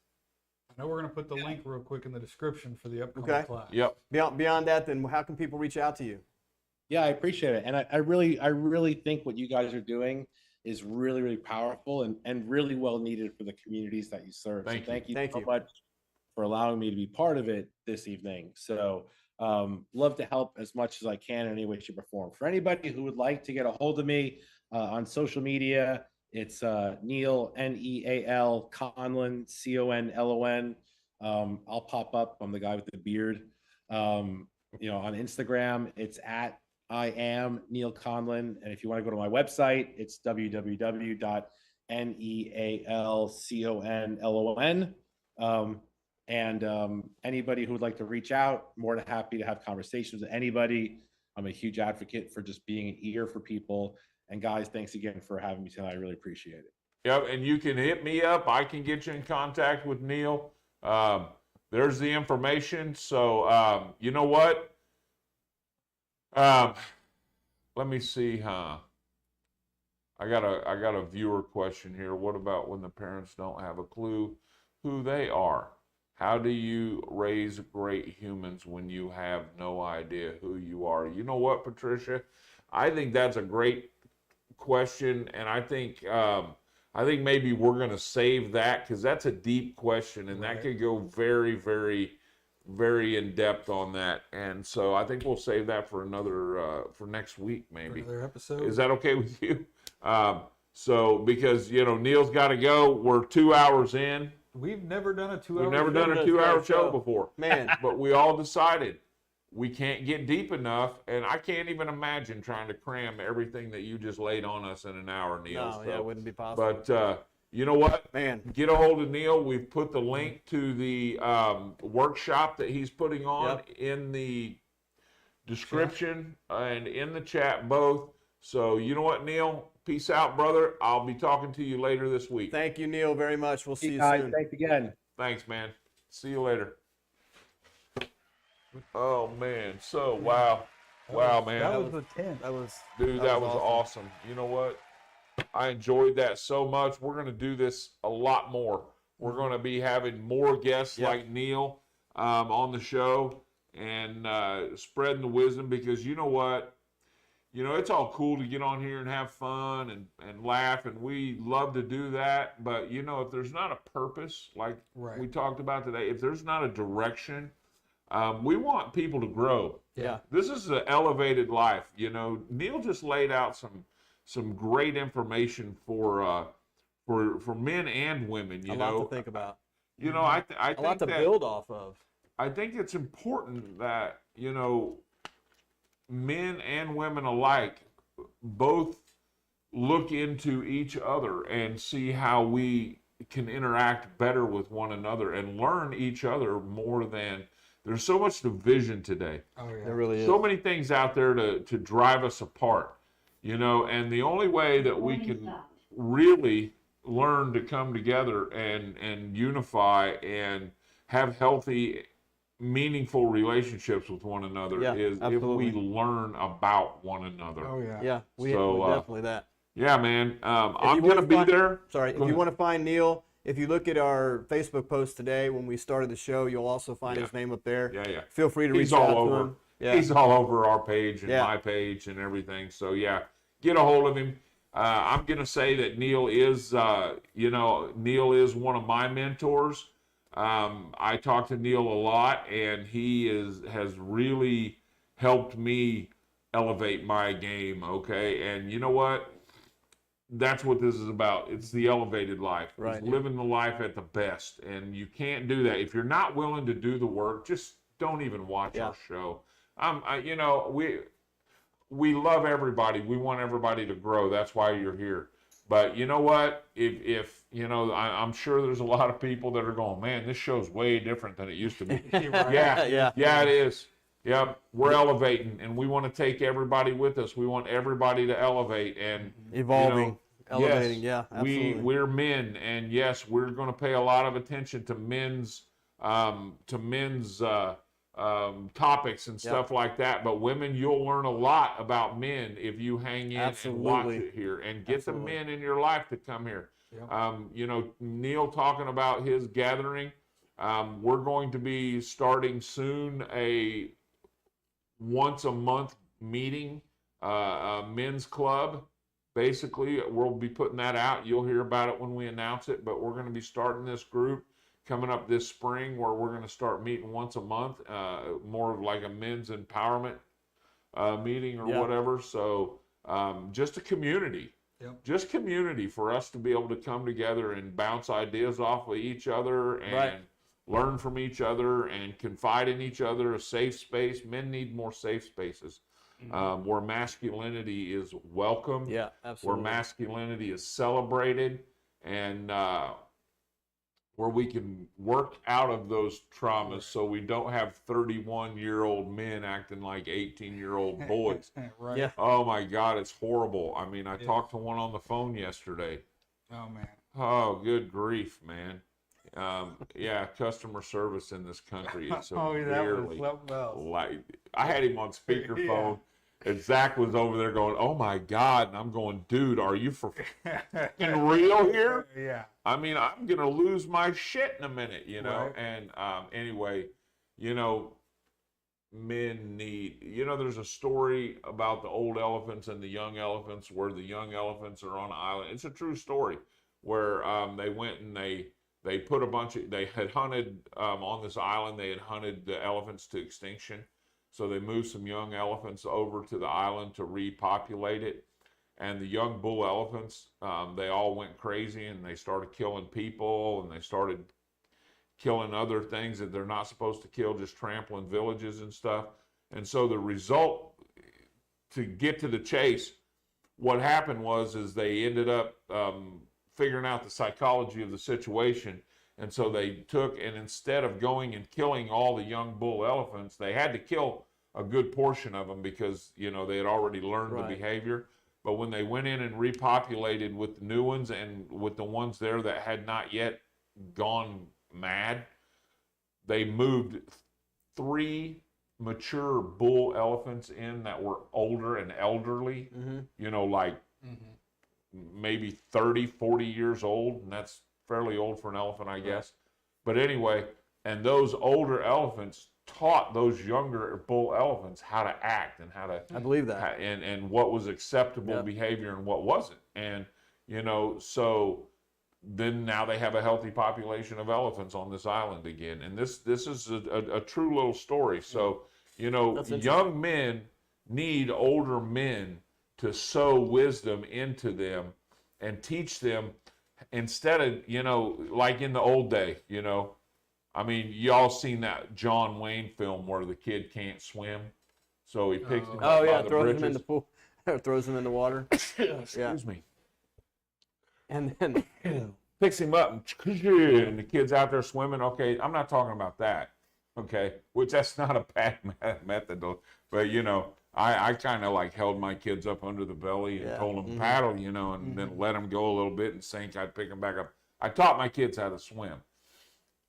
I know we're going to put the link real quick in the description for the upcoming class. Yep. Beyond that, then how can people reach out to you? Yeah, I appreciate it. And I really think what you guys are doing is really, really powerful and really well needed for the communities that you serve. Thank you so much for allowing me to be part of it this evening. So love to help as much as I can in any way, shape, or form. For anybody who would like to get a hold of me on social media, it's Neal, Neal Conlon, Conlon. I'll pop up. I'm the guy with the beard. You know, on Instagram, it's at I am Neal Conlon. And if you want to go to my website, it's www.nealconlon. And anybody who would like to reach out, more than happy to have conversations with anybody. I'm a huge advocate for just being an ear for people. And guys, thanks again for having me tonight. I really appreciate it. Yep, and you can hit me up. I can get you in contact with Neal. There's the information. So you know what? Let me see, I got a viewer question here. What about when the parents don't have a clue who they are? How do you raise great humans when you have no idea who you are? You know what, Patricia? I think that's a great question, and I think maybe we're going to save that because that's a deep question, and that could go very, very, very in depth on that. And so I think we'll save that for another for next week, maybe. Another episode. Is that okay with you? So because you know Neal's got to go, we're 2 hours in. We've never done a 2 hour. We've never done a 2-hour show before, man. But we all decided we can't get deep enough, and I can't even imagine trying to cram everything that you just laid on us in an hour, Neal. No, so, yeah, it wouldn't be possible. But you know what? Man, get a hold of Neal. We've put the link to the workshop that he's putting on in the description and in the chat both. So you know what, Neal? Peace out, brother. I'll be talking to you later this week. Thank you, Neal, very much. We'll see you guys, soon. thanks again. Thanks, man. See you later. Oh man, so wow, man. That was the 10th. That was awesome. You know what? I enjoyed that so much. We're going to do this a lot more. We're going to be having more guests like Neal on the show and spreading the wisdom, because you know what? You know, it's all cool to get on here and have fun and laugh, and we love to do that. But, you know, if there's not a purpose, like we talked about today, if there's not a direction, we want people to grow. Yeah. This is an elevated life. You know, Neal just laid out some great information for men and women. You know, a lot to think about. You know, I think a lot to build off of. I think it's important that, you know, men and women alike both look into each other and see how we can interact better with one another and learn each other more than. There's so much division today. Oh yeah, there really is. So many things out there to drive us apart, you know, and the only way that we can really learn to come together and unify and have healthy meaningful relationships with one another is absolutely. if we learn about one another. Oh yeah. Yeah, we definitely that. Yeah, man. I'm you going to be there. Sorry, if you want to find Neal, if you look at our Facebook post today when we started the show, you'll also find his name up there. Yeah. Feel free to reach all out over. to him. Yeah. He's all over our page and my page and everything. So yeah, get a hold of him. I'm going to say that Neal is, Neal is one of my mentors. I talk to Neal a lot, and he has really helped me elevate my game. Okay, and you know what? That's what this is about. It's the elevated life. Right. It's living the life at the best, and you can't do that if you're not willing to do the work. Just don't even watch our show. We love everybody. We want everybody to grow. That's why you're here. But you know what? If I'm sure there's a lot of people that are going, man, this show's way different than it used to be. Yeah, it is. Yep, we're elevating, and we want to take everybody with us. We want everybody to elevate and evolving, elevating. Yes, yeah, absolutely. We're men, and yes, we're going to pay a lot of attention to men's topics and stuff like that. But women, you'll learn a lot about men if you hang in and watch it here and get the men in your life to come here. Yep. Neal talking about his gathering. We're going to be starting soon a once a month meeting, a men's club. Basically, we'll be putting that out. You'll hear about it when we announce it, but we're going to be starting this group coming up this spring where we're going to start meeting once a month, more of like a men's empowerment meeting or whatever. So just a community. Yep. Just community for us to be able to come together and bounce ideas off of each other and learn from each other and confide in each other, a safe space. Men need more safe spaces where masculinity is welcome, where masculinity is celebrated, and where we can work out of those traumas so we don't have 31-year-old men acting like 18-year-old boys. Right. Yeah. Oh, my God, it's horrible. I mean, I talked to one on the phone yesterday. Oh, man. Oh, good grief, man. Customer service in this country is severely like, I had him on speakerphone and Zach was over there going, oh my God, and I'm going, dude, are you for fucking real here? Yeah. I mean, I'm gonna lose my shit in a minute, Right. And anyway, men need, there's a story about the old elephants and the young elephants where the young elephants are on an island. It's a true story where they went and they put they had hunted on this island. They had hunted the elephants to extinction. So they moved some young elephants over to the island to repopulate it. And the young bull elephants, they all went crazy and they started killing people and they started killing other things that they're not supposed to kill, just trampling villages and stuff. And so the result, to get to the chase, what happened was they ended up figuring out the psychology of the situation. And so they took, and instead of going and killing all the young bull elephants, they had to kill a good portion of them because, they had already learned the behavior. But when they went in and repopulated with the new ones and with the ones there that had not yet gone mad, they moved 3 mature bull elephants in that were older and elderly, maybe 30, 40 years old, and that's fairly old for an elephant, I guess. But anyway, and those older elephants taught those younger bull elephants how to act and how to... I believe that. And what was acceptable behavior and what wasn't. And, so then now they have a healthy population of elephants on this island again. And this is a true little story. So, young men need older men to sow wisdom into them and teach them instead of, like in the old day, I mean, y'all seen that John Wayne film where the kid can't swim, so he picks him up by the throws britches. him in the pool, throws him in the water. Excuse me. And then picks him up, and the kid's out there swimming. Okay, I'm not talking about that. Okay, which that's not a bad method, though. But I kind of like held my kids up under the belly and told them paddle, and then let them go a little bit and sink. I'd pick them back up. I taught my kids how to swim.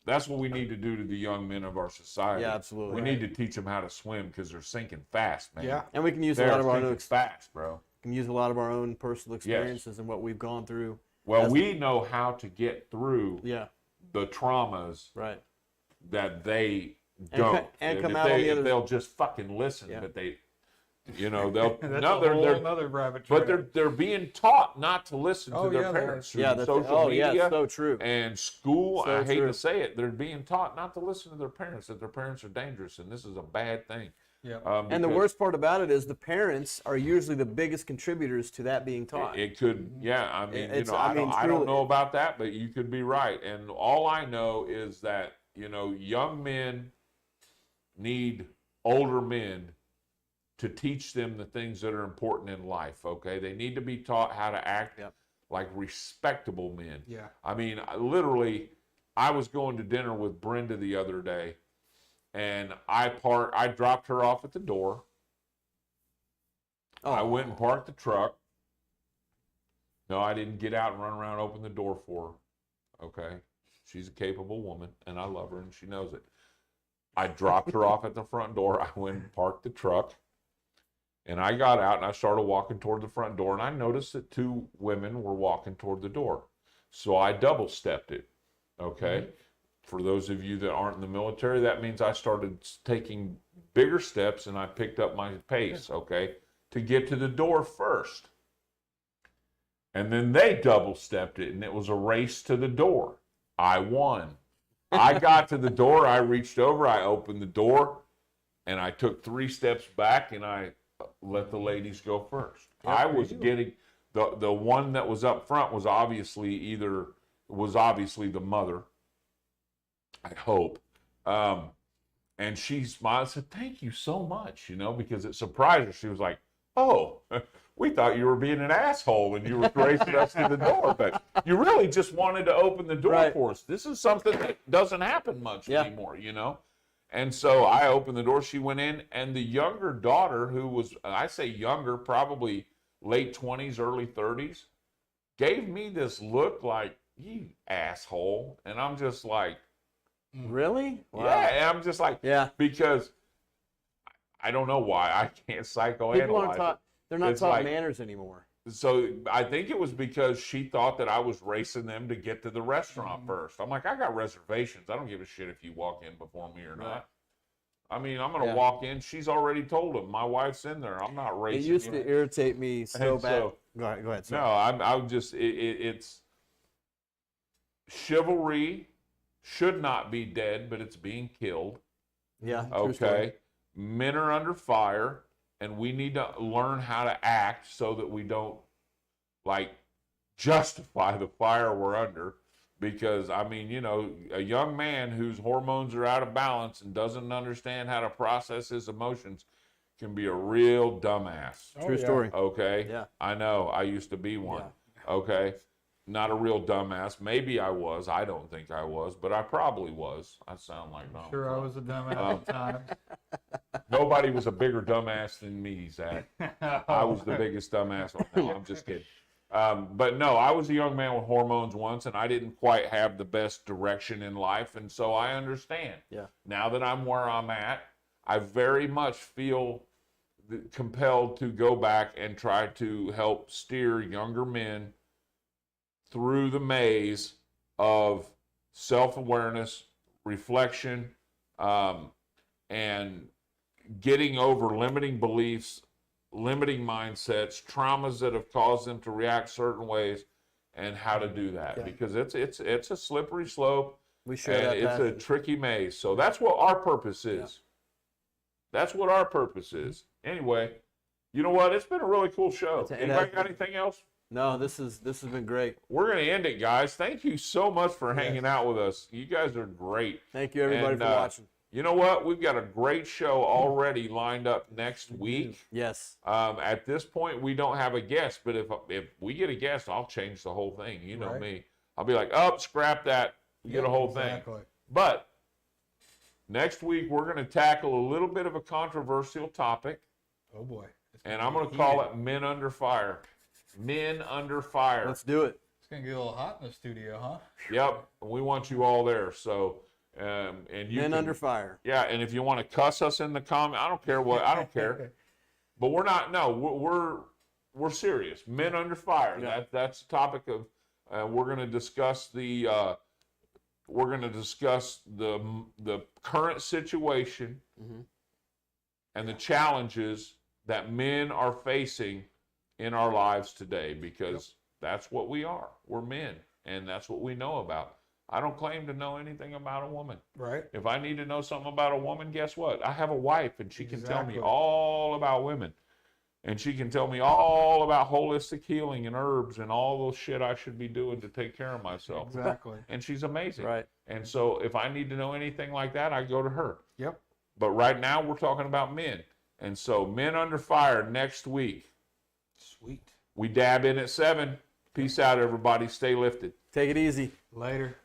That's what we need to do to the young men of our society. Yeah, absolutely. We need to teach them how to swim because they're sinking fast, man. Yeah. And we can use a They're lot of our own sinking fast, bro. can use a lot of our own personal experiences and what we've gone through. Well, we know how to get through Yeah. the traumas Right. that they And don't. and come if out on the other. they'll just fucking listen, Yeah. but they, they'll That's no, a they're whole nother rabbit trail. but they're being taught not to listen Oh, to their yeah, they are. parents through Yeah, that's social media. yeah, so true. And school, So I hate true. to say it, they're being taught not to listen to their parents, that their parents are dangerous, and this is a bad thing. Yeah. And the because worst part about it is the parents are usually the biggest contributors to that being taught. It could, yeah. I mean, It's- I don't truly- know about that, but you could be right. And all I know is that young men need older men to teach them the things that are important in life. Okay, they need to be taught how to act like respectable men. Yeah. I mean, I was going to dinner with Brenda the other day, and I dropped her off at the door. I went and parked the truck. No, I didn't get out and run around and open the door for her. Okay, she's a capable woman, and I love her, and she knows it. I dropped her off at the front door. I went and parked the truck, and I got out and I started walking toward the front door, and I noticed that two women were walking toward the door. So I double stepped it. Okay. For those of you that aren't in the military, that means I started taking bigger steps and I picked up my pace, okay, to get to the door first. And then they double stepped it, and it was a race to the door. I won. I got to the door, I reached over, I opened the door, and I took 3 steps back, and I let the ladies go first. I was getting the one that was up front was obviously the mother, I hope. And she smiled and said, "Thank you so much," because it surprised her. She was like, "Oh, we thought you were being an asshole and you were racing us to the door, but you really just wanted to open the door for us. This is something that doesn't happen much anymore, And so I opened the door, she went in, and the younger daughter, who was, I say younger, probably late 20s, early 30s, gave me this look like, "You asshole." And I'm just like, really? Wow. Yeah, and I'm just like, because I don't know why I can't psychoanalyze. People aren't taught, they're not taught like, manners anymore. So I think it was because she thought that I was racing them to get to the restaurant first. I'm like, I got reservations. I don't give a shit if you walk in before me or not. I mean, I'm going to walk in. She's already told them. My wife's in there. I'm not racing. It used to irritate me so bad. Go ahead. Sorry. No, I'm just, it's chivalry should not be dead, but it's being killed. Yeah. Okay. Men are under fire, and we need to learn how to act so that we don't justify the fire we're under. Because I mean, a young man whose hormones are out of balance and doesn't understand how to process his emotions can be a real dumbass. True story. Okay. Yeah. I know. I used to be one. Okay. Not a real dumbass. Maybe I was. I don't think I was, but I probably was. I sound like Donald Sure, I Trump. was a dumbass at the time. Nobody was a bigger dumbass than me, Zach. I was the biggest dumbass. No, I'm just kidding. But no, I was a young man with hormones once, and I didn't quite have the best direction in life, and so I understand. Yeah. Now that I'm where I'm at, I very much feel compelled to go back and try to help steer younger men through the maze of self-awareness, reflection, and getting over limiting beliefs, limiting mindsets, traumas that have caused them to react certain ways, and how to do that. Because it's a slippery slope. We share that it's passion. a tricky maze. So that's what our purpose is. That's what our purpose is. Anyway, you know what? It's been a really cool show. Anybody got anything else? No, this has been great. We're going to end it, guys. Thank you so much for hanging out with us. You guys are great. Thank you, everybody, for watching. You know what? We've got a great show already lined up next week. Yes. At this point, we don't have a guest, but if we get a guest, I'll change the whole thing. You know me. I'll be like, oh, scrap that. We get a whole thing. But next week, we're going to tackle a little bit of a controversial topic. Oh, boy. And I'm going to call it Men Under Fire. Men Under Fire. Let's do it. It's going to get a little hot in the studio, huh? Yep. We want you all there. So And you Men can, under fire. Yeah, and if you want to cuss us in the comment, I don't care what. I don't care. But we're not. No, we're serious. Men under fire. Yeah. That's the topic of. We're going to discuss the. We're going to discuss the current situation and the challenges that men are facing in our lives today, because that's what we are. We're men, and that's what we know about. I don't claim to know anything about a woman. Right. If I need to know something about a woman, guess what? I have a wife, and she can tell me Exactly. all about women. And she can tell me all about holistic healing and herbs and all those shit I should be doing to take care of myself. Exactly. And she's amazing. Right. And so if I need to know anything like that, I go to her. Yep. But right now we're talking about men. And so Men Under Fire next week. Sweet. We dab in at 7. Peace out, everybody. Stay lifted. Take it easy. Later.